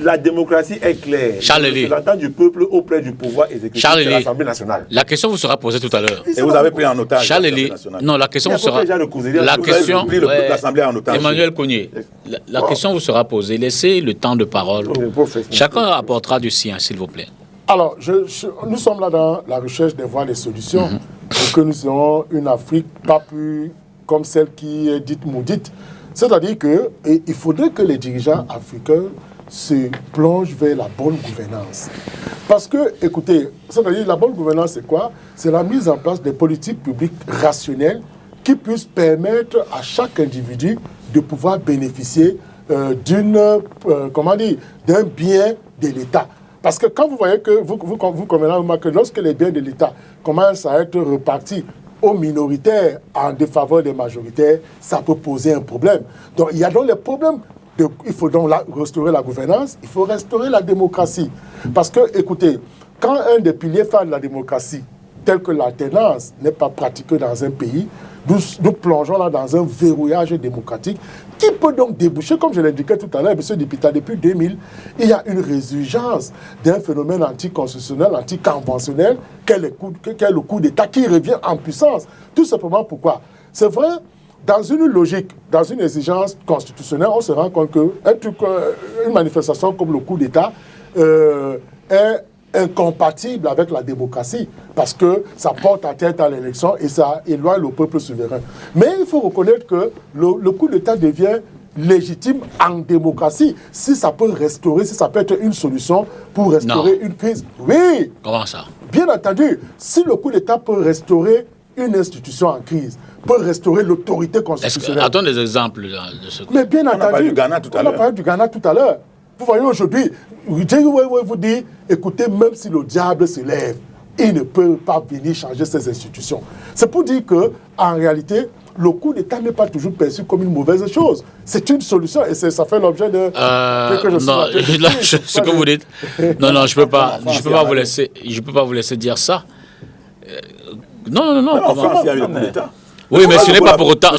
La démocratie est claire. Charles Elie. L'entente du peuple auprès du pouvoir exécutif de l'Assemblée nationale. La question vous sera posée tout à l'heure. Et vous avez pris en otage Charles Elie. Non, la question vous sera... La question... pris l'Assemblée en otage. Emmanuel Kounié. La question vous sera posée. Laissez le temps de parole. Chacun apportera du sien, s'il vous plaît. Alors, nous sommes là dans la recherche des voies, des solutions, pour que nous ayons une Afrique pas plus comme celle qui est dite maudite. C'est-à-dire qu'il faudrait que les dirigeants africains se plongent vers la bonne gouvernance. Parce que, écoutez, c'est-à-dire la bonne gouvernance, c'est quoi? C'est la mise en place des politiques publiques rationnelles qui puissent permettre à chaque individu de pouvoir bénéficier d'un bien de l'État. Parce que quand vous voyez que, vous convenez que lorsque les biens de l'État commencent à être repartis aux minoritaires en défaveur des majoritaires, ça peut poser un problème. Donc il y a donc les problèmes. Il faut donc restaurer la gouvernance, il faut restaurer la démocratie. Parce que, écoutez, quand un des piliers phares de la démocratie, tel que l'alternance, n'est pas pratiqué dans un pays, nous plongeons là dans un verrouillage démocratique qui peut donc déboucher, comme je l'indiquais tout à l'heure, M. Dipita, depuis 2000, il y a une résurgence d'un phénomène anticonstitutionnel, anticonventionnel, qu'est le coup d'État qui revient en puissance. Tout simplement pourquoi? C'est vrai, dans une logique, dans une exigence constitutionnelle, on se rend compte qu'une manifestation comme le coup d'État est incompatible avec la démocratie parce que ça porte atteinte à l'élection et ça éloigne le peuple souverain. Mais il faut reconnaître que le coup d'État devient légitime en démocratie si ça peut restaurer, si ça peut être une solution pour restaurer une crise. Oui. Comment ça? Bien entendu, si le coup d'État peut restaurer une institution en crise, peut restaurer l'autorité constitutionnelle. Attends des exemples de ce coup. Mais bien entendu, on a parlé du Ghana tout à l'heure. On a parlé du Ghana tout à l'heure. Vous voyez aujourd'hui, vous dit, écoutez, même si le diable se lève, il ne peut pas venir changer ces institutions. C'est pour dire que, en réalité, le coup d'État n'est pas toujours perçu comme une mauvaise chose. C'est une solution et ça fait l'objet de... non, ce que vous dites... Non, je peux pas vous laisser dire ça. Non. En France, il y a eu le coup d'État. Oui, mais ce n'est pas pour autant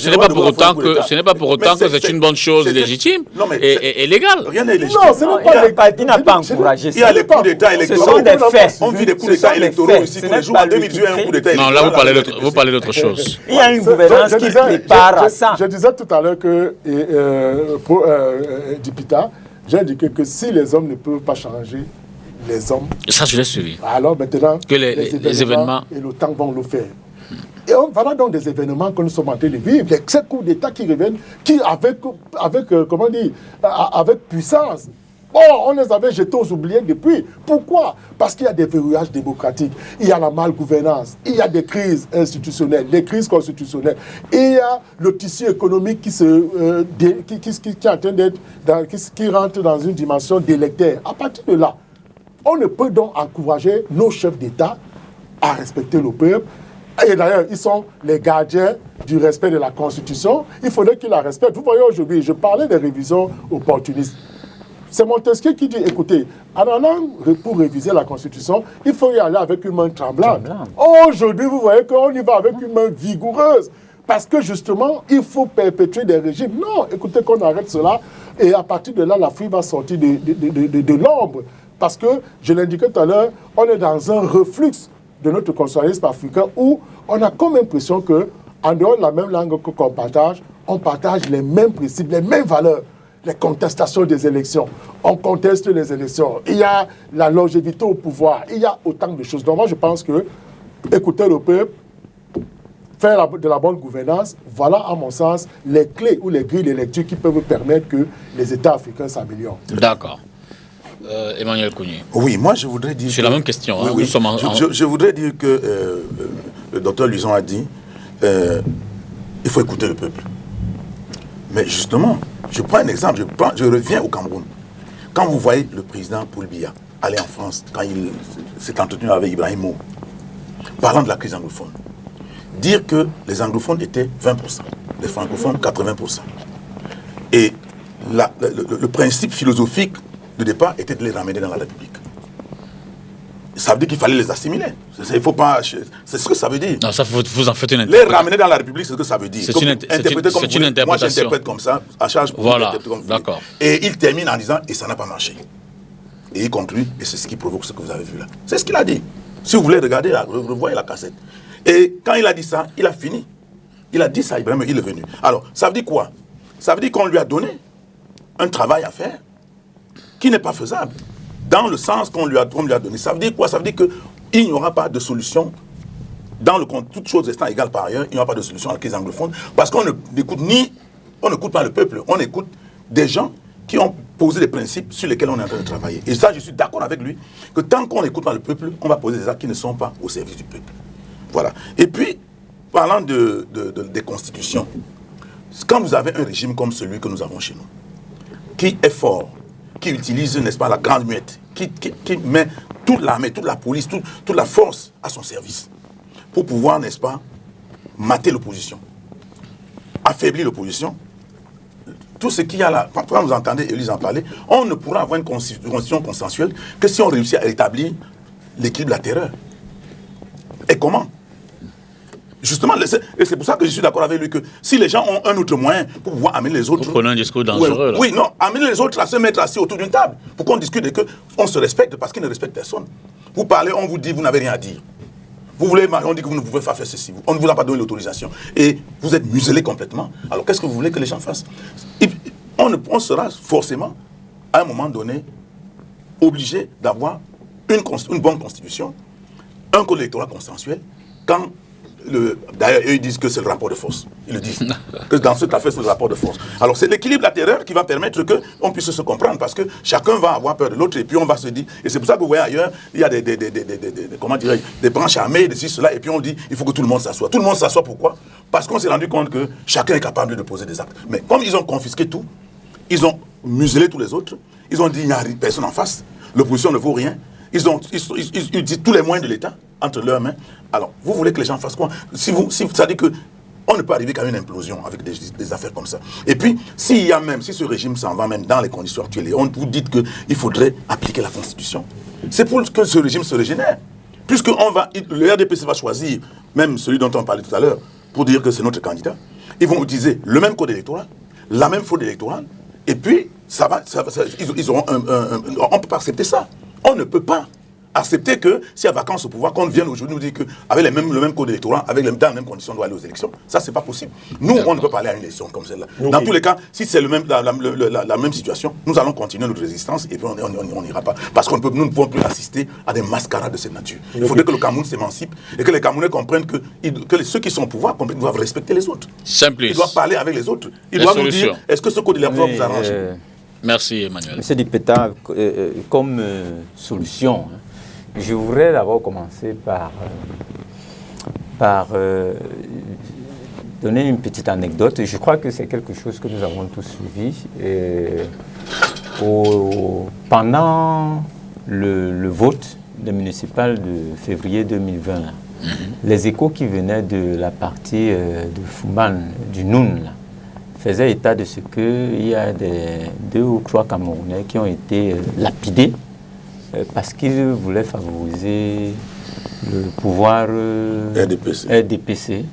que c'est une bonne chose légitime et légale. Rien n'est légitime. Non, ce n'est pas légal. Il n'a pas encouragé ça. Il y a les coups d'État électoraux. Ce sont des faits. On vit des coups d'État électoraux ici tous les jours. En 2018, un coup d'État électoral. Non, là, vous parlez d'autre chose. Il y a une gouvernance qui prépare à ça. Je disais tout à l'heure que, pour Dipita, j'ai indiqué que si les hommes ne peuvent pas changer, les hommes... Ça, je l'ai suivi. Alors maintenant, que les événements et le temps vont le faire. Et voilà donc des événements que nous sommes en train de vivre, ces coups d'État qui reviennent, qui avec puissance. Bon, on les avait jetés aux oubliés depuis. Pourquoi? Parce qu'il y a des verrouillages démocratiques, il y a la malgouvernance, il y a des crises institutionnelles, des crises constitutionnelles, et il y a le tissu économique qui est en train d'être, qui rentre dans une dimension délétère. À partir de là, on ne peut donc encourager nos chefs d'État à respecter le peuple. Et d'ailleurs, ils sont les gardiens du respect de la Constitution. Il faudrait qu'ils la respectent. Vous voyez aujourd'hui, je parlais des révisions opportunistes. C'est Montesquieu qui dit, écoutez, en allant pour réviser la Constitution, il faut y aller avec une main tremblante. Aujourd'hui, vous voyez qu'on y va avec une main vigoureuse. Parce que justement, il faut perpétuer des régimes. Non, écoutez qu'on arrête cela. Et à partir de là, l'Afrique va sortir de l'ombre. Parce que, je l'indiquais tout à l'heure, on est dans un reflux de notre conservatisme africain où on a comme impression que, en dehors de la même langue qu'on partage, on partage les mêmes principes, les mêmes valeurs. Les contestations des élections. On conteste les élections. Il y a la longévité au pouvoir. Il y a autant de choses. Donc moi, je pense que écouter le peuple, faire de la bonne gouvernance, voilà, à mon sens, les clés ou les grilles de lecture qui peuvent permettre que les États africains s'améliorent. D'accord. Emmanuel Kougny. Oui, moi je voudrais dire... C'est la même question. Oui, hein. oui. Nous sommes je voudrais dire que le docteur Luison a dit il faut écouter le peuple. Mais justement, je prends un exemple, je reviens au Cameroun. Quand vous voyez le président Paul Biya aller en France, quand il s'est entretenu avec Ibrahim Mo, parlant de la crise anglophone, dire que les anglophones étaient 20%, les francophones 80%. Et le principe philosophique de départ était de les ramener dans la République. Ça veut dire qu'il fallait les assimiler. Il faut pas. C'est ce que ça veut dire. Non, ça vous en faites une interprétation. Les ramener dans la République, c'est ce que ça veut dire. C'est une interprétation. Moi, j'interprète comme ça, à charge pour voilà, d'accord. Et il termine en disant, et ça n'a pas marché. Et il conclut, et c'est ce qui provoque ce que vous avez vu là. C'est ce qu'il a dit. Si vous voulez regarder, revoyez la cassette. Et quand il a dit ça, il a fini. Il a dit ça, Ibrahim, il est venu. Alors, ça veut dire quoi? Ça veut dire qu'on lui a donné un travail à faire qui n'est pas faisable. Dans le sens qu'on lui a donné. Ça veut dire quoi? Ça veut dire qu'il n'y aura pas de solution, dans le compte, toutes choses restant égales par ailleurs, il n'y aura pas de solution à la crise anglophone, parce qu'on n'écoute pas le peuple, on écoute des gens qui ont posé des principes sur lesquels on est en train de travailler. Et ça, je suis d'accord avec lui, que tant qu'on n'écoute pas le peuple, on va poser des actes qui ne sont pas au service du peuple. Voilà. Et puis, parlant des constitutions, quand vous avez un régime comme celui que nous avons chez nous, qui est fort, qui utilise, n'est-ce pas, la grande muette, qui met toute l'armée, toute la police, toute la force à son service, pour pouvoir, n'est-ce pas, mater l'opposition, affaiblir l'opposition. Tout ce qu'il y a là, quand vous entendez Élise en parler, on ne pourra avoir une constitution consensuelle que si on réussit à établir l'équilibre de la terreur. Et comment? Justement, et c'est pour ça que je suis d'accord avec lui que si les gens ont un autre moyen pour pouvoir amener les autres... Vous prenez un discours dangereux, là. Oui, non, amener les autres à se mettre assis autour d'une table pour qu'on discute et qu'on se respecte parce qu'ils ne respectent personne. Vous parlez, on vous dit, vous n'avez rien à dire. Vous voulez, on dit que vous ne pouvez pas faire ceci. On ne vous a pas donné l'autorisation. Et vous êtes muselé complètement. Alors qu'est-ce que vous voulez que les gens fassent? On sera forcément, à un moment donné, obligé d'avoir une bonne constitution, un code électoral consensuel, quand... D'ailleurs, eux, ils disent que c'est le rapport de force. Ils le disent. Que dans cette affaire, c'est le rapport de force. Alors, c'est l'équilibre de la terreur qui va permettre qu'on puisse se comprendre parce que chacun va avoir peur de l'autre et puis on va se dire. Et c'est pour ça que vous voyez ailleurs, il y a des branches armées, des ci, cela, et puis on dit il faut que tout le monde s'assoie. Tout le monde s'assoit pourquoi? Parce qu'on s'est rendu compte que chacun est capable de poser des actes. Mais comme ils ont confisqué tout, ils ont muselé tous les autres, ils ont dit il n'y a personne en face, l'opposition ne vaut rien. Ils disent tous les moyens de l'État entre leurs mains. Alors, vous voulez que les gens fassent quoi? Ça dit que on ne peut arriver qu'à une implosion avec des affaires comme ça. Et puis, si ce régime s'en va même dans les conditions actuelles, on vous dit qu'il faudrait appliquer la Constitution. C'est pour que ce régime se régénère. Puisque le RDPC va choisir, même celui dont on parlait tout à l'heure, pour dire que c'est notre candidat, ils vont utiliser le même code électoral, la même fraude électorale, et puis, ils auront on ne peut pas accepter ça. On ne peut pas accepter que, s'il y a vacances au pouvoir, qu'on vienne aujourd'hui nous dire qu'avec le même code électoral, dans les mêmes conditions, on doit aller aux élections. Ça, c'est pas possible. Nous, on ne peut pas aller à une élection comme celle-là. Okay. Dans tous les cas, si c'est la même situation, nous allons continuer notre résistance et puis on n'ira pas. Parce que nous ne pouvons plus assister à des mascarades de cette nature. Il faudrait que le Cameroun s'émancipe et que les Camerounais comprennent que ceux qui sont au pouvoir doivent respecter les autres. Ils doivent parler avec les autres. Ils doivent nous dire, est-ce que ce code électoral vous arrange? Merci Emmanuel. Monsieur Dipeta, comme solution, je voudrais d'abord commencer par donner une petite anecdote. Je crois que c'est quelque chose que nous avons tous suivi. Pendant le vote des municipales de février 2020, les échos qui venaient de la partie de Fouman, du Noun, faisaient état de ce qu'il y a 2 ou 3 Camerounais qui ont été lapidés parce qu'ils voulaient favoriser le pouvoir RDPC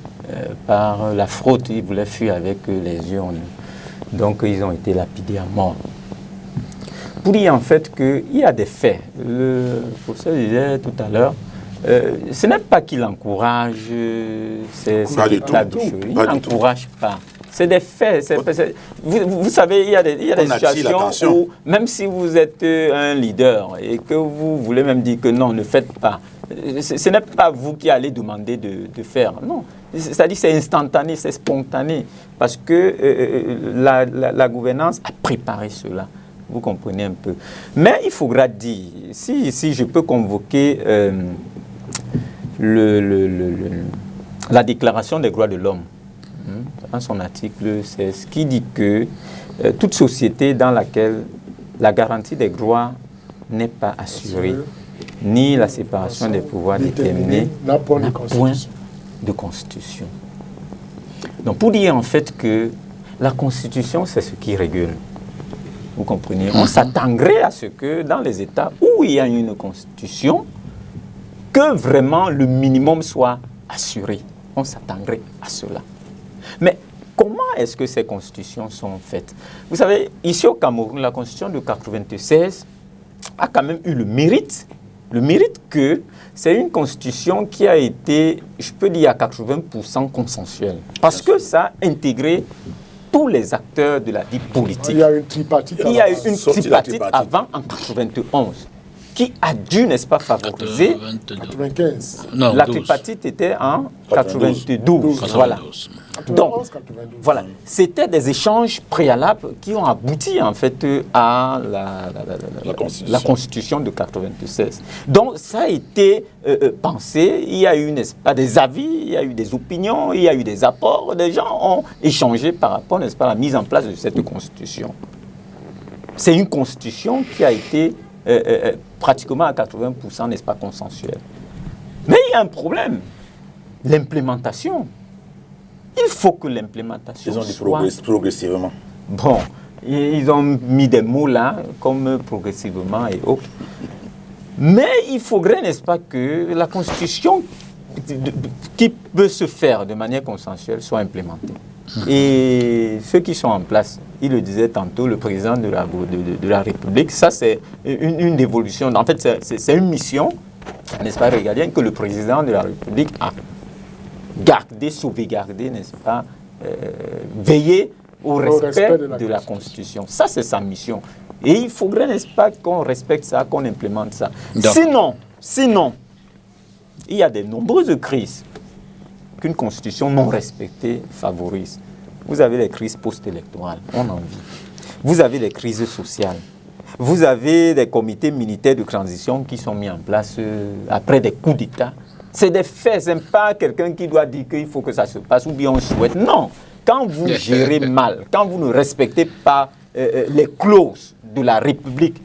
par la fraude. Ils voulaient fuir avec les urnes. Donc ils ont été lapidés à mort. Pour dire en fait qu'il y a des faits. Le professeur disait tout à l'heure, ce n'est pas qu'il encourage la doucherie. Il n'encourage pas. C'est des faits. Vous savez, il y a des situations où, même si vous êtes un leader et que vous voulez même dire que non, ne faites pas, ce n'est pas vous qui allez demander de faire. Non. C'est-à-dire que c'est instantané, c'est spontané. Parce que la gouvernance a préparé cela. Vous comprenez un peu. Mais il faudra dire, si je peux convoquer la Déclaration des droits de l'homme, dans son article 16, qui dit que toute société dans laquelle la garantie des droits n'est pas assurée, ni la séparation des pouvoirs déterminée, n'a point de constitution. Donc pour dire en fait que la constitution, c'est ce qui régule. Vous comprenez? On s'attendrait à ce que dans les États où il y a une constitution, que vraiment le minimum soit assuré. On s'attendrait à cela. Mais comment est-ce que ces constitutions sont faites? Vous savez, ici au Cameroun, la constitution de 1996 a quand même eu le mérite que c'est une constitution qui a été, je peux dire à 80% consensuelle. Parce que ça a intégré tous les acteurs de la vie politique. Il y a une tripartite avant en 1991. Qui a dû, n'est-ce pas, favoriser 95. Non, la tripartite était en 92. Voilà. Donc, voilà. C'était des échanges préalables qui ont abouti, en fait, à la Constitution de 96. Donc, ça a été pensé. Il y a eu, n'est-ce pas, des avis, il y a eu des opinions, il y a eu des apports. Des gens ont échangé par rapport, n'est-ce pas, à la mise en place de cette Constitution. C'est une Constitution qui a été pratiquement à 80%, n'est-ce pas, consensuel. Mais il y a un problème. L'implémentation. Il faut que l'implémentation soit... Ils ont dit progressivement. Bon, ils ont mis des mots là, comme progressivement et autres. Mais il faudrait, n'est-ce pas, que la Constitution qui peut se faire de manière consensuelle soit implémentée. Et ceux qui sont en place, il le disait tantôt, le président de la République, ça c'est une évolution. En fait, c'est une mission, n'est-ce pas, régalienne, que le président de la République a gardé, sauvegardé, n'est-ce pas, veiller au respect de la Constitution. Ça, c'est sa mission. Et il faudrait, n'est-ce pas, qu'on respecte ça, qu'on implémente ça. Sinon, il y a de nombreuses crises qu'une constitution non respectée favorise. Vous avez les crises post-électorales, on en vit. Vous avez les crises sociales. Vous avez des comités militaires de transition qui sont mis en place après des coups d'État. C'est des faits, ce n'est pas quelqu'un qui doit dire qu'il faut que ça se passe ou bien on souhaite. Non, quand vous gérez mal, quand vous ne respectez pas les clauses de la République,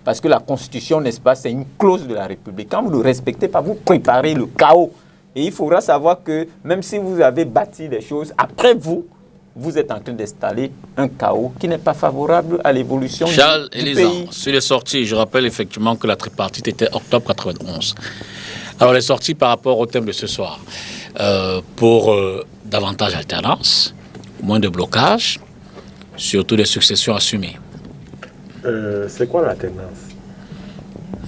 parce que la Constitution, n'est-ce pas, c'est une clause de la République. Quand vous ne respectez pas, vous préparez le chaos. Et il faudra savoir que même si vous avez bâti des choses, après vous, vous êtes en train d'installer un chaos qui n'est pas favorable à l'évolution du pays. Charles Élizan, sur les sorties, je rappelle effectivement que la tripartite était octobre 91. Alors les sorties par rapport au thème de ce soir, pour davantage d'alternance, moins de blocage, surtout des successions assumées. C'est quoi l'alternance?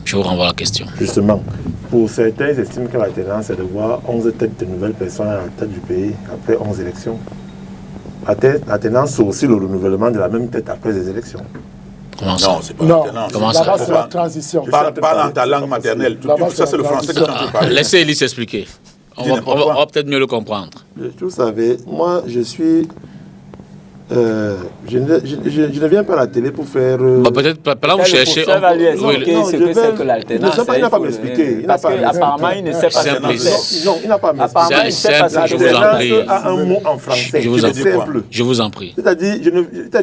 Je vous renvoie la question. Justement, pour certains, ils estiment que l'alternance, c'est de voir 11 têtes de nouvelles personnes à la tête du pays après 11 élections. L'alternance, c'est aussi le renouvellement de la même tête après les élections. Comment ça? Non, c'est pas Non, l'alternance. Comment ça? là-bas, c'est la transition. Parle en ta langue maternelle. Ça, c'est le français que tu peux parler. Laissez Élie s'expliquer. On va peut-être mieux le comprendre. Vous savez, moi, je suis... je ne viens pas à la télé pour faire... Peut-être, pendant que vous cherchez... Ça va lui expliquer ce que c'est que l'alternance. Il n'a pas m'expliquer. Parce qu'apparemment, il ne sait pas ce que c'est. Non, il n'a pas m'expliquer. Apparemment, il ne sait pas ce que c'est. L'alternance a un mot en français. Je vous en prie. Simple. Je vous en prie. C'est-à-dire...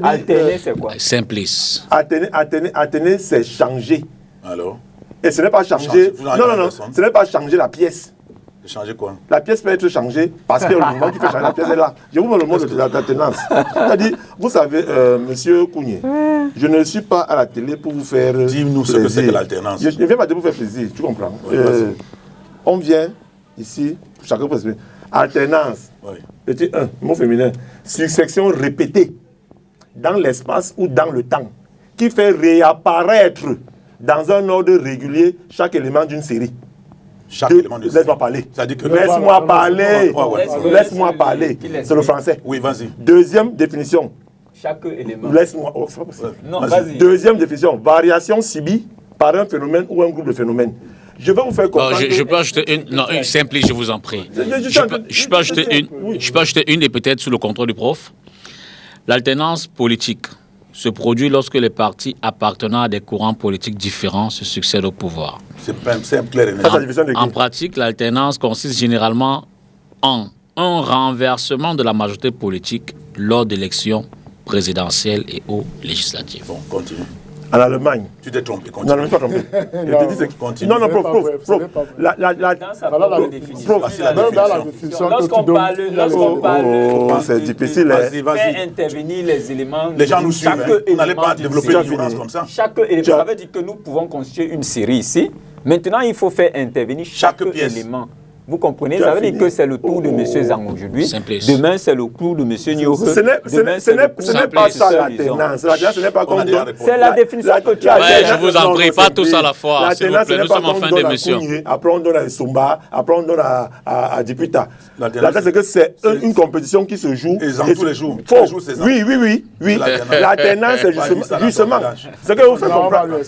Alterner, c'est quoi? Simplice. Alterner, c'est changer. Alors, Et ce n'est pas changer... Vous Non, changez non, la non. personne. Ce n'est pas changer la pièce. changer quoi? La pièce peut être changée parce que le moment qui fait changer la pièce est là. Je vous mets le mot de l'alternance. C'est-à-dire, vous savez, monsieur Kounié, je ne suis pas à la télé pour vous faire Dis-nous ce que c'est que l'alternance. Je ne viens pas de vous faire plaisir, tu comprends? Oui, on vient ici, chacun peut se dire, alternance, oui. petit 1, mot féminin, succession répétée dans l'espace ou dans le temps, qui fait réapparaître dans un ordre régulier chaque élément d'une série. Chaque élément de Laisse-moi parler. C'est-à-dire que Laisse-moi parler. Ouais. Laisse-moi parler. C'est le français. Oui, vas-y. Deuxième définition. Chaque élément. Laisse-moi. Oh, c'est pas possible. Non, vas-y. Deuxième définition. Variation subie par un phénomène ou un groupe de phénomènes. Je vais vous faire comprendre. Je peux ajouter une. Non, une simple, je vous en prie. Je peux ajouter une et peut-être sous le contrôle du prof. L'alternance politique se produit lorsque les partis appartenant à des courants politiques différents se succèdent au pouvoir. C'est simple, clair et net. En pratique, l'alternance consiste généralement en un renversement de la majorité politique lors d'élections présidentielles et ou législatives. Bon, continue. En Allemagne. Tu t'es trompé, Non, continue. non, je ne suis pas trompé. Je te dis c'est... Continue. Non, non, prof. Dans sa propre définition. Lorsqu'on parle c'est difficile. faire intervenir les éléments. Les gens nous suivent. Vous n'allez pas développer une violence comme ça. Chaque élément. Ça veut dire que nous pouvons constituer une série ici. Maintenant, il faut faire intervenir chaque élément. Vous comprenez? Ça veut dire que c'est le tour de M. Zang aujourd'hui. Demain, c'est le tour de M. Nyore. Ce n'est pas ça l'alternance. Ce n'est pas comme... C'est la définition que tu as. Ouais, je vous en prie, pas tous à la fois. S'il vous plaît, nous sommes en fin d'émission. Après, on donne à Somba, après, on donne à Diputa. L'alternance, c'est que c'est une compétition qui se joue. Et tous les jours. Oui. L'alternance, c'est justement. Ce que vous faites comprendre.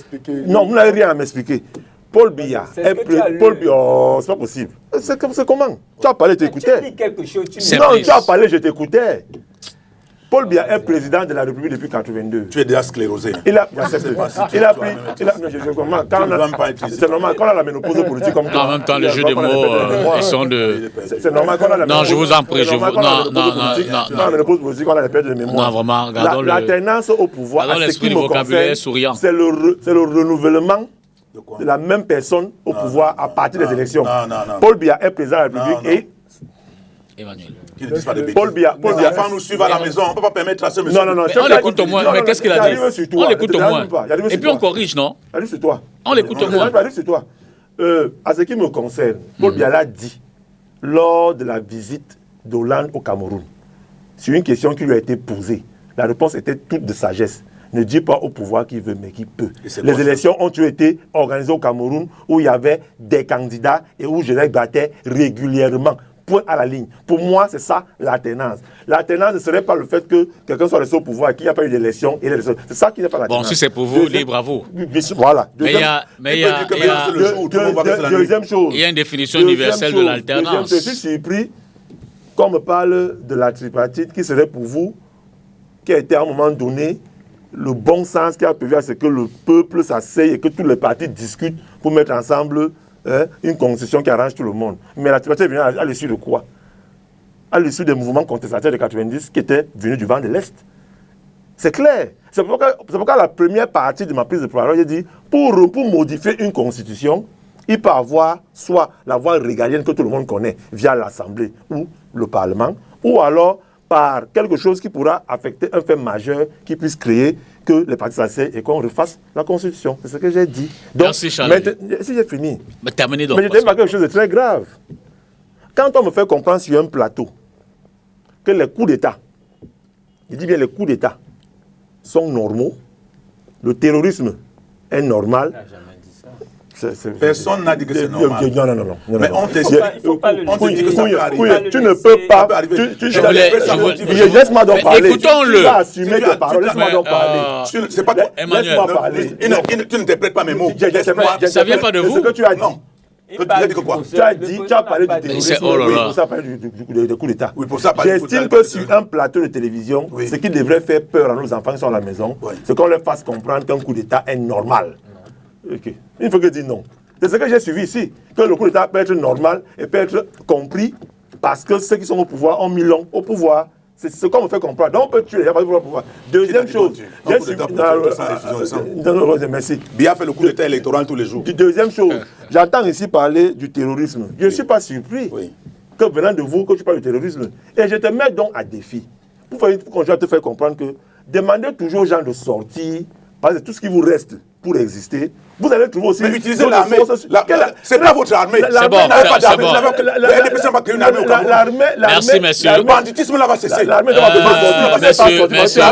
Non, vous n'avez rien à m'expliquer. Paul Biya, c'est pas possible. C'est comment? Tu as parlé, t'écoutais. Non, tu as parlé, je t'écoutais. Paul Biya est président de la République depuis 1982. Tu es déjà sclérosé. Il a pris. C'est normal, quand on a la ménopause politique comme En même temps, le jeu des mots, ils sont de... C'est normal quand on a la Non, je vous en prie, non. La ménopause politique, on a la perte de mémoire. Non, vraiment, regardons l'alternance au pouvoir, l'esprit du vocabulaire souriant. C'est le renouvellement de la même personne au pouvoir à partir des élections. Paul Biya est président de la République et... Emmanuel. Qui ne disent pas de bêtises. Paul Biya. Les enfants nous suivent à la maison. On ne peut pas permettre à ce monsieur. Non. On l'écoute au moins. Mais qu'est-ce qu'il a dit? On l'écoute au moins. Et puis on corrige, non? Allez sur toi. On l'écoute au moins. Allez sur toi. À ce qui me concerne, Paul Biya l'a dit lors de la visite d'Hollande au Cameroun. Sur une question qui lui a été posée, la réponse était toute de sagesse. Ne dis pas au pouvoir qu'il veut, mais qu'il peut. Les élections ont été organisées au Cameroun où il y avait des candidats et où je les battais régulièrement. Point à la ligne. Pour moi, c'est ça l'alternance. L'alternance ne serait pas le fait que quelqu'un soit resté au pouvoir et qu'il n'y a pas eu d'élection. C'est ça qui n'est pas l'alternance. Bon, si c'est pour vous, libre à vous. Voilà. Mais il y a Deuxième chose. Il y a une définition universelle de l'alternance. Je suis surpris qu'on me parle de la tripartite qui serait pour vous, qui a été à un moment donné le bon sens qui a prévu à ce que le peuple s'asseye et que tous les partis discutent pour mettre ensemble une constitution qui arrange tout le monde. Mais la tripartite est venue à l'issue de quoi? À l'issue des mouvements contestataires de 90 qui étaient venus du vent de l'Est. C'est clair. C'est pourquoi la première partie de ma prise de parole, j'ai dit, pour modifier une constitution, il peut avoir soit la voie régalienne que tout le monde connaît via l'Assemblée ou le Parlement, ou alors par quelque chose qui pourra affecter un fait majeur qui puisse créer que les partis s'asseyent et qu'on refasse la Constitution. C'est ce que j'ai dit. Donc, merci, Charles. Si j'ai fini. Mais terminez donc. Mais je t'ai marqué quelque chose de très grave. Quand on me fait comprendre sur un plateau que les coups d'État, je dis bien les coups d'État, sont normaux, le terrorisme est normal. Personne n'a dit que c'est normal. Non. Mais on te dit que ça peut arriver. Tu ne peux pas. Laisse-moi donc parler. Écoutons-le. Tu vas assumer tes paroles. Laisse-moi donc parler. C'est pas toi. Laisse-moi parler. Tu n'interprètes pas mes mots. Ça vient pas de vous? Ce que tu as dit. Non. Tu as dit que quoi? Tu as parlé du terrorisme. Oui, pour ça, parler du coup d'État. Oui, pour ça, j'estime que sur un plateau de télévision, ce qui devrait faire peur à nos enfants qui sont à la maison, c'est qu'on leur fasse comprendre qu'un coup d'État est normal. Okay. Il faut que je dise non. C'est ce que j'ai suivi ici. Que le coup d'État peut être normal et peut être compris parce que ceux qui sont au pouvoir ont mis l'homme au pouvoir. C'est ce qu'on me fait comprendre. Donc on peut tuer, il n'y a pas de pouvoir. Deuxième chose. Merci. Biya fait le coup d'État électoral tous les jours. Deuxième chose. J'entends ici parler du terrorisme. Je ne suis pas surpris que venant de vous, que tu parles du terrorisme. Et je te mets donc à défi. Pour continuer à te faire comprendre que demandez toujours aux gens de sortir. Parce que tout ce qui vous reste pour exister, vous allez trouver aussi... Mais utilisez l'armée. C'est pas votre armée. C'est bon, c'est bon. Merci, monsieur. Le banditisme là va cesser. L'armée n'a pas besoin de monsieur.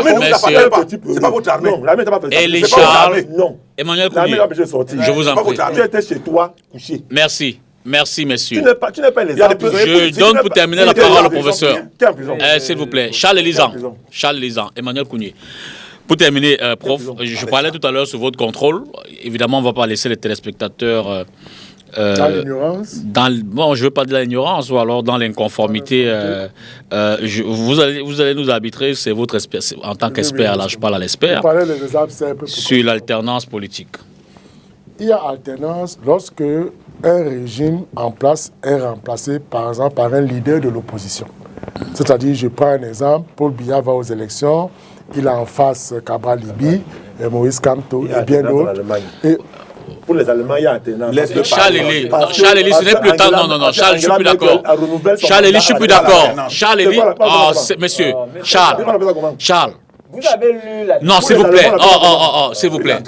C'est pas votre armée. Non, l'armée n'a pas besoin de Elie Charles. Non. Emmanuel L'armée n'a Kounié. pas besoin de sortir. Je vous en prie. Tu étais chez toi, couché. Merci. Merci, messieurs. Tu n'es pas les armes. Je donne pour terminer la parole au professeur. Qui est en prison? S'il vous plaît. Charles Elisan. Charles Elisan. Emmanuel Kounié. Pour terminer, prof, je parlais tout à l'heure sur votre contrôle. Évidemment, on ne va pas laisser les téléspectateurs... dans l'ignorance. Bon, je ne veux pas de l'ignorance ou alors dans l'inconformité. Vous allez nous arbitrer, c'est votre expert, en tant qu'expert, là je parle à l'expert, sur l'alternance politique. Il y a alternance lorsque un régime en place est remplacé, par exemple, par un leader de l'opposition. C'est-à-dire, je prends un exemple, Paul Biya va aux élections, il a en face Cabral Libi, Moïse Kamto et bien d'autres. Pour les Allemands, il y a alternance. Charles Elie, ce n'est plus le temps. Non, Charles, je ne suis plus d'accord. Charles Elie, je suis plus d'accord. Charles Elie, monsieur, Charles. Vous avez lu la... Non, s'il vous plaît. S'il vous plaît.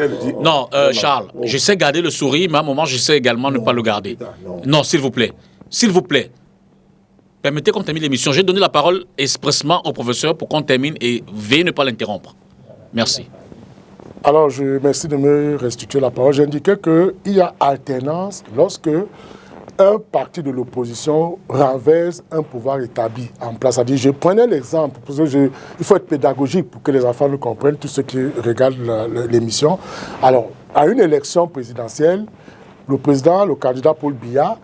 Non, Charles, je sais garder le sourire, mais à un moment, je sais également ne pas le garder. Non, s'il vous plaît. S'il vous plaît. Permettez qu'on termine l'émission. J'ai donné la parole expressément au professeur pour qu'on termine et veuillez ne pas l'interrompre. Merci. Alors, je merci de me restituer la parole. J'indiquais qu'il y a alternance lorsque un parti de l'opposition renverse un pouvoir établi en place. C'est-à-dire, je prenais l'exemple, parce que il faut être pédagogique pour que les enfants le comprennent, tous ceux qui regardent l'émission. Alors, à une élection présidentielle, le président, le candidat Paul Biya,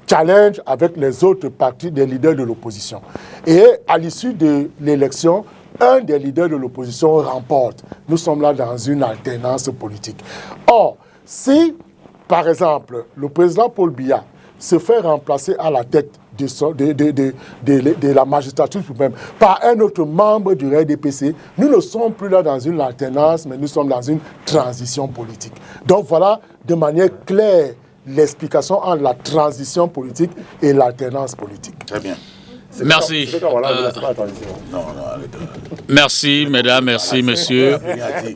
challenge avec les autres partis des leaders de l'opposition. Et à l'issue de l'élection, un des leaders de l'opposition remporte. Nous sommes là dans une alternance politique. Or, si, par exemple, le président Paul Biya se fait remplacer à la tête de la magistrature suprême par un autre membre du RDPC, nous ne sommes plus là dans une alternance, mais nous sommes dans une transition politique. Donc voilà, de manière claire, l'explication entre la transition politique et l'alternance politique. Très bien. Merci. Non, Merci, mesdames, merci, messieurs.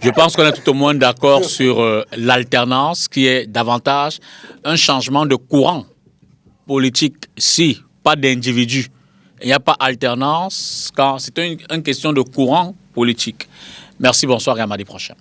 Je pense qu'on est tout au moins d'accord sur l'alternance, qui est davantage un changement de courant politique, si, pas d'individu. Il n'y a pas alternance quand c'est une question de courant politique. Merci, bonsoir et à mardi prochain.